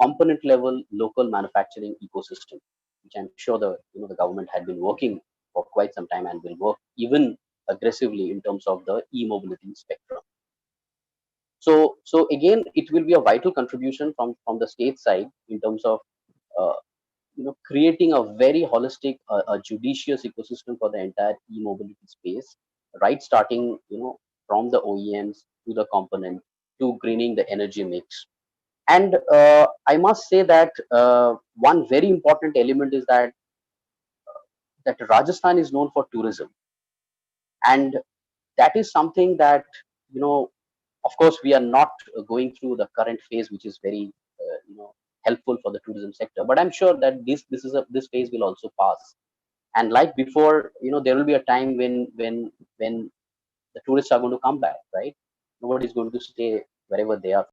Speaker 15: component level local manufacturing ecosystem, which I'm sure the government had been working for quite some time and will work even aggressively in terms of the e-mobility spectrum. So again, it will be a vital contribution from the state side in terms of creating a very holistic, a judicious ecosystem for the entire e-mobility space, right starting from the OEMs to the component to greening the energy mix. And I must say that one very important element is that Rajasthan is known for tourism, and that is something that of course we are not going through the current phase, which is very helpful for the tourism sector. But I'm sure that this phase will also pass. And like before, there will be a time when the tourists are going to come back, right? Nobody is going to stay wherever they are.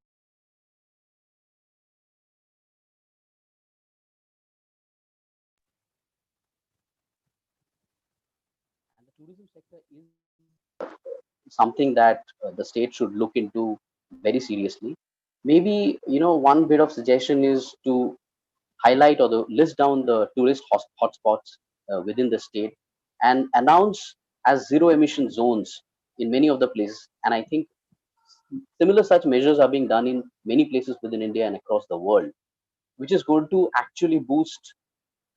Speaker 15: And the tourism sector is something that the state should look into very seriously. Maybe one bit of suggestion is to highlight or list down the tourist hotspots within the state and announce as zero emission zones in many of the places. And I think similar such measures are being done in many places within India and across the world, which is going to actually boost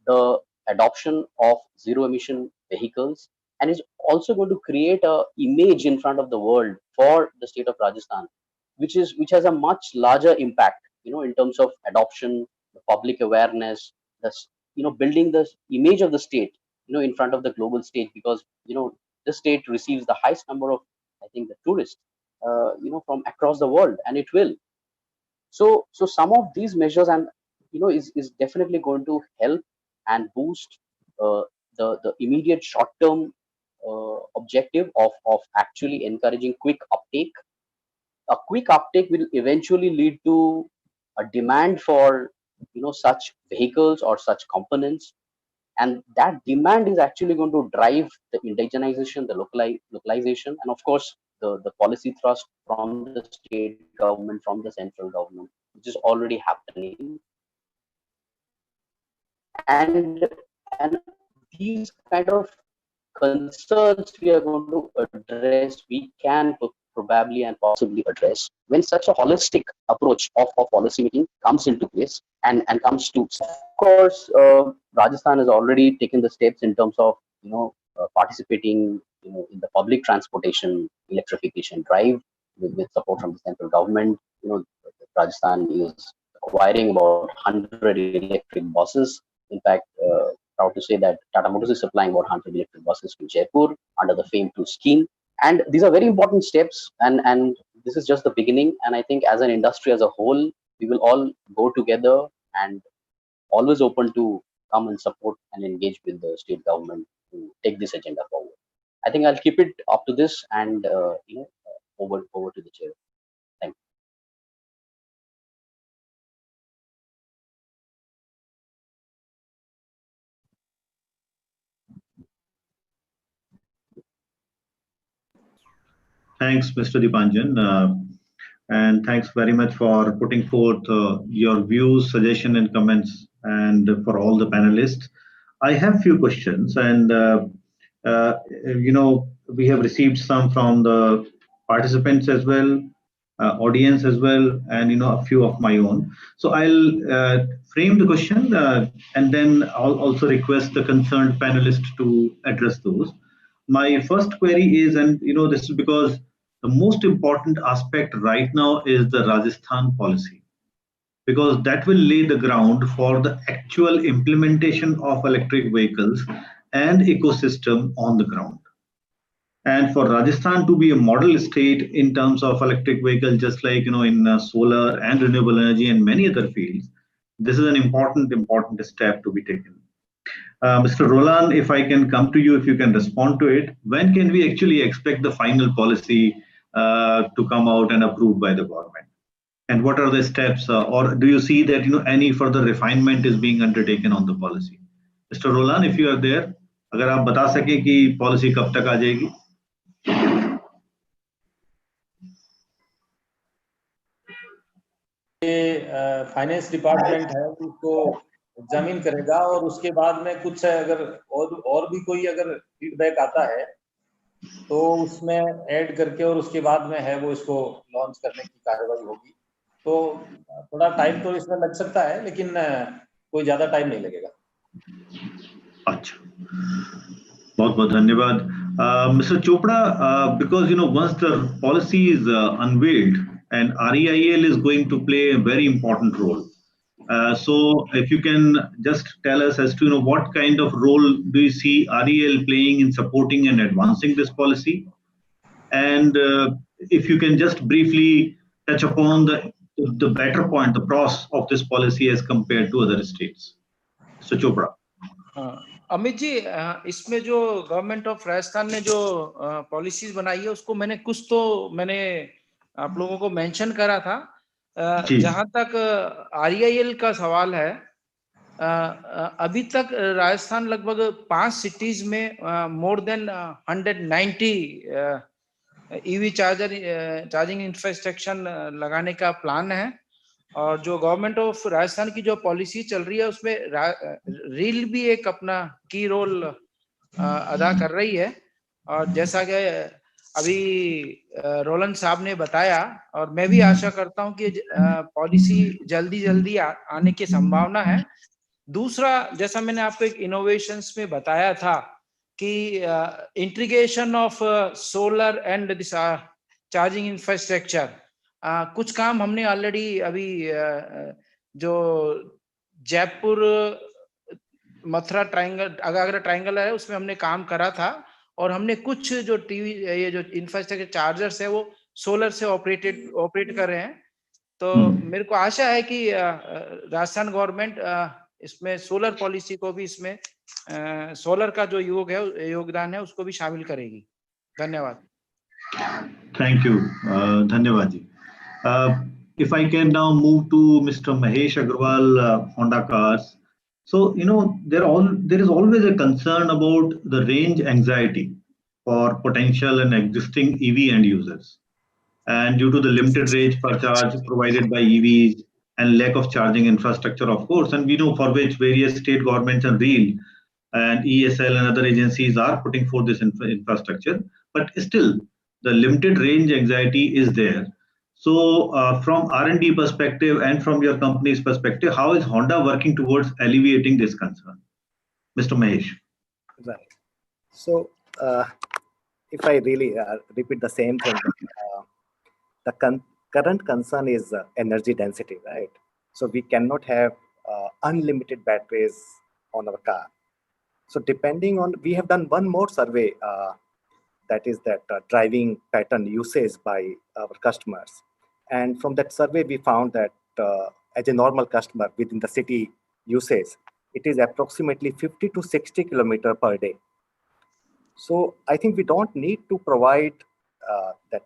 Speaker 15: the adoption of zero emission vehicles, and is also going to create a image in front of the world for the state of Rajasthan, which has a much larger impact, in terms of adoption, the public awareness, the building the image of the state, in front of the global stage, because the state receives the highest number of, I think, the tourists, from across the world, and it will. So some of these measures and is definitely going to help and boost the immediate short term objective of actually encouraging quick uptake. A quick uptake will eventually lead to a demand for such vehicles or such components, and that demand is actually going to drive the indigenization, the localization, and of course the policy thrust from the state government, from the central government, which is already happening. And these kind of concerns we are going to address, we can probably and possibly address when such a holistic approach of policy making comes into place and comes to. Of course, Rajasthan has already taken the steps in terms of participating in the public transportation electrification drive with support from the central government. Rajasthan is acquiring about 100 electric buses. In fact, proud to say that Tata Motors is supplying about 100 electric buses to Jaipur under the FAME 2 scheme. And these are very important steps, and this is just the beginning. And I think as an industry as a whole, we will all go together and always open to come and support and engage with the state government to take this agenda forward. I think I'll keep it up to this and over to the chair. Thank you.
Speaker 11: Thanks, Mr. Dipanjan. And thanks very much for putting forth your views, suggestions, and comments, and for all the panelists. I have few questions, and we have received some from the participants as well, audience as well, and a few of my own. So I'll frame the question, and then I'll also request the concerned panelists to address those. My first query is, and this is because the most important aspect right now is the Rajasthan policy, because that will lay the ground for the actual implementation of electric vehicles and ecosystem on the ground. And for Rajasthan to be a model state in terms of electric vehicles, just like in solar and renewable energy and many other fields, this is an important step to be taken. Mr. Rolan, if I can come to you, if you can respond to it, when can we actually expect the final policy to come out and approved by the government? And what are the steps, or do you see that any further refinement is being undertaken on the policy? Mr. Rolan, if you are there, अगर आप बता सके कि policy कब तक आ जाएगी?
Speaker 12: Finance department है उसको एग्जामिन करेगा और उसके बाद में कुछ अगर और भी कोई अगर फीडबैक आता है तो उसमें ऐड करके और उसके बाद में है वो इसको लॉन्च करने की कार्रवाई होगी। तो थोड़ा टाइम तो इसमें लग सकता है, लेकिन कोई ज्यादा टाइम नहीं लगेगा।
Speaker 11: अच्छा, बहुत बहुत धन्यवाद। Mr. Chopra, because once the policy is unveiled, and REIL is going to play a very important role. So if you can just tell us as to what kind of role do you see REIL playing in supporting and advancing this policy, and if you can just briefly touch upon the better point, the pros of this policy as compared to other states. So Chopra.
Speaker 10: Amit ji, इसमें जो government of Rajasthan ने जो policies बनाई है उसको मैंने आप लोगों को मेंशन करा था। जहां तक REIL का सवाल है, अभी तक राजस्थान लगभग 5 सिटीज में more than 190 EV charging infrastructure लगाने का प्लान है। और जो गवर्नमेंट ऑफ राजस्थान की जो पॉलिसी चल रही है उसमें रील भी एक अपना की रोल अदा कर रही है। और जैसा कि अभी रोलन साहब ने बताया, और मैं भी आशा करता हूं कि पॉलिसी जल्दी आने की संभावना है। दूसरा, जैसा मैंने आपको एक इनोवेशंस में बताया था कि integration of solar and this charging infrastructure, कुछ काम हमने ऑलरेडी अभी जो जयपुर मथुरा ट्रायंगल आगरा ट्रायंगल है उसमें हमने काम करा था, और हमने कुछ जो ये जो इंफ्रास्ट्रक्चर चार्जर्स है वो सोलर से ऑपरेट कर रहे हैं। तो मेरे को आशा है कि राजस्थान गवर्नमेंट इसमें सोलर पॉलिसी को भी, इसमें सोलर का जो योगदान है उसको भी शामिल करेगी। धन्यवाद।
Speaker 11: थैंक यू, धन्यवाद जी। If I can now move to Mr. Mahesh Agrawal, Honda Cars. So, there is always a concern about the range anxiety for potential and existing EV end users. And due to the limited range per charge provided by EVs and lack of charging infrastructure, of course, and we know for which various state governments and REIL and ESL and other agencies are putting forth this infrastructure, but still the limited range anxiety is there. So from R&D perspective and from your company's perspective, how is Honda working towards alleviating this concern? Mr. Mahesh.
Speaker 13: Right. So if I really repeat the same thing, the current concern is energy density, right? So we cannot have unlimited batteries on our car. So depending on, we have done one more survey, that is that driving pattern usage by our customers. And from that survey, we found that as a normal customer within the city usage, it is approximately 50 to 60 kilometers per day. So I think we don't need to provide the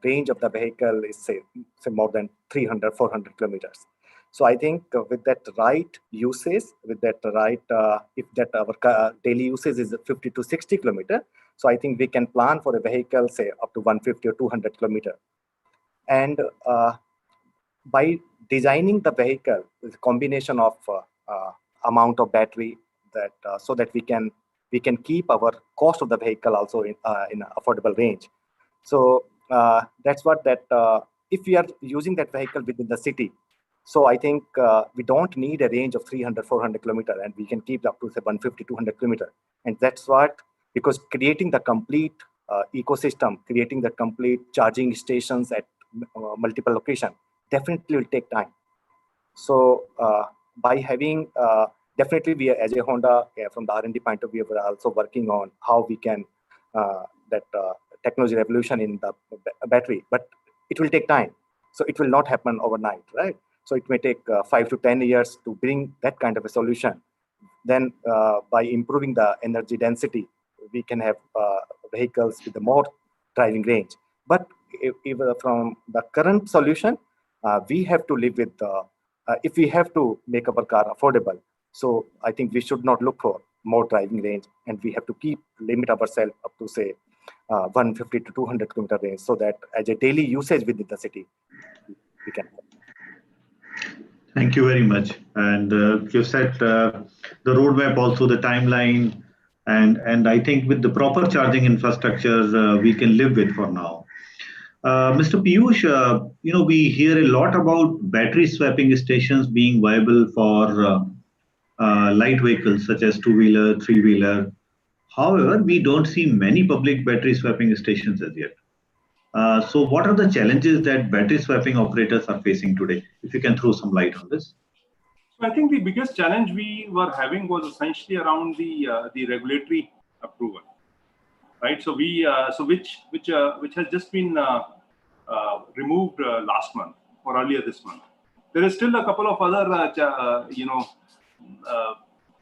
Speaker 13: range of the vehicle is say more than 300, 400 kilometers. So I think with that right usage, with that right, if that our daily usage is 50 to 60 kilometer, so I think we can plan for a vehicle, say up to 150 or 200 kilometer. And by designing the vehicle with a combination of amount of battery, that so that we can keep our cost of the vehicle also in affordable range. So that's what that if we are using that vehicle within the city, so I think we don't need a range of 300, 400 kilometer, and we can keep up to say 150, 200 kilometer. And that's what, because creating the complete ecosystem, creating the complete charging stations at multiple locations definitely will take time. So by having, definitely we as a Honda, from the R&D point of view, we're also working on how we can technology revolution in the battery, but it will take time. So it will not happen overnight, right? So it may take 5 to 10 years to bring that kind of a solution. Then by improving the energy density, we can have vehicles with the more driving range. But if from the current solution, we have to live with, if we have to make our car affordable, so I think we should not look for more driving range, and we have to limit ourselves up to say 150 to 200 kilometer range, so that as a daily usage within the city, we can.
Speaker 11: Thank you very much. And you set the roadmap, also the timeline, and I think with the proper charging infrastructure, we can live with for now. Mr. Piyush, we hear a lot about battery swapping stations being viable for light vehicles such as two-wheeler, three-wheeler. However, we don't see many public battery swapping stations as yet. So what are the challenges that battery swapping operators are facing today? If you can throw some light on this.
Speaker 14: So I think the biggest challenge we were having was essentially around the regulatory approval, right? So which has just been removed last month or earlier this month. There is still a couple of other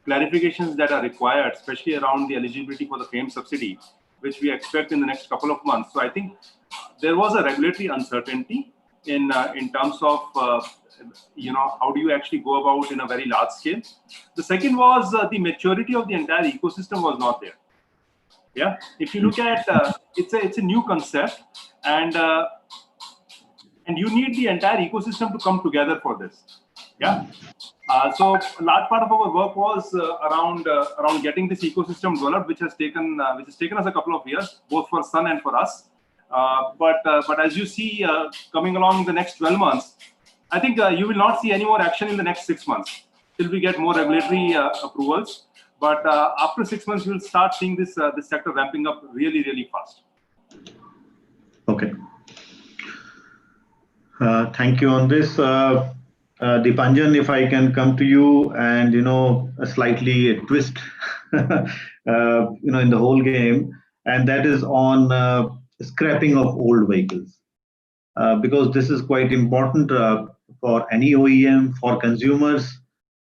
Speaker 14: clarifications that are required, especially around the eligibility for the FAME subsidy, which we expect in the next couple of months. So I think there was a regulatory uncertainty in terms of how do you actually go about in a very large scale. The second was the maturity of the entire ecosystem was not there. Yeah, if you look at it's a new concept, and you need the entire ecosystem to come together for this. Yeah. So a large part of our work was around getting this ecosystem developed, which has taken us a couple of years, both for Sun and for us. But as you see, coming along the next 12 months, I think you will not see any more action in the next 6 months till we get more regulatory approvals. But after 6 months, you will start seeing this sector ramping up really, really fast.
Speaker 11: Okay. Thank you on this. Dipanjan, if I can come to you, and a slightly twist, in the whole game, and that is on scrapping of old vehicles, because this is quite important for any OEM, for consumers,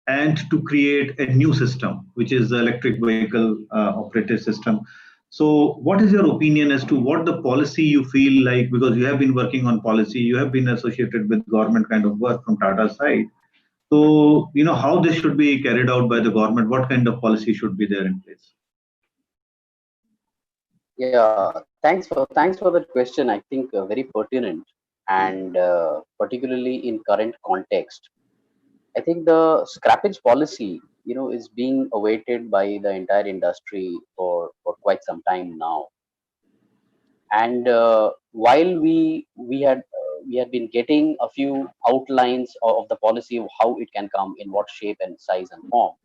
Speaker 11: and to create a new system, which is the electric vehicle operated system. So what is your opinion as to what the policy you feel like, because you have been working on policy, you have been associated with government kind of work from Tata side. So, how this should be carried out by the government, what kind of policy should be there in place?
Speaker 15: Yeah, thanks for that question. I think very pertinent, and particularly in current context. I think the scrappage policy, is being awaited by the entire industry for quite some time now. And while we had been getting a few outlines of the policy of how it can come, in what shape and size and form,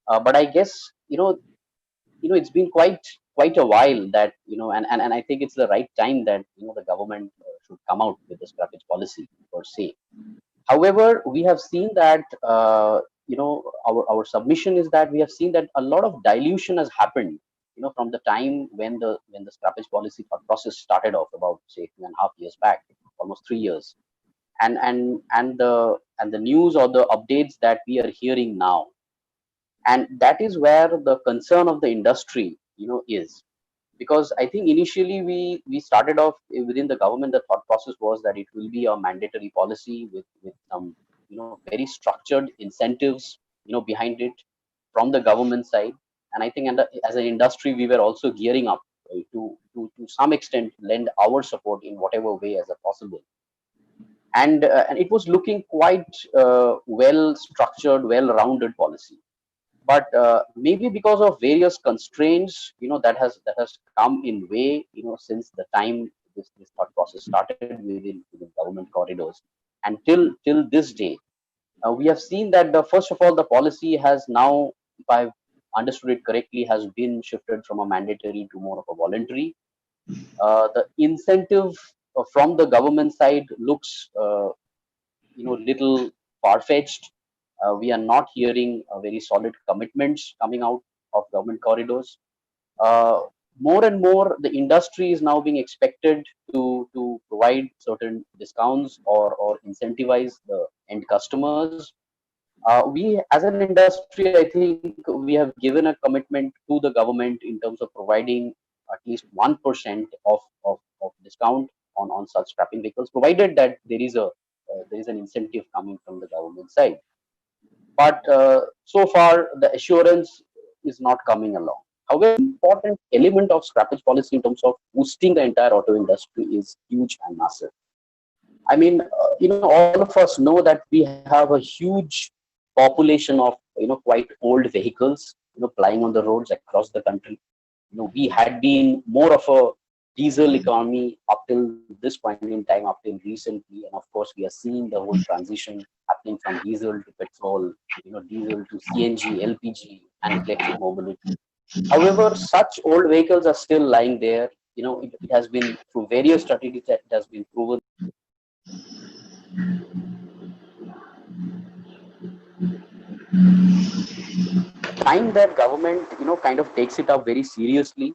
Speaker 15: but I guess it's been quite a while that and I think it's the right time that the government should come out with the scrappage policy per se. However, we have seen that our submission is that we have seen that a lot of dilution has happened from the time when the scrappage policy process started off, about say 2.5 years back, almost 3 years, and the news or the updates that we are hearing now, and that is where the concern of the industry is. Because I think initially we started off within the government, the thought process was that it will be a mandatory policy with some very structured incentives, behind it from the government side. And I think as an industry, we were also gearing up to some extent lend our support in whatever way as possible. And it was looking quite well structured, well-rounded policy. But maybe because of various constraints, that has come in way, since the time this thought process started within government corridors, and till this day, we have seen that first of all, the policy has now, if I've understood it correctly, has been shifted from a mandatory to more of a voluntary. The incentive from the government side looks, little far-fetched. We are not hearing very solid commitments coming out of government corridors. More and more, the industry is now being expected to provide certain discounts or incentivize the end customers. We, as an industry, I think we have given a commitment to the government in terms of providing at least 1% of discount on such scrapping vehicles, provided that there is an incentive coming from the government side. But so far, the assurance is not coming along. However, important element of scrappage policy in terms of boosting the entire auto industry is huge and massive. I mean, all of us know that we have a huge population of, quite old vehicles, plying on the roads across the country. We had been more of a diesel economy up till this point in time, up till recently. And of course, we are seeing the whole transition happening from diesel to petrol, diesel to CNG, LPG, and electric mobility. However, such old vehicles are still lying there. It has been through various strategies that it has been proven. Time that government, kind of takes it up very seriously.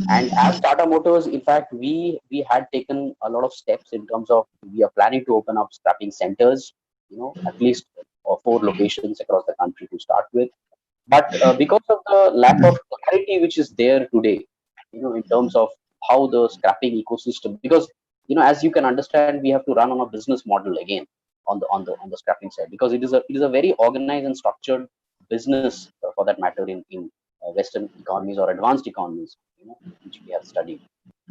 Speaker 15: And as Tata Motors, in fact, we had taken a lot of steps in terms of, we are planning to open up scrapping centers, at least 4 locations across the country to start with. But because of the lack of clarity which is there today, in terms of how the scrapping ecosystem, because, as you can understand, we have to run on a business model again on the scrapping side, because it is a very organized and structured business, for that matter, in Western economies or advanced economies, which we have studied.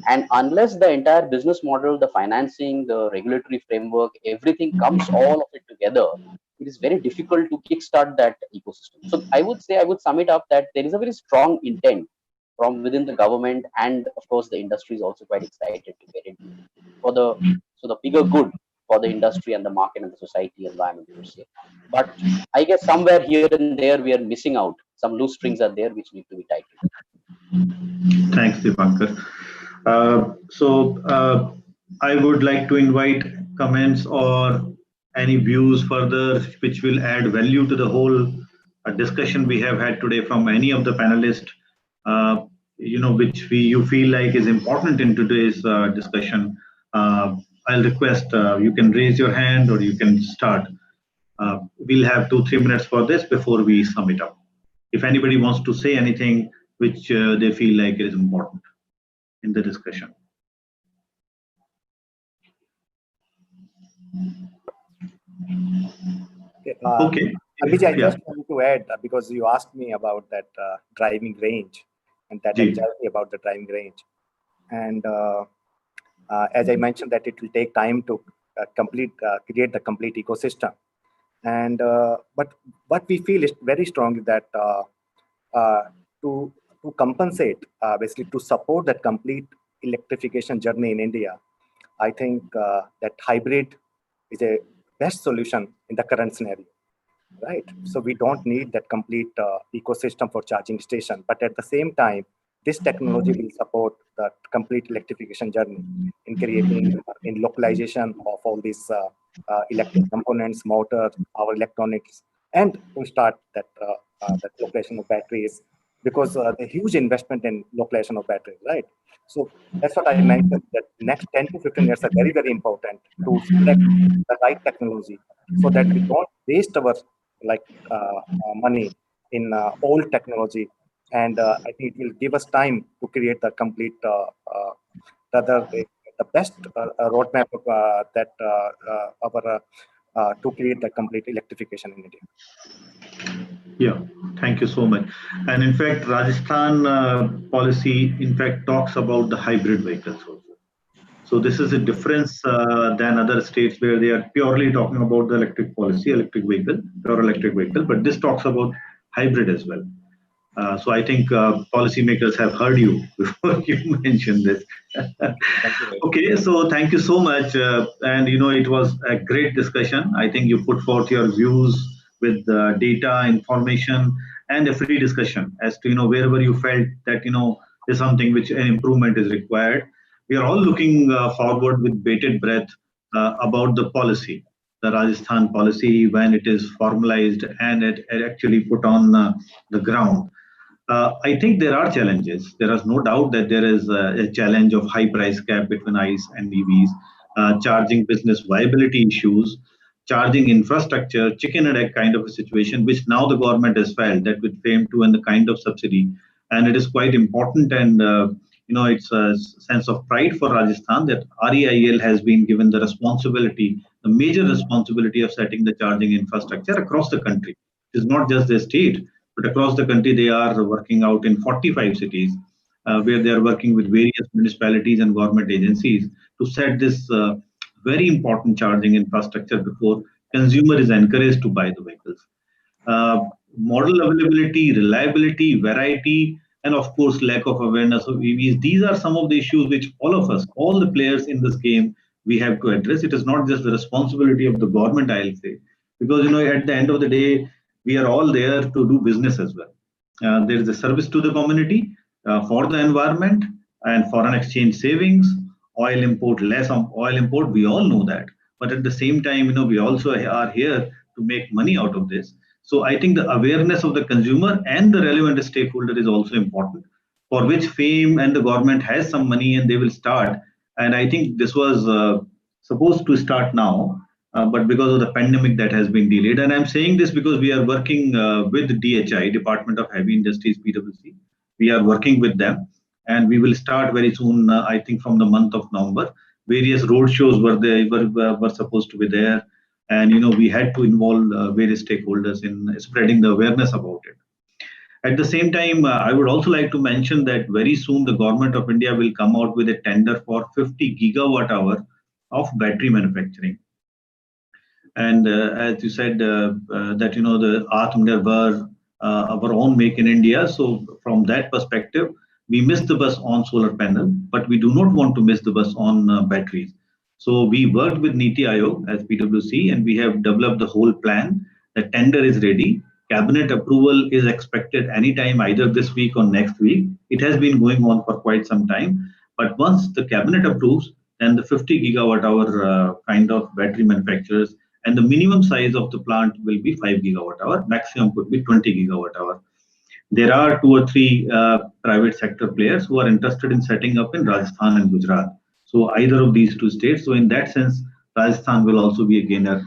Speaker 15: And unless the entire business model, the financing, the regulatory framework, everything comes all of it together, it is very difficult to kickstart that ecosystem. So I would sum it up that there is a very strong intent from within the government, and of course the industry is also quite excited to get into for the bigger good for the industry and the market and the society environment per se. But I guess somewhere here and there we are missing out. Some loose strings are there which need to be tightened.
Speaker 11: Thanks, Dipankar. I would like to invite comments or any views further which will add value to the whole discussion we have had today from any of the panelists, which you feel like is important in today's discussion. I'll request you can raise your hand or you can start. We'll have 2-3 minutes for this before we sum it up. If anybody wants to say anything which they feel like is important in the discussion.
Speaker 13: Okay. Abhijit, I just want to add, because you asked me about that driving range and that anxiety about the driving range. And as I mentioned, that it will take time to create the complete ecosystem. And but what we feel is very strongly that to compensate, basically to support that complete electrification journey in India, I think that hybrid is a best solution in the current scenario, right? So we don't need that complete ecosystem for charging station, but at the same time, this technology will support the complete electrification journey in creating in localization of all these electric components, motor, power electronics, and to start that localization of batteries, because the huge investment in localization of batteries, right? So that's what I mentioned, that next 10 to 15 years are very, very important to select the right technology so that we don't waste our money in old technology. And I think it will give us time to create the complete, the best roadmap that our to create the complete electrification in India.
Speaker 11: Yeah, thank you so much. And in fact, Rajasthan policy, in fact, talks about the hybrid vehicles also. So this is a difference than other states where they are purely talking about the electric policy, electric vehicle, pure electric vehicle, but this talks about hybrid as well. So I think policymakers have heard you before you mentioned this. Okay, so thank you so much. And it was a great discussion. I think you put forth your views with data, information, and a free discussion as to wherever you felt that there's something which an improvement is required. We are all looking forward with bated breath about the policy, the Rajasthan policy, when it is formalized and it actually put on the ground. I think there are challenges. There is no doubt that there is a challenge of high price cap between ICE and EVs, charging business viability issues, charging infrastructure, chicken and egg kind of a situation, which now the government has felt that with FAME 2 and the kind of subsidy. And it is quite important, and it's a sense of pride for Rajasthan that REIL has been given the responsibility, the major responsibility of setting the charging infrastructure across the country. It is not just the state, but across the country they are working out in 45 cities, where they are working with various municipalities and government agencies to set this very important charging infrastructure before consumer is encouraged to buy the vehicles. Model availability, reliability, variety, and of course lack of awareness of EVs. These are some of the issues which all of us, all the players in this game, we have to address. It is not just the responsibility of the government, I'll say, because at the end of the day, we are all there to do business as well. There is a service to the community, for the environment, and foreign exchange savings, oil import, less on oil import. We all know that, but at the same time, we also are here to make money out of this. So I think the awareness of the consumer and the relevant stakeholder is also important, for which FAME and the government has some money and they will start. And I think this was supposed to start now, but because of the pandemic that has been delayed. And I'm saying this because we are working with DHI, Department of Heavy Industries, PwC. We are working with them, and we will start very soon, I think from the month of November. Various road shows were supposed to be there. And we had to involve various stakeholders in spreading the awareness about it. At the same time, I would also like to mention that very soon the government of India will come out with a tender for 50 gigawatt hour of battery manufacturing. And as you said, that the Atmanirbhar, our own make in India. So from that perspective, we missed the bus on solar panel, but we do not want to miss the bus on batteries. So we worked with Niti Aayog as PwC, and we have developed the whole plan. The tender is ready. Cabinet approval is expected anytime, either this week or next week. It has been going on for quite some time. But once the cabinet approves, then the 50 gigawatt hour kind of battery manufacturers, and the minimum size of the plant will be 5 gigawatt hour, maximum could be 20 gigawatt hour. There are 2 or 3 private sector players who are interested in setting up in Rajasthan and Gujarat. So either of these 2 states. So in that sense, Rajasthan will also be a gainer.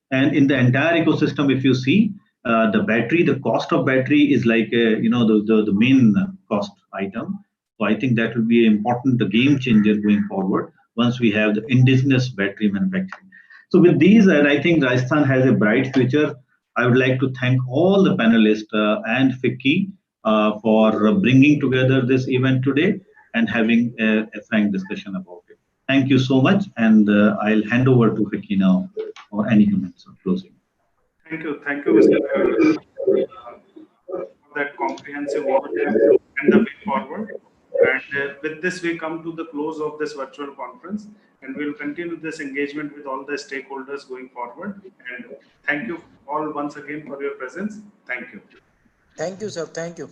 Speaker 11: And in the entire ecosystem, if you see, the battery, the cost of battery is like the main cost item. So I think that will be an important game changer going forward once we have the indigenous battery manufacturing. So with these, and I think Rajasthan has a bright future. I would like to thank all the panelists and FICCI for bringing together this event today and having a frank discussion about it. Thank you so much, and I'll hand over to FICCI now for any comments or closing.
Speaker 1: Thank you, Mr. for that comprehensive overview and the way forward. And with this, we come to the close of this virtual conference, and we'll continue this engagement with all the stakeholders going forward. And thank you all once again for your presence. Thank you.
Speaker 10: Thank you, sir. Thank you.